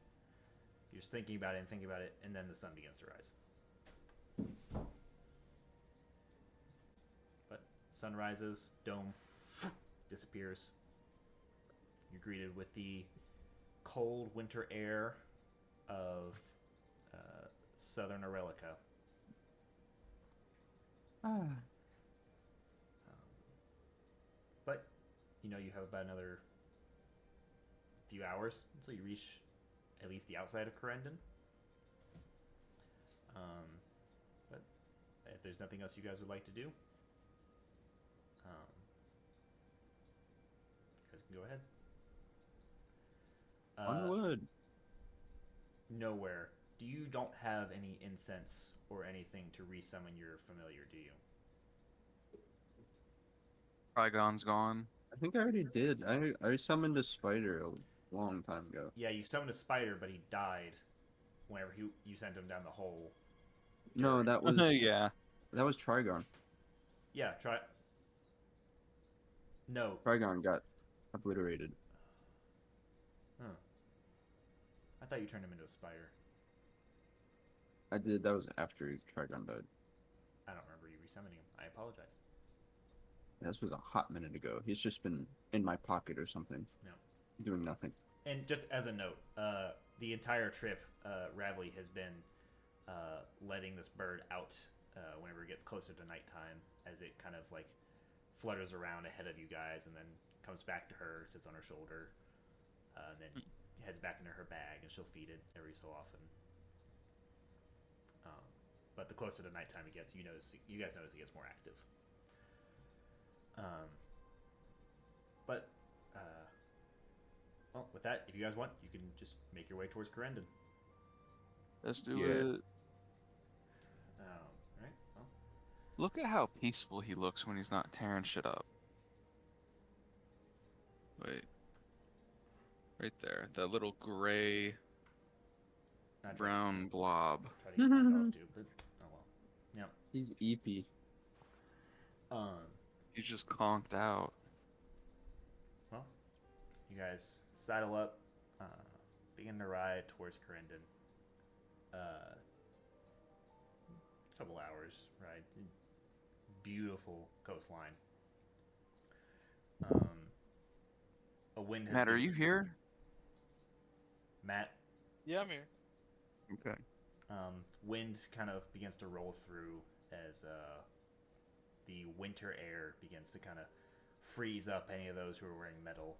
you're just thinking about it, and then the sun begins to rise. But sun rises, dome disappears. You're greeted with the cold winter air of southern Arelica. But you have about another few hours until you reach at least the outside of Corendon. But if there's nothing else you guys would like to do, you guys can go ahead. Onward. nowhere. You don't have any incense or anything to resummon your familiar, do you? Trigon's gone. I think I already did. I summoned a spider a long time ago. Yeah, you summoned a spider, but he died whenever you sent him down the hole. No, During- that was Yeah. Trigon. Yeah, try. No. Trigon got obliterated. Huh. I thought you turned him into a spider. I did. That was after Trigon died. I don't remember you resummoning him. I apologize. This was a hot minute ago. He's just been in my pocket or something. No. Doing nothing. And just as a note, the entire trip, Ravley has been letting this bird out whenever it gets closer to nighttime, as it kind of like flutters around ahead of you guys, and then comes back to her, sits on her shoulder, and then heads back into her bag, and she'll feed it every so often. But the closer to nighttime it gets, you guys notice it gets more active. Well, with that, if you guys want, you can just make your way towards Corendon. Let's do Yeah. it. Right. Well, Look at how peaceful he looks when he's not tearing shit up. Wait. Right there. That little gray, I tried- brown blob. Try to get my dog too, but oh well. Yeah. He's EP. He's just conked out. Well, you guys saddle up, begin to ride towards Corendon. Couple hours ride. Beautiful coastline. A wind has Matt, are been- you here? Matt, Yeah, I'm here. Okay. wind kind of begins to roll through as the winter air begins to kind of freeze up any of those who are wearing metal.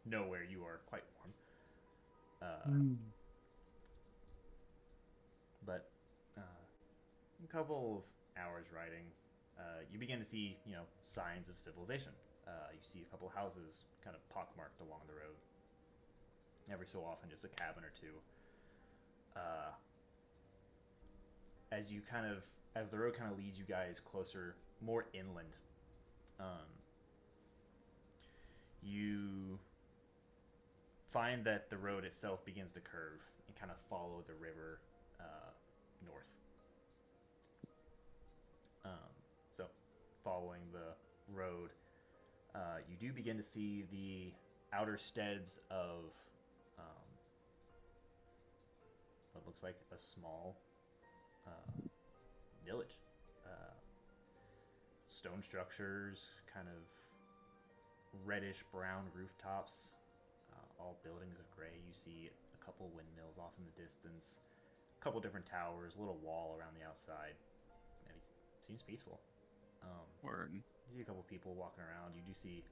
Nowhere you are quite warm. But a couple of hours riding, you begin to see, signs of civilization. You see a couple of houses kind of pockmarked along the road. Every so often, just a cabin or two. As the road kind of leads you guys closer, more inland, you find that the road itself begins to curve and kind of follow the river north. So, following the road, you do begin to see the outer steads of what looks like a small village. Stone structures, kind of reddish brown rooftops, all buildings of gray. You see a couple windmills off in the distance, a couple different towers, a little wall around the outside. And it seems peaceful. Word. You see a couple people walking around. You do see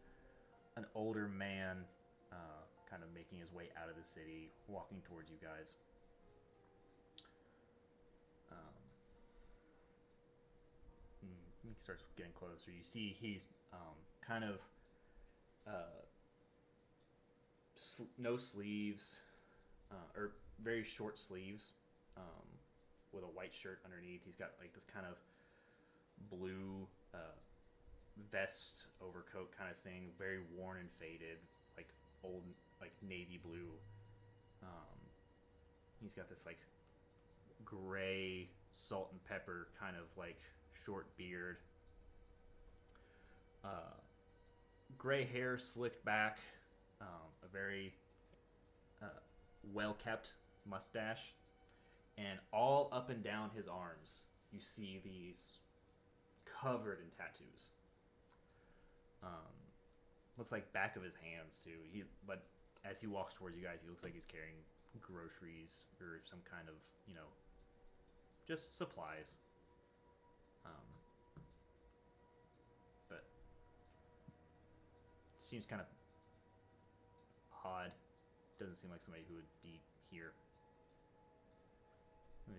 an older man kind of making his way out of the city, walking towards you guys. He starts getting closer. You see he's kind of no sleeves, or very short sleeves, with a white shirt underneath. He's got like this kind of blue vest overcoat kind of thing, very worn and faded, like old, like navy blue. He's got this like gray salt and pepper kind of like short beard, gray hair slicked back, a very well kept mustache, and all up and down his arms you see these covered in tattoos. Looks like back of his hands too. But as he walks towards you guys, he looks like he's carrying groceries or some kind of, just supplies. But it seems kind of odd. Doesn't seem like somebody who would be here.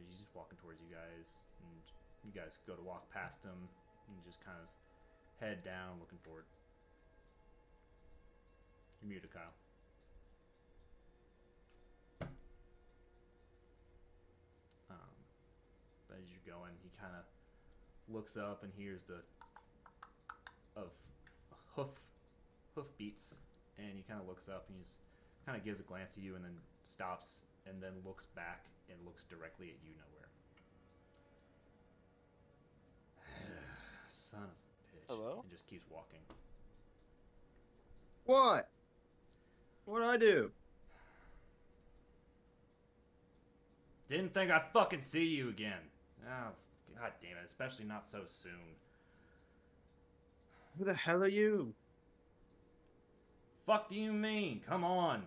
He's just walking towards you guys, and you guys go to walk past him and just kind of head down, looking forward. You're muted, Kyle. going. He kind of looks up and hears the of hoof beats, and he kind of looks up and he's kind of gives a glance at you and then stops and then looks back and looks directly at you nowhere. Son of a bitch. Hello? And just keeps walking. What? What'd I do? Didn't think I'd fucking see you again. Oh, god damn it. Especially not so soon. Who the hell are you? Fuck do you mean? Come on.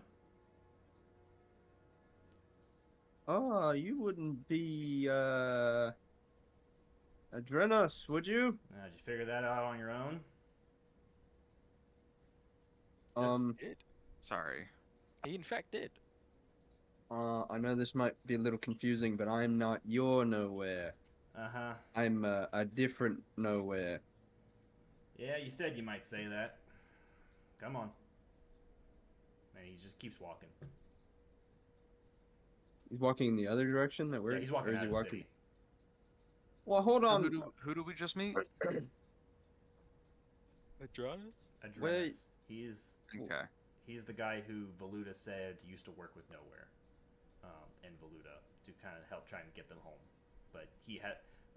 Oh, you wouldn't be, Adrenos, would you? Did you figure that out on your own? Did. Sorry. He in fact did. I know this might be a little confusing, but I'm not your nowhere. Uh-huh. I'm, a different nowhere. Yeah, you said you might say that. Come on. And he just keeps walking. He's walking in the other direction? That we're, Yeah, he's walking or is out he of the walking? city. Well, hold So on. who do we just meet? Adranus? Adrenas. Okay. He's the guy who Valuda said used to work with Nowhere, in Valuda to kind of help try and get them home. But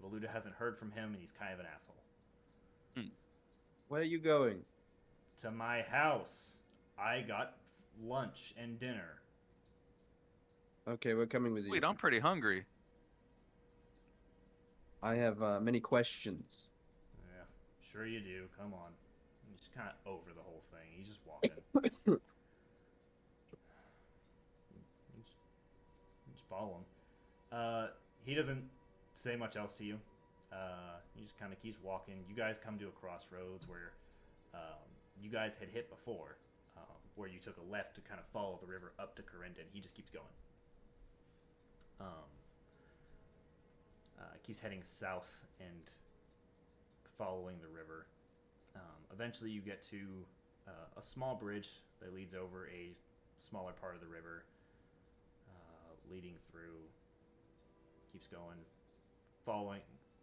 Valuda hasn't heard from him, and he's kind of an asshole. Where are you going? To my house. I got lunch and dinner. Okay, we're coming with you. Wait, I'm pretty hungry. I have, many questions. Yeah, sure you do. Come on. He's just kind of over the whole thing. He's just walking. Just follow him. He doesn't say much else to you. He just kind of keeps walking. You guys come to a crossroads where you guys had hit before, where you took a left to kind of follow the river up to Corindon. He just keeps going. Keeps heading south and following the river. Eventually, you get to a small bridge that leads over a smaller part of the river, leading through. Keeps going,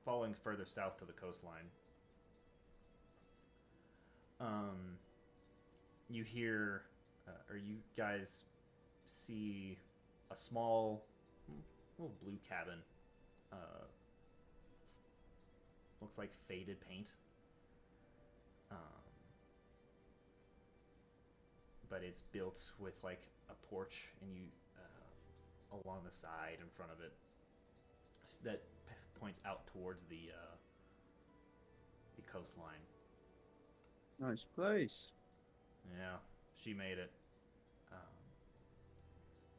following further south to the coastline. You hear, or you guys see a small, little blue cabin. Looks like faded paint. But it's built with like a porch, and you along the side in front of it that points out towards the coastline. Nice place. Yeah, she made it.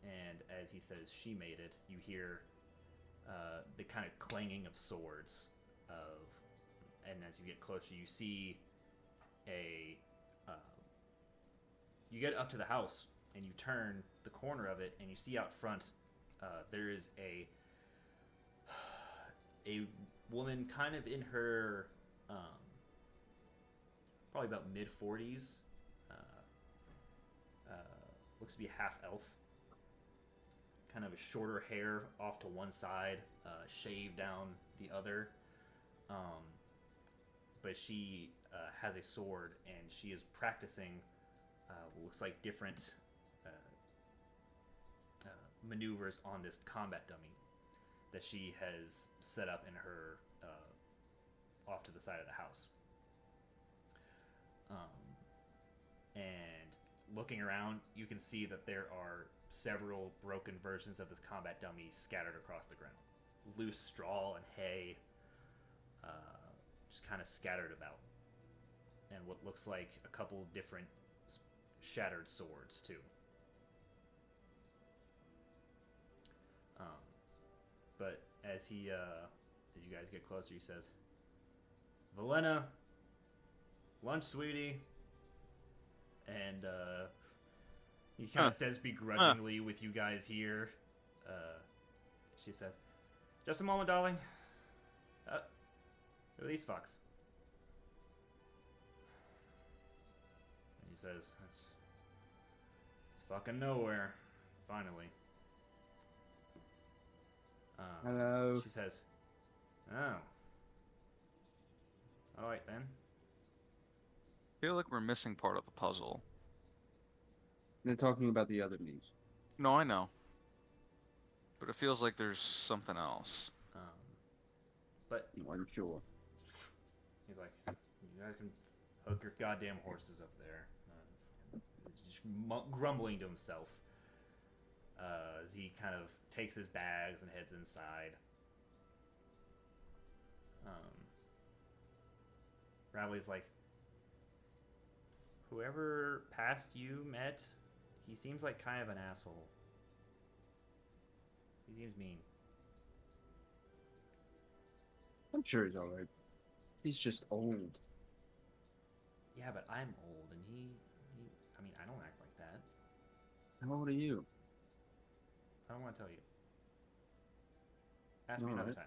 And as he says she made it, you hear the kind of clanging of swords. And as you get closer, you see you get up to the house, and you turn the corner of it, and you see out front there is a woman kind of in her probably about mid-40s. Looks to be half elf. Kind of a shorter hair off to one side, shaved down the other. But she has a sword, and she is practicing looks like different maneuvers on this combat dummy that she has set up in her off to the side of the house. And looking around, you can see that there are several broken versions of this combat dummy scattered across the ground. Loose straw and hay just kind of scattered about. And what looks like a couple different shattered swords, too. But as you guys get closer, he says, "Valena, lunch, sweetie." And he kind of says begrudgingly with you guys here. She says, "Just a moment, darling. Who are these fucks?" And he says, it's fucking Nowhere, finally. Hello. She says, Oh. Alright then. I feel like we're missing part of the puzzle. They're talking about the other knees. No, I know. But it feels like there's something else. But No, I'm sure. he's like, you guys can hook your goddamn horses up there. Just grumbling to himself as he kind of takes his bags and heads inside. Ravi's like, whoever past you met, he seems like kind of an asshole. He seems mean. I'm sure he's alright. He's just old. Yeah, but I'm old, and he I mean, I don't act like that. How old are you? I don't want to tell you. Ask me All another right. time.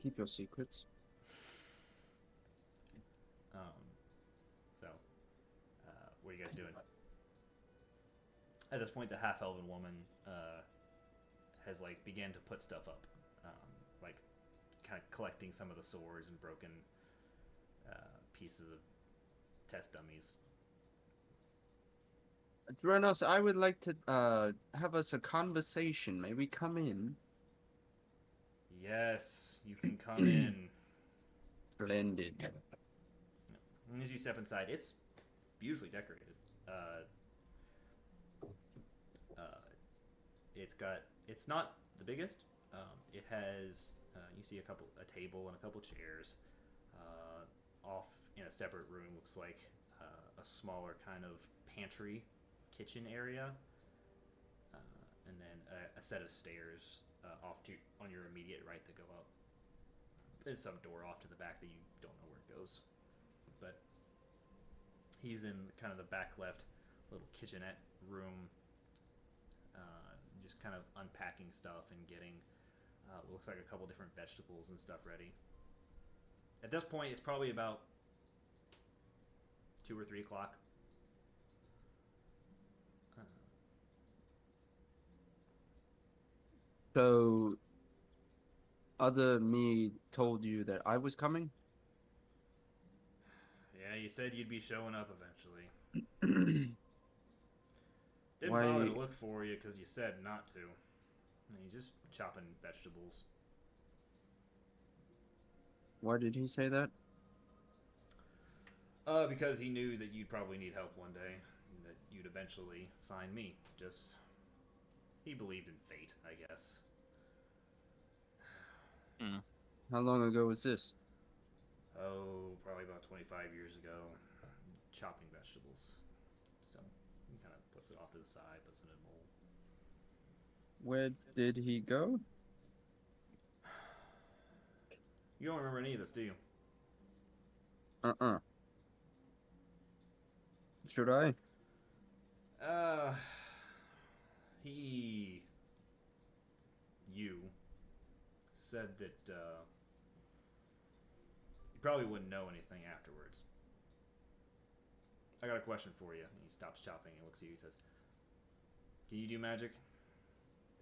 Keep your secrets. So, what are you guys doing? At this point, the half-elven woman has like began to put stuff up, like kind of collecting some of the swords and broken pieces of test dummies. Dronos, I would like to have us a conversation. May we come in? Yes, you can come in. Splendid. And as you step inside, it's beautifully decorated. It's not the biggest. It has, you see a table and a couple chairs. Off in a separate room looks like a smaller kind of pantry, kitchen area, and then a set of stairs off to on your immediate right that go up. There's some door off to the back that you don't know where it goes, but he's in kind of the back left little kitchenette room, just kind of unpacking stuff and getting what looks like a couple different vegetables and stuff ready. At this point, it's probably about 2 or 3 o'clock. So, other me told you that I was coming? Yeah, you said you'd be showing up eventually. Didn't Why- bother to look for you because you said not to. And you just chopping vegetables. Why did he say that? Because he knew that you'd probably need help one day, and that you'd eventually find me. Just, he believed in fate, I guess. How long ago was this? Oh, probably about 25 years ago. Chopping vegetables. So, he kind of puts it off to the side, puts it in a bowl. Where did he go? You don't remember any of this, do you? Should I? You said that, you probably wouldn't know anything afterwards. I got a question for you. And he stops chopping and looks at you. He says, can you do magic?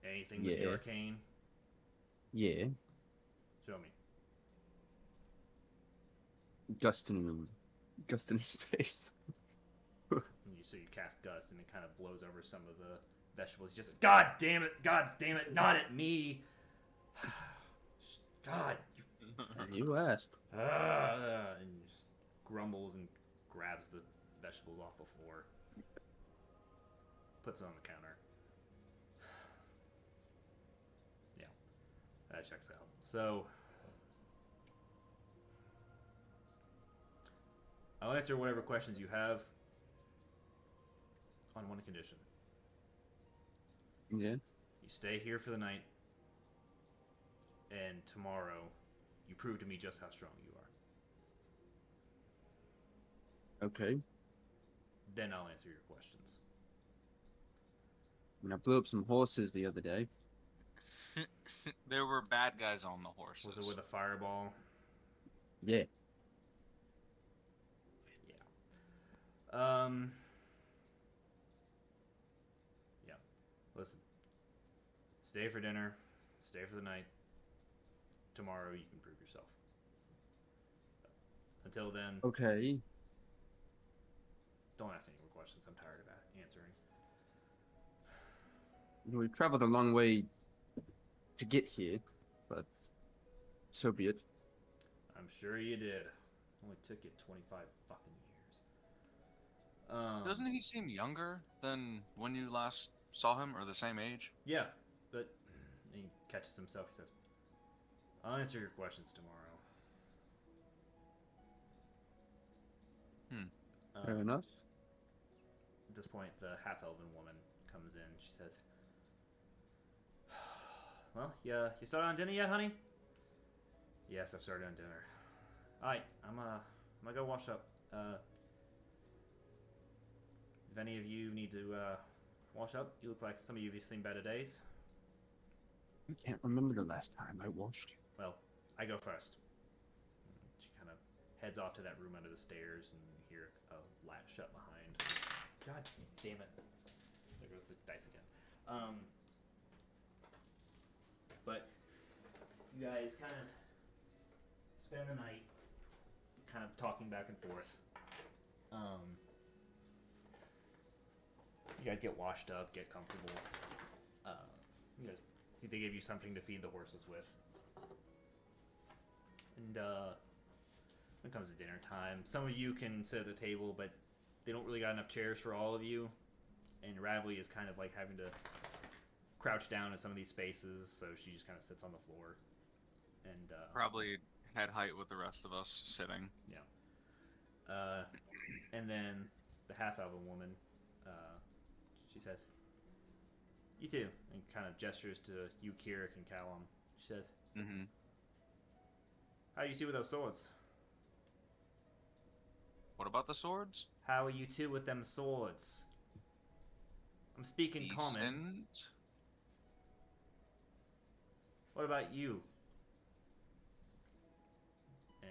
Anything with the Yeah. arcane? Yeah. Show me. Gust in his face. And so you cast Gust, and it kind of blows over some of the vegetables. He just, God damn it, not at me. God. You asked. And just grumbles and grabs the vegetables off the floor. Puts it on the counter. Yeah. That checks out. So, I'll answer whatever questions you have on one condition. Yeah. You stay here for the night, and tomorrow you prove to me just how strong you are. Okay. Then I'll answer your questions. I mean, I blew up some horses the other day. There were bad guys on the horses. Was it with a fireball? Yeah. Yeah. Listen. Stay for dinner. Stay for the night. tomorrow you can prove yourself. Until then, Okay. don't ask any more questions. I'm tired of answering. We've traveled a long way to get here, but so be it. I'm sure you did. Only took you 25 fucking years. Doesn't he seem younger than when you last saw him, or the same age? Yeah, but he catches himself. He says, "I'll answer your questions tomorrow." Fair enough. At this point, the half-elven woman comes in. She says, "Well, you started on dinner yet, honey?" "Yes, I've started on dinner." "All right, I'm gonna go wash up. If any of you need to wash up, you look like some of you have seen better days." I can't remember the last time I washed you. "Well, I go first." She kind of heads off to that room under the stairs, and you hear a latch shut behind. God damn it! There goes the dice again. But you guys kind of spend the night, kind of talking back and forth. You guys get washed up, get comfortable. They give you something to feed the horses with. And when it comes to dinner time, some of you can sit at the table, but they don't really got enough chairs for all of you. And Ravelly is kind of like having to crouch down in some of these spaces, so she just kind of sits on the floor. And Probably head height with the rest of us sitting. yeah. And then the half-elven woman, she says, "You too," and kind of gestures to you, Kirik, and Callum. She says, Mm-hmm. "How are you two with those swords?" What about the swords? "How are you two with them swords?" "I'm speaking common." Decent. "What about you?" And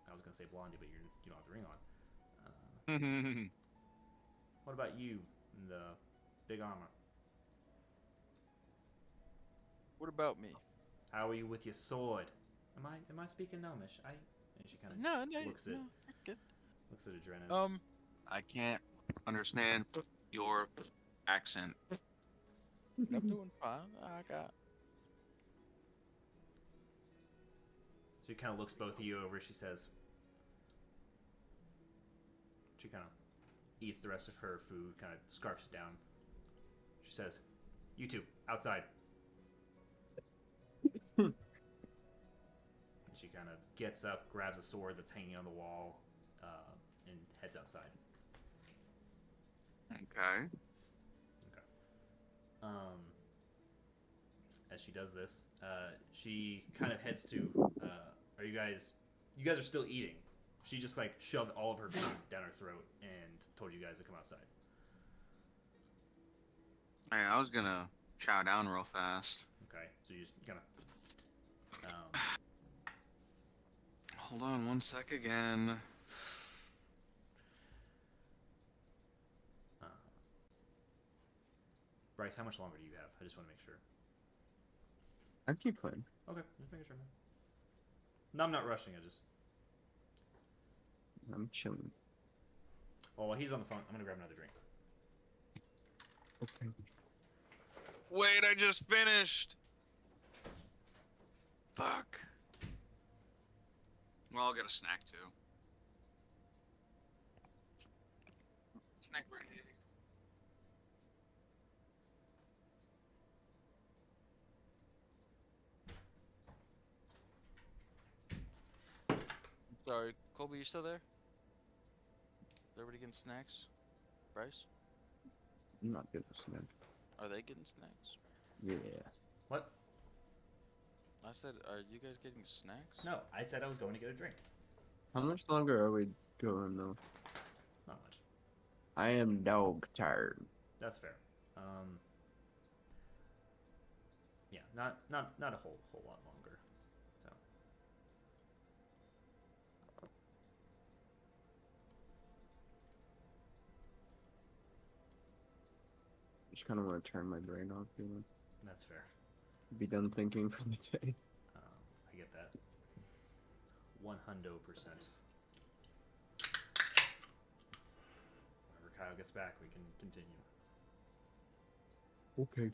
I was gonna say Blondie, but you don't have the ring on. What about you in the big armor? What about me? "How are you with your sword?" Am I speaking Gnomish? And she kind of No, no, looks at no, you're good. looks at Adrenas. I can't understand your accent. I'm doing fine. I got. She kind of looks both of you over. She says, she kind of eats the rest of her food, kind of scarfs it down. She says, "You two, outside." She kind of gets up, grabs a sword that's hanging on the wall, and heads outside. Okay. As she does this, she kind of heads to. Are you guys? You guys are still eating. She just like shoved all of her food down her throat and told you guys to come outside. Hey, I was gonna chow down real fast. Okay, so you just kind of. Hold on one sec again. Bryce, how much longer do you have? I just want to make sure. I keep playing. Okay, just making sure, man. No, I'm not rushing. I'm chilling. Well, while he's on the phone, I'm gonna grab another drink. Okay. Wait, I just finished. Fuck. Well, I'll get a snack too. Snack ready. Sorry, Colby, you still there? Is everybody getting snacks? Bryce? I'm not good at snack. Are they getting snacks? Yeah. What? I said, are you guys getting snacks? No, I said I was going to get a drink. How much longer are we going though? Not much. I am dog tired. That's fair. Yeah, not a whole lot longer. So. Just kind of want to turn my brain off, you know. That's fair. Be done thinking for the day. I I get that. 100%. Whenever Kyle gets back, we can continue. Okay.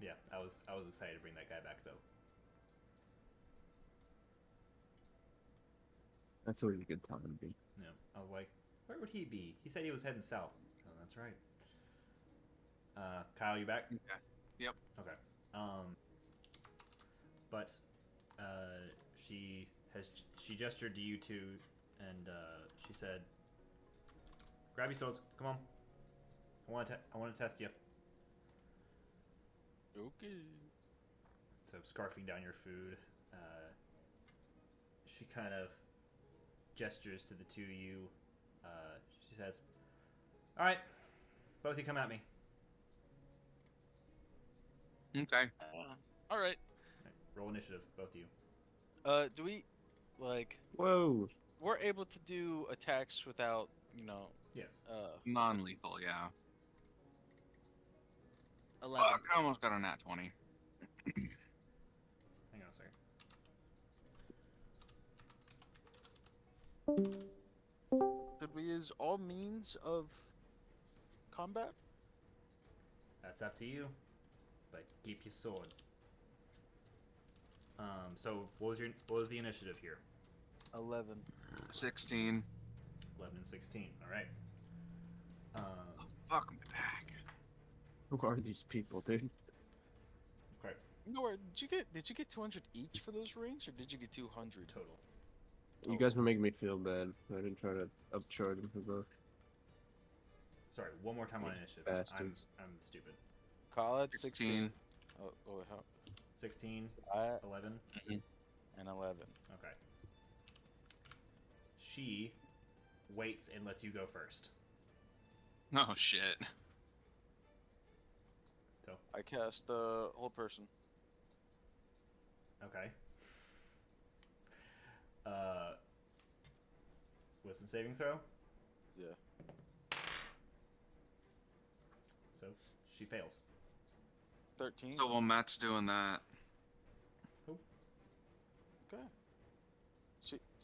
Yeah, I was excited to bring that guy back though. That's always a good time to be. Yeah, I was like, where would he be? He said he was heading south. Oh, that's right. Kyle, you back? Okay. Yep. Okay. But she gestured to you two, and she said, "Grab your swords. Come on. I want to test you." Okay. So scarfing down your food, she kind of gestures to the two of you. She says, "All right, both of you come at me." Okay. All right. All right, roll initiative, both of you. Do we, like, Whoa. we're able to do attacks without, Yes. Non-lethal, yeah. 11. Fuck, I almost got a nat 20. Hang on a second. Should we use all means of combat? That's up to you. But keep your sword. So what was the initiative here? 11. 16. 11 and 16. All right. Oh, fuck me back. Who are these people, dude? Okay. Nowhere. Did you get 200 each for those rings, or did you get 200 Total. You guys were making me feel bad. I didn't try to upcharge them for both. Sorry, one more time on initiative. Bastards. I'm stupid. Call it 16. how? 16, 11. And 11. Okay. She waits and lets you go first. Oh, shit. So, I cast hold person. okay. Wisdom saving throw. Yeah. So she fails. 13. So while Matt's doing that, Okay.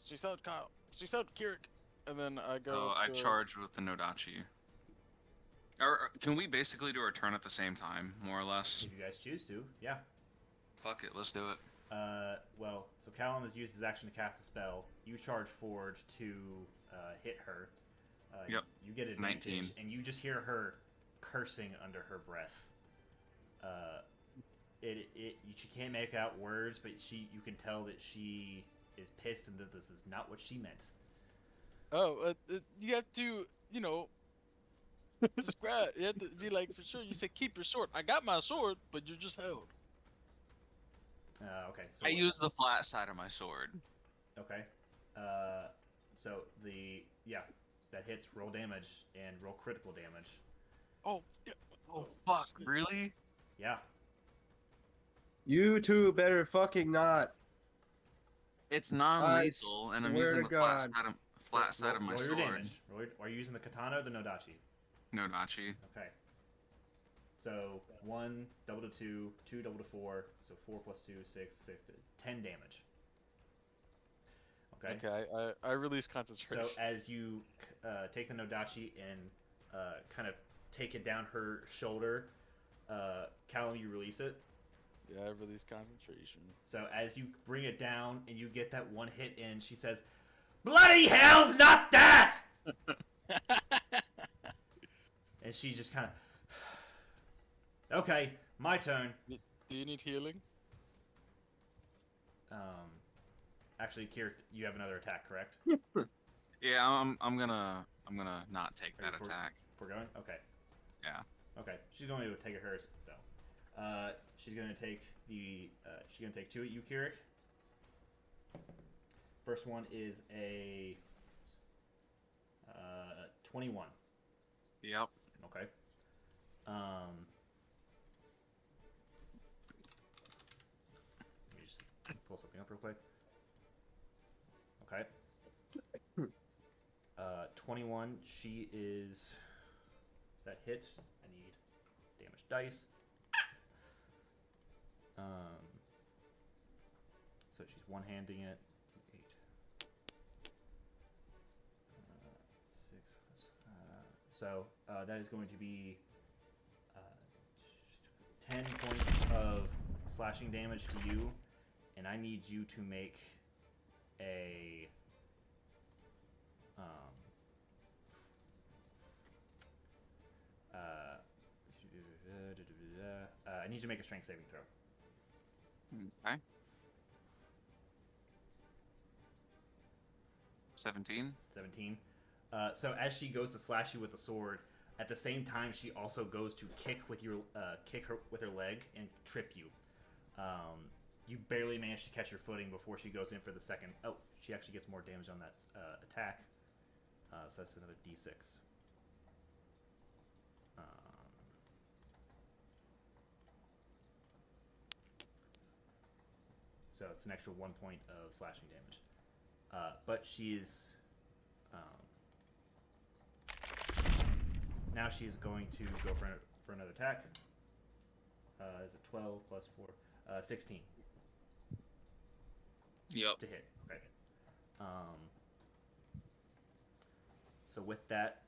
She said Kyle. She said Kirik. And then I go. so I to- charged with the Nodachi. Or can we basically do our turn at the same time, more or less? If you guys choose to, yeah. Fuck it, let's do it. Well, so Callum has used his action to cast a spell. You charge forward to hit her. Yep. You get advantage, 19. and you just hear her cursing under her breath. She can't make out words, but you can tell that she is pissed and that this is not what she meant. Oh, you have to, describe. You have to be like, for sure. You say, keep your sword. I got my sword, but you're just held. Okay. So I use the flat side of my sword. Okay. So that hits. Roll damage and roll critical damage. Oh, yeah. Oh, fuck, really? Yeah. You two better fucking not. It's non-lethal, and I'm swear using to the flat God. side of, flat side of my roll your sword. damage. Are you using the katana or the nodachi? Nodachi. Okay. So 1 double to 2, 2 double to 4, so 4 plus 2, 6, 10 damage. Okay. Okay, I release concentration. So as you take the nodachi and kind of take it down her shoulder, Callum, you release it. Yeah, I release concentration. So as you bring it down and you get that one hit in, she says, "Bloody hell, not that!" And she just kind of, "Okay, my turn." Do you need healing? Actually, Kier, you have another attack, correct? Yeah, I'm gonna not take that attack. We're going? Okay. Yeah. Okay. She's going to take hers though. She's gonna take she's gonna take 2 at you, Kirik. First one is a 21. Yep. Okay. Let me just pull something up real quick. Okay. 21. That hits. I need damage dice. So she's one-handing it. 8. 6 plus, so that is going to be 10 points of slashing damage to you, and I need you to make a I need you to make a strength saving throw. Okay. 17. 17. So as she goes to slash you with the sword, at the same time she also goes to kick her with her leg and trip you. You barely manage to catch your footing before she goes in for the second. Oh, she actually gets more damage on that attack. So that's another d6. So it's an extra 1 point of slashing damage. But she's now she's going to go for another attack. Is it 12 plus 4? 16 Yep. to hit. Okay. So with that,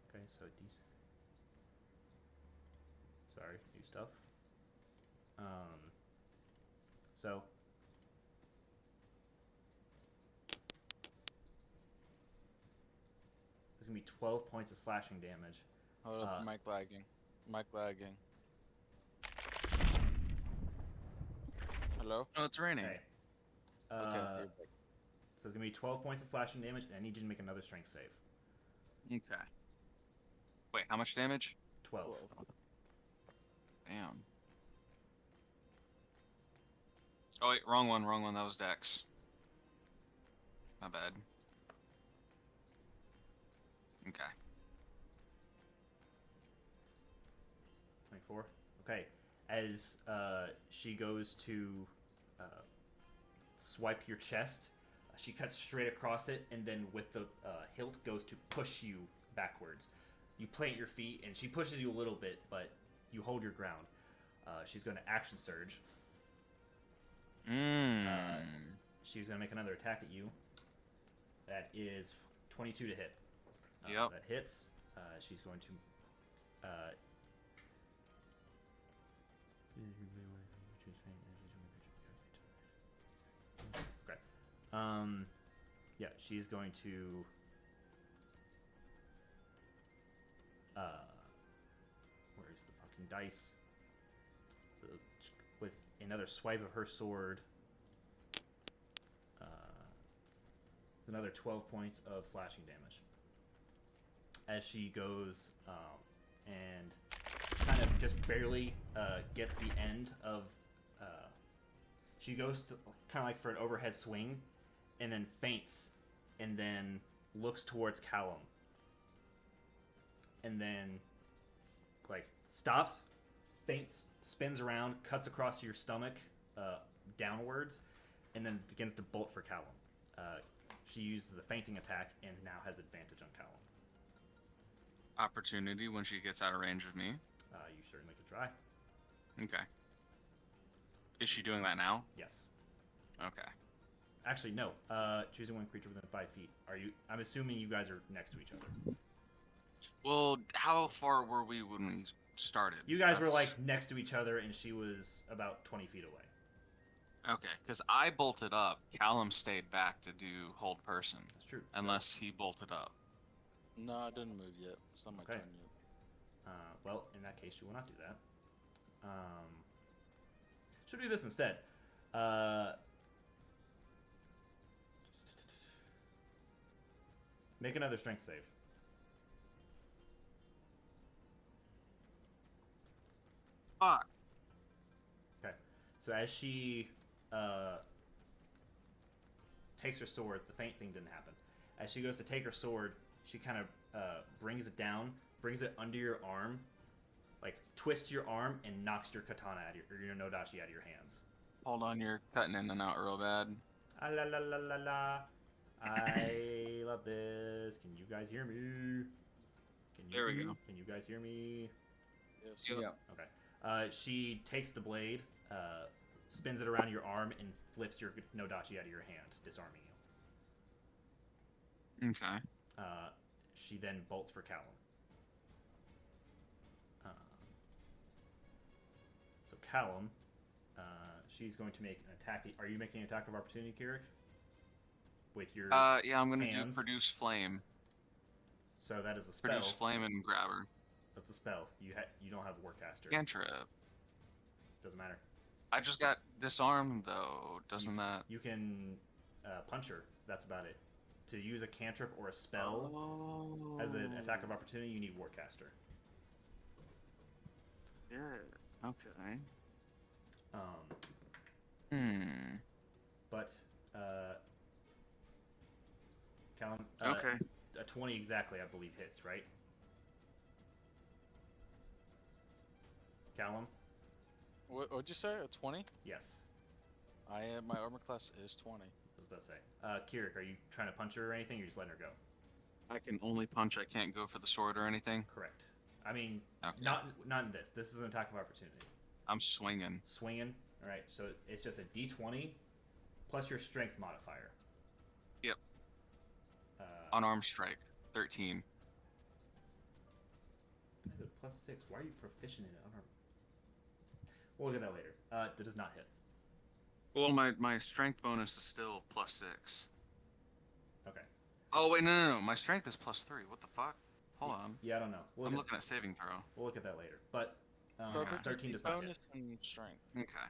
okay. So sorry, new stuff. So there's gonna be 12 points of slashing damage. Hold up, mic lagging. Mic lagging. Hello? Oh, it's raining. Okay. Okay. So you're back. it's gonna be 12 points of slashing damage, and I need you to make another strength save. Okay. Wait, how much damage? 12. Damn. Oh wait, wrong one. That was Dex. My bad. Okay. 24. Okay. As she goes to swipe your chest, she cuts straight across it, and then with the hilt goes to push you backwards. You plant your feet, and she pushes you a little bit, but you hold your ground. She's going to action surge. She's going to make another attack at you. That is 22 to hit. Yep. That hits. She's going to... okay. Yeah, she's going to... where's the fucking dice? So with another swipe of her sword, another 12 points of slashing damage. As she goes and kind of just barely gets the end of... she goes to kind of like for an overhead swing, and then feints, and then looks towards Callum. And then, like, stops, feints, spins around, cuts across your stomach downwards, and then begins to bolt for Callum. She uses a feinting attack and now has advantage on Callum. Opportunity when she gets out of range of me. You certainly could try. Okay. Is she doing that now? Yes. Okay. Actually, no. Choosing one creature within 5 feet. Are you? I'm assuming you guys are next to each other. Well, how far were we when we started? You guys were like next to each other, and she was about 20 feet away. Okay, because I bolted up. Callum stayed back to do hold person. That's true. Unless he bolted up. No, I didn't move yet. It's not my Okay. turn yet. Well, in that case, you will not do that. She'll do this instead. Make another strength save. Fuck. Okay. So as she takes her sword, the feint thing didn't happen. As she goes to take her sword, she kind of brings it down, brings it under your arm, like twists your arm and knocks your katana out of your nodachi out of your hands. Hold on, you're cutting in and out real bad. Ah, la la la la la. I love this. Can you guys hear me? There we go. Can you guys hear me? Yes. Yep. Yeah. Okay. She takes the blade, spins it around your arm, and flips your Nodachi out of your hand, disarming you. Okay. She then bolts for Callum. So Callum, she's going to make an attack. Are you making an attack of opportunity, Kirik? With your Yeah, I'm gonna hands? do produce flame. So that is a spell. Produce flame and grab her. That's a spell. You don't have Warcaster. Cantrip. Doesn't matter. I just got disarmed though. Doesn't that? You can punch her. That's about it. To use a cantrip or a spell as an attack of opportunity, you need Warcaster. Yeah. Okay. But Callum. Okay. A 20 exactly, I believe, hits, right? Callum. What'd you say? A 20? Yes. I am. My armor class is 20. I was about to say. Kirik, are you trying to punch her or anything, or you just letting her go? I can only punch. I can't go for the sword or anything. Correct. I mean, Okay. not in this. This is an attack of opportunity. I'm swinging. Swinging. All right. So it's just a D20 plus your strength modifier. Yep. Unarmed strike. 13. Is it +6? Why are you proficient in it? Unarmed? We'll look at that later. That does not hit. Well, my strength bonus is still +6. Okay. Oh wait, no. My strength is +3. What the fuck? Hold on. Yeah, I don't know. I'm looking at saving throw. We'll look at that later. But Okay. 13 does not hit. Bonus and strength. Okay.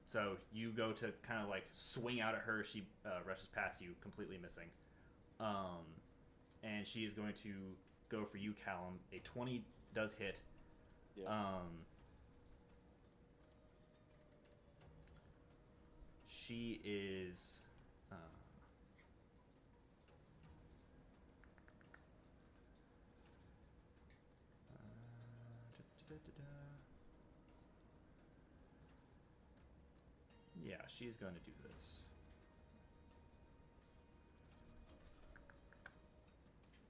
So you go to kind of like swing out at her. She rushes past you, completely missing. And she is going to go for you, Callum. A 20 does hit. Yeah. She is. Yeah, she's going to do this.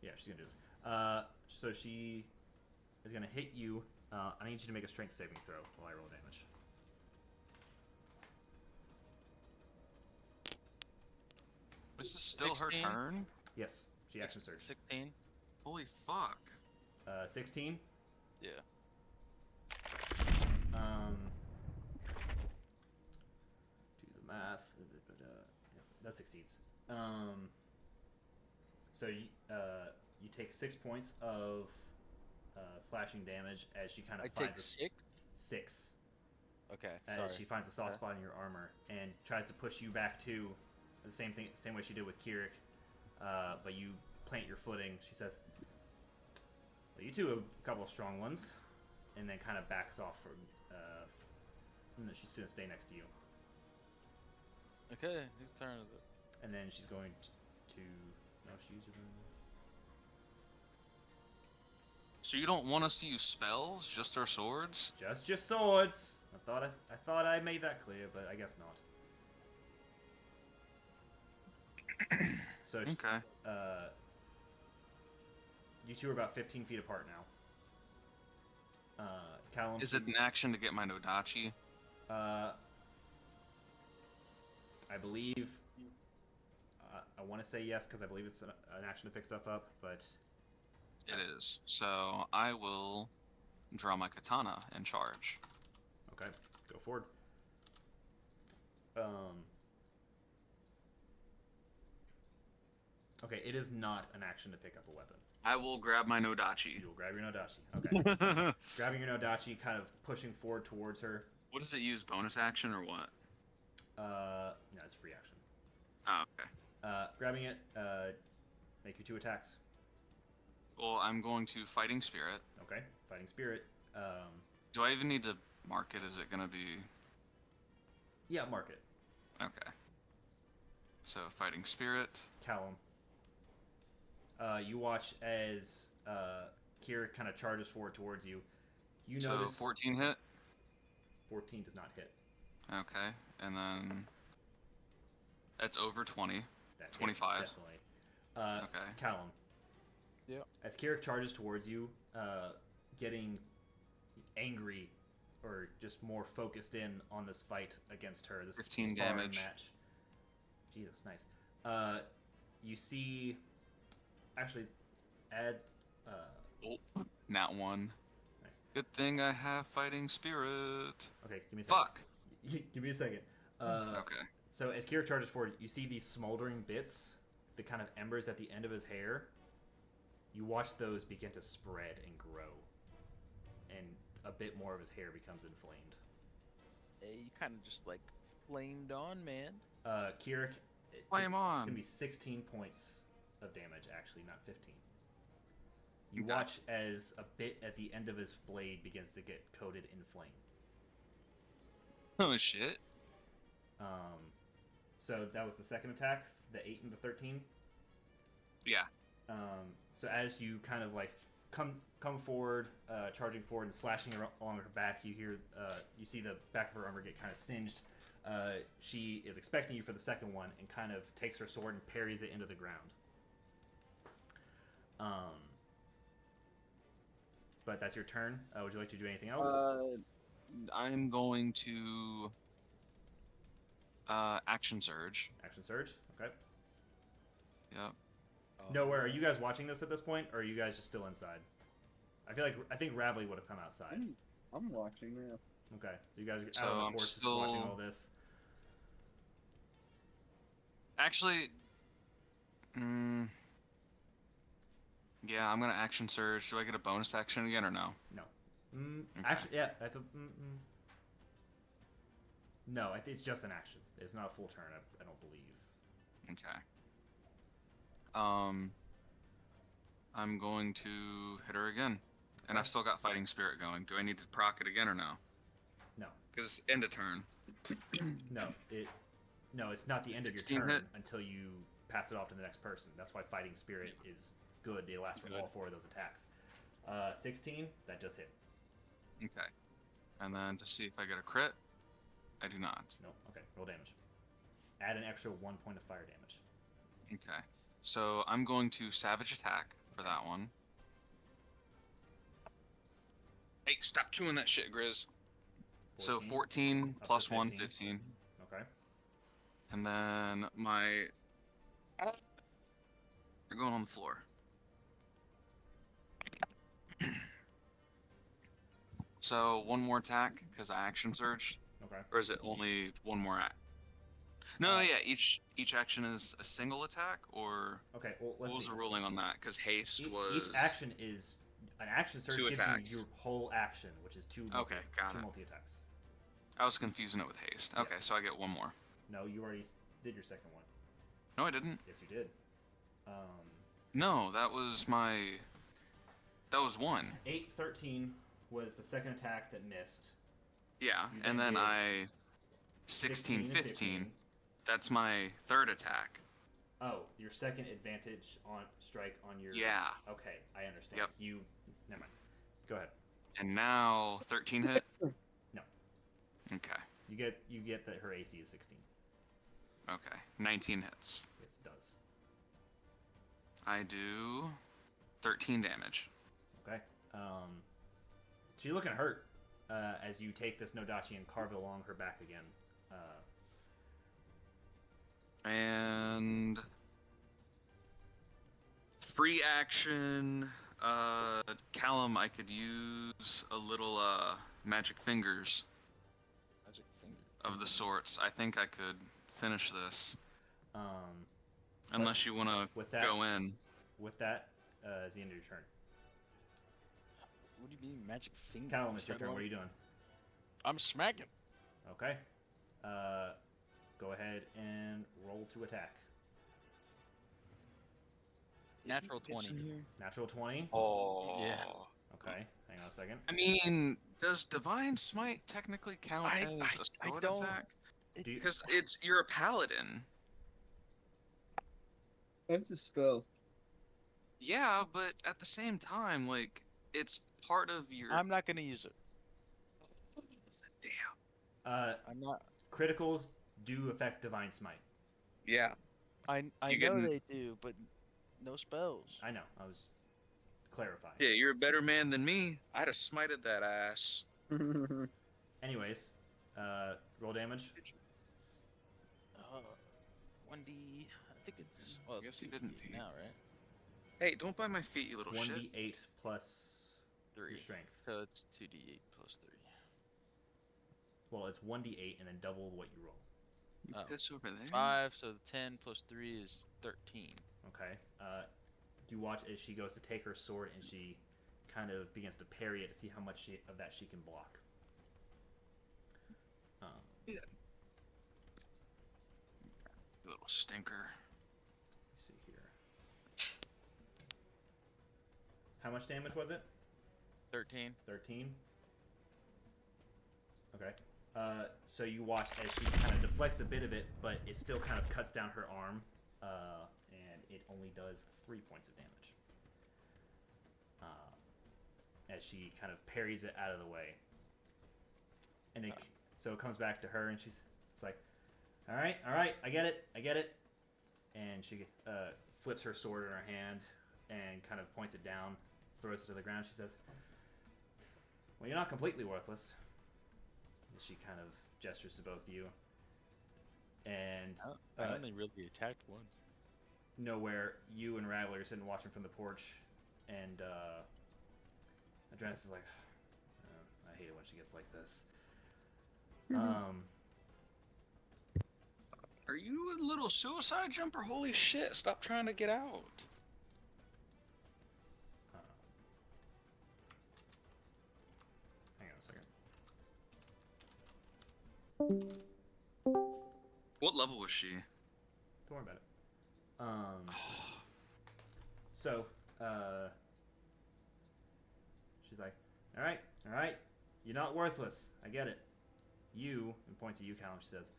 Yeah, she's going to do this. So she is going to hit you. I need you to make a strength saving throw while I roll damage. This is still 16? her turn? Yes, she action surge. 16. Holy fuck. 16. Yeah. Do the math. Yeah, that succeeds. So you take 6 points of slashing damage as she kind of I finds take 6. 6 Okay. as Sorry. she finds a soft Okay. spot in your armor and tries to push you back to the same way she did with Kirik. But you plant your footing. She says, well, "You two have a couple of strong ones," and then kind of backs off from. And then she's gonna stay next to you. Okay. Whose turn is it? And then she's going to. No, she's. So you don't want us to use spells? Just our swords? Just your swords. I thought I made that clear, but I guess not. So Okay. you two are about 15 feet apart now. Callum. Is it an action to get my Nodachi? I believe. I want to say yes because I believe it's an action to pick stuff up, but It is. So I will draw my katana and charge. okay, go forward. Okay, it is not an action to pick up a weapon. I will grab my Nodachi. You will grab your Nodachi. Okay. Grabbing your Nodachi, kind of pushing forward towards her. What does it use? Bonus action or what? No, it's free action. Oh, okay. Grabbing it, make your 2 attacks. Well, I'm going to Fighting Spirit. Okay, fighting spirit. Do I even need to mark it? Is it going to be... Yeah, mark it. Okay. So, Fighting Spirit. Callum. You watch as Kirik kind of charges forward towards you. You So, notice 14 hit. 14 does not hit. Okay. And then That's over 20. That hits, 25. definitely. Okay. Callum. Yep. As Kirik charges towards you, getting angry or just more focused in on this fight against her, this 15 sparring damage. match. Jesus, nice. You see, actually, add. Oh, nat 1. Nice. Good thing I have fighting spirit. Okay, give me a second. Fuck. Give me a second. Okay. So as Kirik charges forward, you see these smoldering bits, the kind of embers at the end of his hair. You watch those begin to spread and grow, and a bit more of his hair becomes inflamed. Hey, you kind of just like flamed on, man. Kirik, Flame on. It's gonna be 16 points of damage, actually, not 15. You Okay. watch as a bit at the end of his blade begins to get coated in flame. Oh shit. So that was the second attack, the 8 and the 13. Yeah. So as you kind of like come forward, charging forward and slashing along her back, you hear, you see the back of her armor get kind of singed. She is expecting you for the second one and kind of takes her sword and parries it into the ground. But that's your turn. Would you like to do anything else? I'm going to action surge. Action surge. Okay. Yep. No, where are you guys watching this at this point, or are you guys just still inside? I think Ravley would have come outside. I'm watching now. Okay, so you guys are So out on the I'm porch just still- watching all this. Actually, yeah, I'm gonna action surge. Do I get a bonus action again or no? No. Okay. Actually, yeah. No, I think it's just an action. It's not a full turn. I don't believe. Okay. I'm going to hit her again, and I've still got fighting spirit going. Do I need to proc it again or no? No. Because it's end of turn. No, it's not the end of your 16 turn hit? until you pass it off to the next person. That's why fighting spirit is good. They last for Good. all 4 of those attacks. 16, that just hit. Okay. And then to see if I get a crit, I do not. No, okay, roll damage. Add an extra 1 point of fire damage. Okay. So I'm going to savage attack for that one. Hey, stop chewing that shit, Grizz. So 14 Up to plus 1, 15. 15. Okay. And then my... You're going on the floor. So one more attack, because I action surged. Okay. Or is it only one more act? No, yeah, each action is a single attack, or Okay, well, let's what was see. the ruling on that? Because haste was... Each action is... An action surge 2 gives attacks. you your whole action, which is 2 Okay, got it. multi-attacks. I was confusing it with haste. Okay, Yes. so I get one more. No, you already did your second one. No, I didn't. Yes, you did. No, that was my... That was 1. 8, 13 was the second attack that missed. Yeah, You and then then did I... 16, and 15. That's my third attack. Oh, your second advantage on strike on your... Yeah. Okay, I understand. Yep. You... Never mind. Go ahead. And now 13 hit? No. Okay. You get that her AC is 16. Okay. 19 hits. Yes, it does. I do 13 damage. Okay. So you're looking hurt as you take this Nodachi and carve it along her back again. And free action, Callum, I could use a little magic fingers Magic finger. of the sorts. I think I could finish this, Um, unless you want to with that- go in. with that, is the end of your turn. What do you mean magic finger? Callum, it's your turn. What are you doing? I'm smacking. Okay. Go ahead and roll to attack. Natural 20. Natural 20. Oh. Yeah. Okay. Hang on a second. I mean, does Divine Smite technically count as a I sword don't- attack? Do you, Because you're a paladin. That's a spell. Yeah, but at the same time, like, it's part of your... I'm not gonna use it. Damn. uh, I'm not. criticals do affect Divine Smite. Yeah. I You know getting- they do, but no spells. I know. I was clarifying. Yeah, you're a better man than me. I'd have smited that ass. Anyways, roll damage. 1d. I think it's well, I it's guess he didn't 2d8 pee. now, right? Hey, don't bite my feet, you little One shit. d8 plus 3. your strength. So it's 2d8 plus 3. Well, it's 1d8 and then double what you roll. You Oh. piss over there. 5. So 10 plus 3 is 13. Okay. You watch as she goes to take her sword and she kind of begins to parry it to see how much of that she can block. Yeah. You little stinker. Let's see here. How much damage was it? 13. 13. Okay. So you watch as she kind of deflects a bit of it, but it still kind of cuts down her arm, and it only does 3 points of damage. As she kind of parries it out of the way, and so it comes back to her, and it's like, all right, I get it, and she flips her sword in her hand and kind of points it down, throws it to the ground. She says, "Well, you're not completely worthless." And she kind of gestures to both of you, and I only really attacked once. nowhere you and Rattler are sitting watching from the porch, and Adrenalis is like, I hate it when she gets like this. Are you a little suicide jumper? Holy shit, stop trying to get out. Hang on a second. What level was she? Don't worry about it. So, she's like, all right, you're not worthless. I get it. You, and points at you, Callum, she says,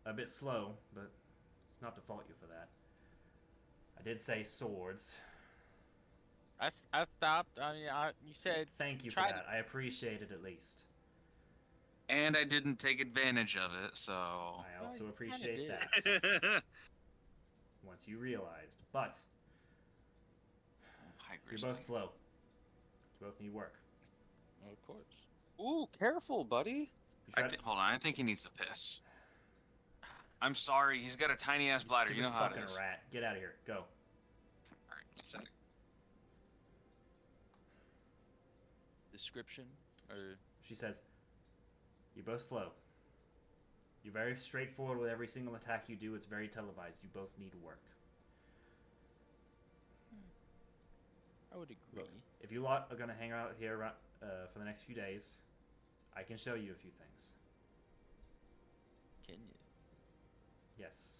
a bit slow, but it's not to fault you for that. I did say swords. I stopped. I mean, you said Thank you for Try to- that. I appreciate it at least. And I didn't take advantage of it, so. I Well, also you kinda appreciate did. that. Once you realized. But, Hi, you're Grizzly. both slow. You both need work. of course. Ooh, careful, buddy. You tried Hold on, I think he needs to piss. I'm sorry, he's got a tiny ass you bladder. You stupid know how it fucking is. rat. Get out of here. Go. Alright, listen. Description or She says, you're both slow. You're very straightforward with every single attack you do. It's very televised. You both need work. I would agree. Look, if you lot are going to hang out here for the next few days, I can show you a few things. Can you? Yes.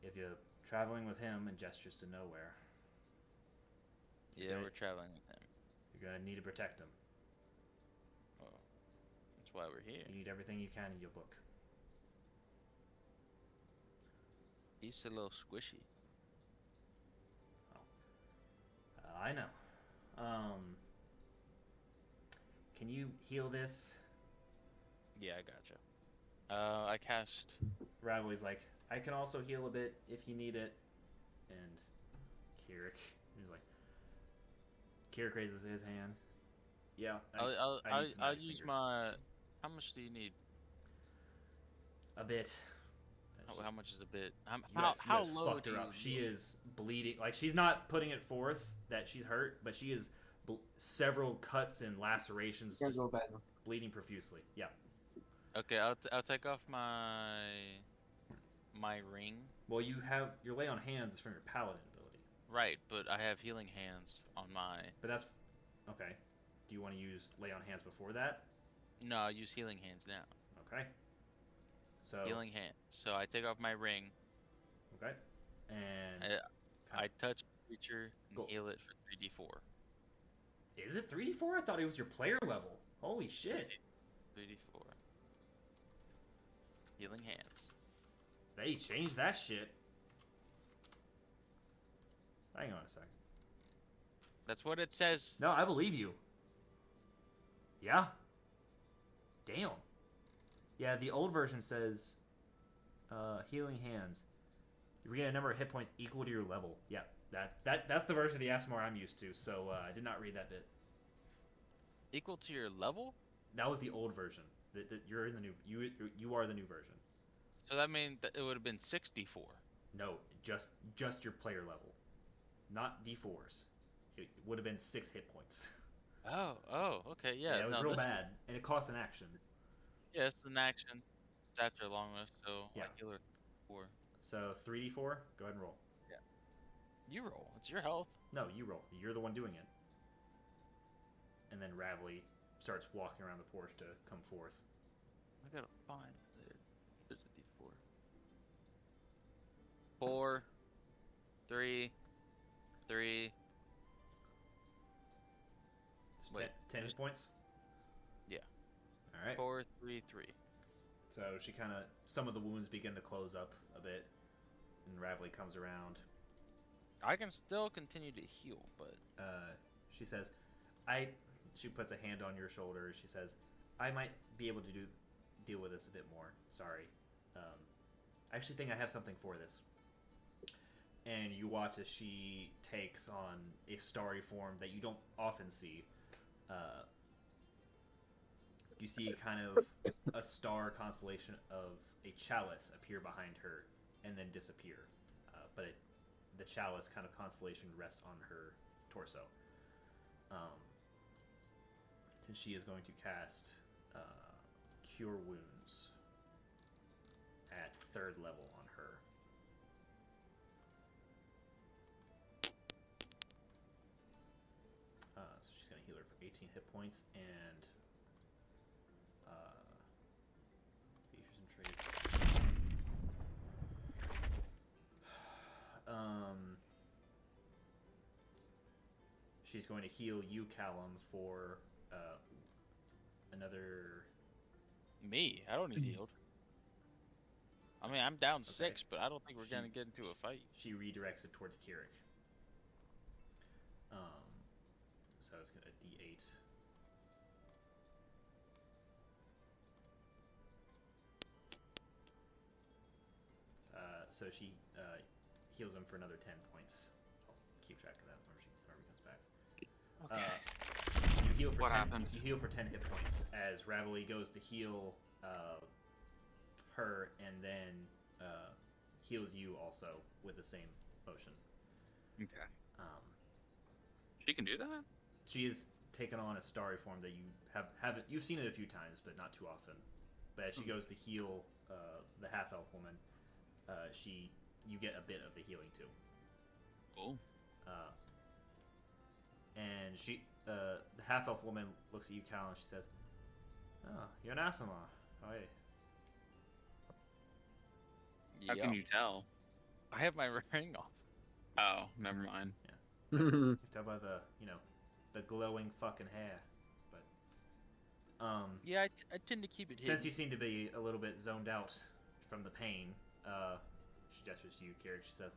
If you're traveling with him and gestures to nowhere, Yeah, Okay. we're traveling with him. you're going to need to protect him. Oh, that's why we're here. You need everything you can in your book. He's a little squishy. I know. Can you heal this? Yeah, I gotcha. I cast. Ravelry's like, I can also heal a bit if you need it. And Kirik, he's like, Kirik raises his hand. Yeah, I need some I'll magic use fingers. my. How much do you need? A bit. How much is a bit? How You guys, how you guys low fucked do her you up. She need? is bleeding. Like, she's not putting it forth that she's hurt, but she is several cuts and lacerations, just go bad. bleeding profusely. Yeah. Okay, I'll take off my ring. Well, your lay on hands is from your paladin ability, Right, but I have healing hands on my. but that's okay. Do you want to use lay on hands before that? No, I'll use healing hands now. Okay. So Healing hands. So I take off my ring. okay, and I touch the creature and Cool. heal it for 3d4. is it 3d4? I thought it was your player level. Holy shit! 3d4. Healing hands. They changed that shit. Hang on a second. That's what it says. No, I believe you. Yeah. Damn. Yeah, the old version says healing hands. You regain a number of hit points equal to your level. Yeah, that's the version of the ASMR I'm used to. So I did not read that bit. Equal to your level? That was the old version. You're in the new. You are the new version. So that means that it would have been 64. No, just your player level, not D4s. It would have been 6 hit points. Oh, okay, yeah. Yeah, it was No, real this, bad, and it costs an action. yeah, it's an action. It's after a long rest, so Yeah. I heal her 4. So 3d4. Go ahead and roll. Yeah. You roll. It's your health. No, you roll. You're the one doing it. And then Ravely starts walking around the porch to come forth. I gotta find it. There's a D4. 4, 3, 3. Wait, 10 hit points. Yeah. All right. 4, 3, 3. So she kind of, some of the wounds begin to close up a bit, and Ravely comes around. I can still continue to heal, but She says, She puts a hand on your shoulder. She says, "I might be able to deal with this a bit more. Sorry. I actually think I have something for this." And you watch as she takes on a starry form that you don't often see. You see kind of a star constellation of a chalice appear behind her and then disappear. But the chalice kind of constellation rests on her torso. And she is going to cast Cure Wounds at 3rd level on her. So she's going to heal her for 18 hit points and features and traits. She's going to heal you, Callum, for another. me, I don't need healed. I mean, I'm down Okay. 6, but I don't think we're gonna get into a fight. She redirects it towards Kirik. So it's gonna D8. So she heals him for another 10 points. I'll keep track of that whenever he comes back. You heal for What 10, happened? You heal for 10 hit points as Ravely goes to heal her and then heals you also with the same motion. Okay. Um, She can do that? she has taken on a starry form that you haven't you've seen it a few times, but not too often. But as she goes to heal the half elf woman, you get a bit of the healing too. Cool. And the half elf woman looks at you, Cal, and she says, "Oh, you're an Asima. Oh, hey." How can you tell? I have my ring off. Oh, never mind. Talk about the glowing fucking hair. But Yeah, I tend to keep it hidden. since you seem to be a little bit zoned out from the pain, she gestures to you, Kirik. She says,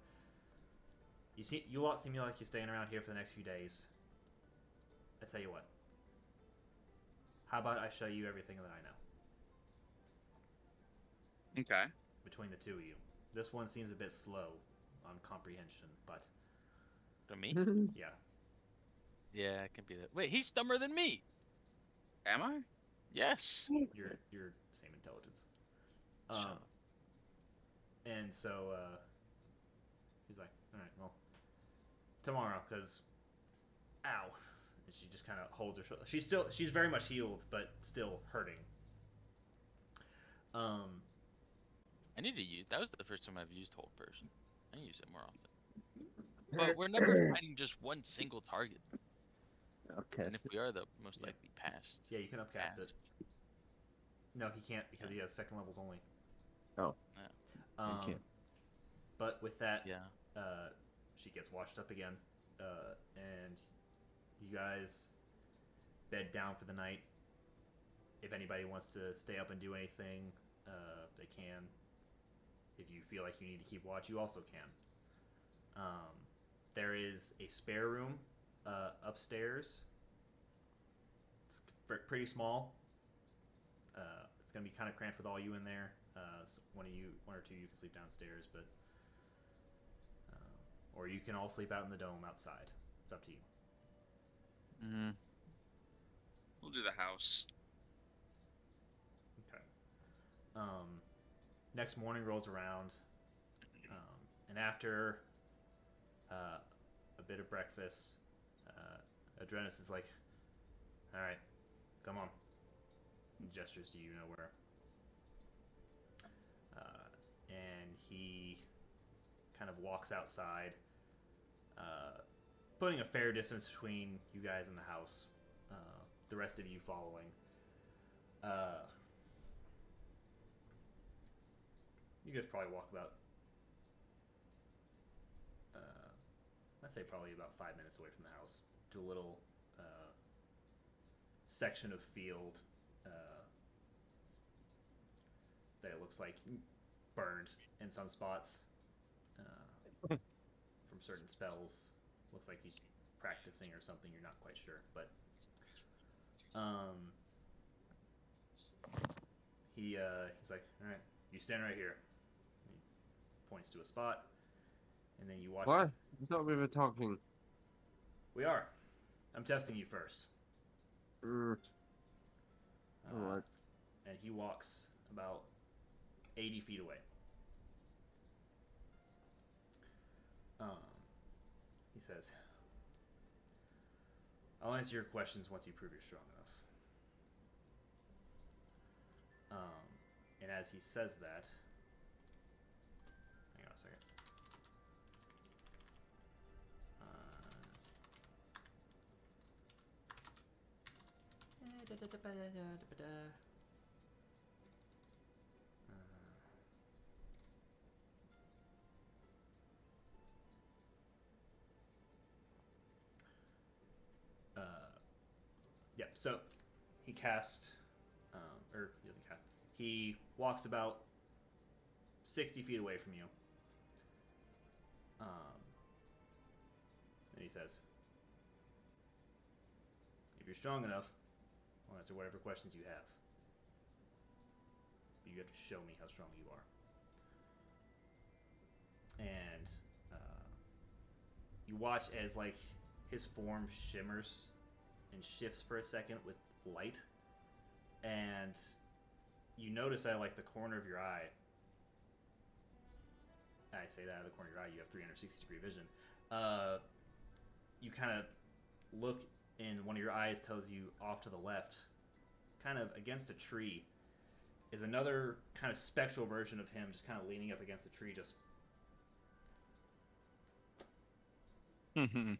"You lot seem like you're staying around here for the next few days. I tell you what. How about I show you everything that I know Okay. between the two of you? This one seems a bit slow on comprehension, but To me? yeah, Yeah, it can be that. Wait, he's dumber than me. Am I? Yes. you're same intelligence." Shut up. And so he's like, "All right, well, tomorrow, because, ow." And she just kind of holds her shoulder. She's very much healed, but still hurting. I need to use. That was the first time I've used hold person. I need to use it more often. But we're never fighting just one single target. Okay. And if we are, the most Yeah. likely past. Yeah, you can upcast it. Past. No, he can't because he has 2nd levels only. Oh. Um, can't. But with that, Yeah. she gets washed up again, and you guys bed down for the night. If anybody wants to stay up and do anything, they can. If you feel like you need to keep watch, you also can. There is a spare room upstairs. It's pretty small. It's gonna be kind of cramped with all you in there. So one or two, you can sleep downstairs, but or you can all sleep out in the dome outside. It's up to you. Mm-hmm. We'll do the house. Okay. Next morning rolls around, and after a bit of breakfast, Adrenis is like, "All right, come on." He gestures to you nowhere, and he kind of walks outside, putting a fair distance between you guys and the house. The rest of you following. You guys probably walk about, I'd say probably about 5 minutes away from the house to a little section of field that it looks like burned in some spots from certain spells. Looks like he's practicing or something. You're not quite sure, but he's like, "All right, you stand right here." He points to a spot, and then you watch. What? I thought we were talking. We are. I'm testing you first. Alright. And he walks about 80 feet away. He says, "I'll answer your questions once you prove you're strong enough." And as he says that, hang on a second. Yeah, so he casts, or he doesn't cast. He walks about 60 feet away from you. And he says, "If you're strong enough, I'll answer whatever questions you have. But you have to show me how strong you are." And you watch as like his form shimmers and shifts for a second with light, and you notice at like the corner of your eye. I say that out of the corner of your eye. You have 360-degree vision. You kind of look, and one of your eyes tells you off to the left, kind of against a tree, is another kind of spectral version of him, just kind of leaning up against the tree, just. Am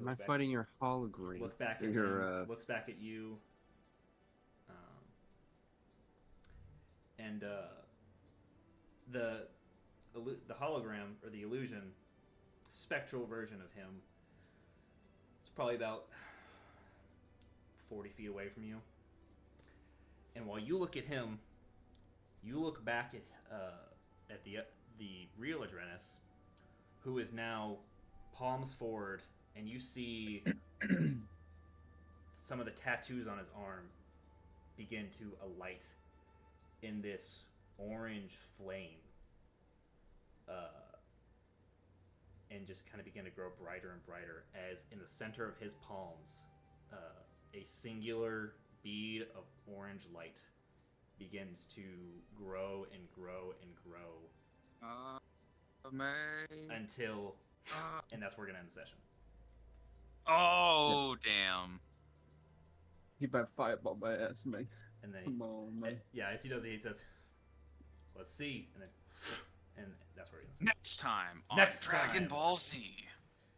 I fighting your hologram? Look back at your, him. Looks back at you. And the hologram or the illusion, spectral version of him, is probably about 40 feet away from you. And while you look at him, you look back at the real Adrenis, who is now palms forward, and you see some of the tattoos on his arm begin to alight in this orange flame, and just kind of begin to grow brighter and brighter as in the center of his palms, a singular bead of orange light begins to grow and grow and grow until, and that's where we're gonna end the session. Oh, damn. He about fireball my ass, man. And then Come on, man. yeah, as he does it, he says, "Let's see," and then, and that's where he ends. Next time on Next Dragon time. Ball Z.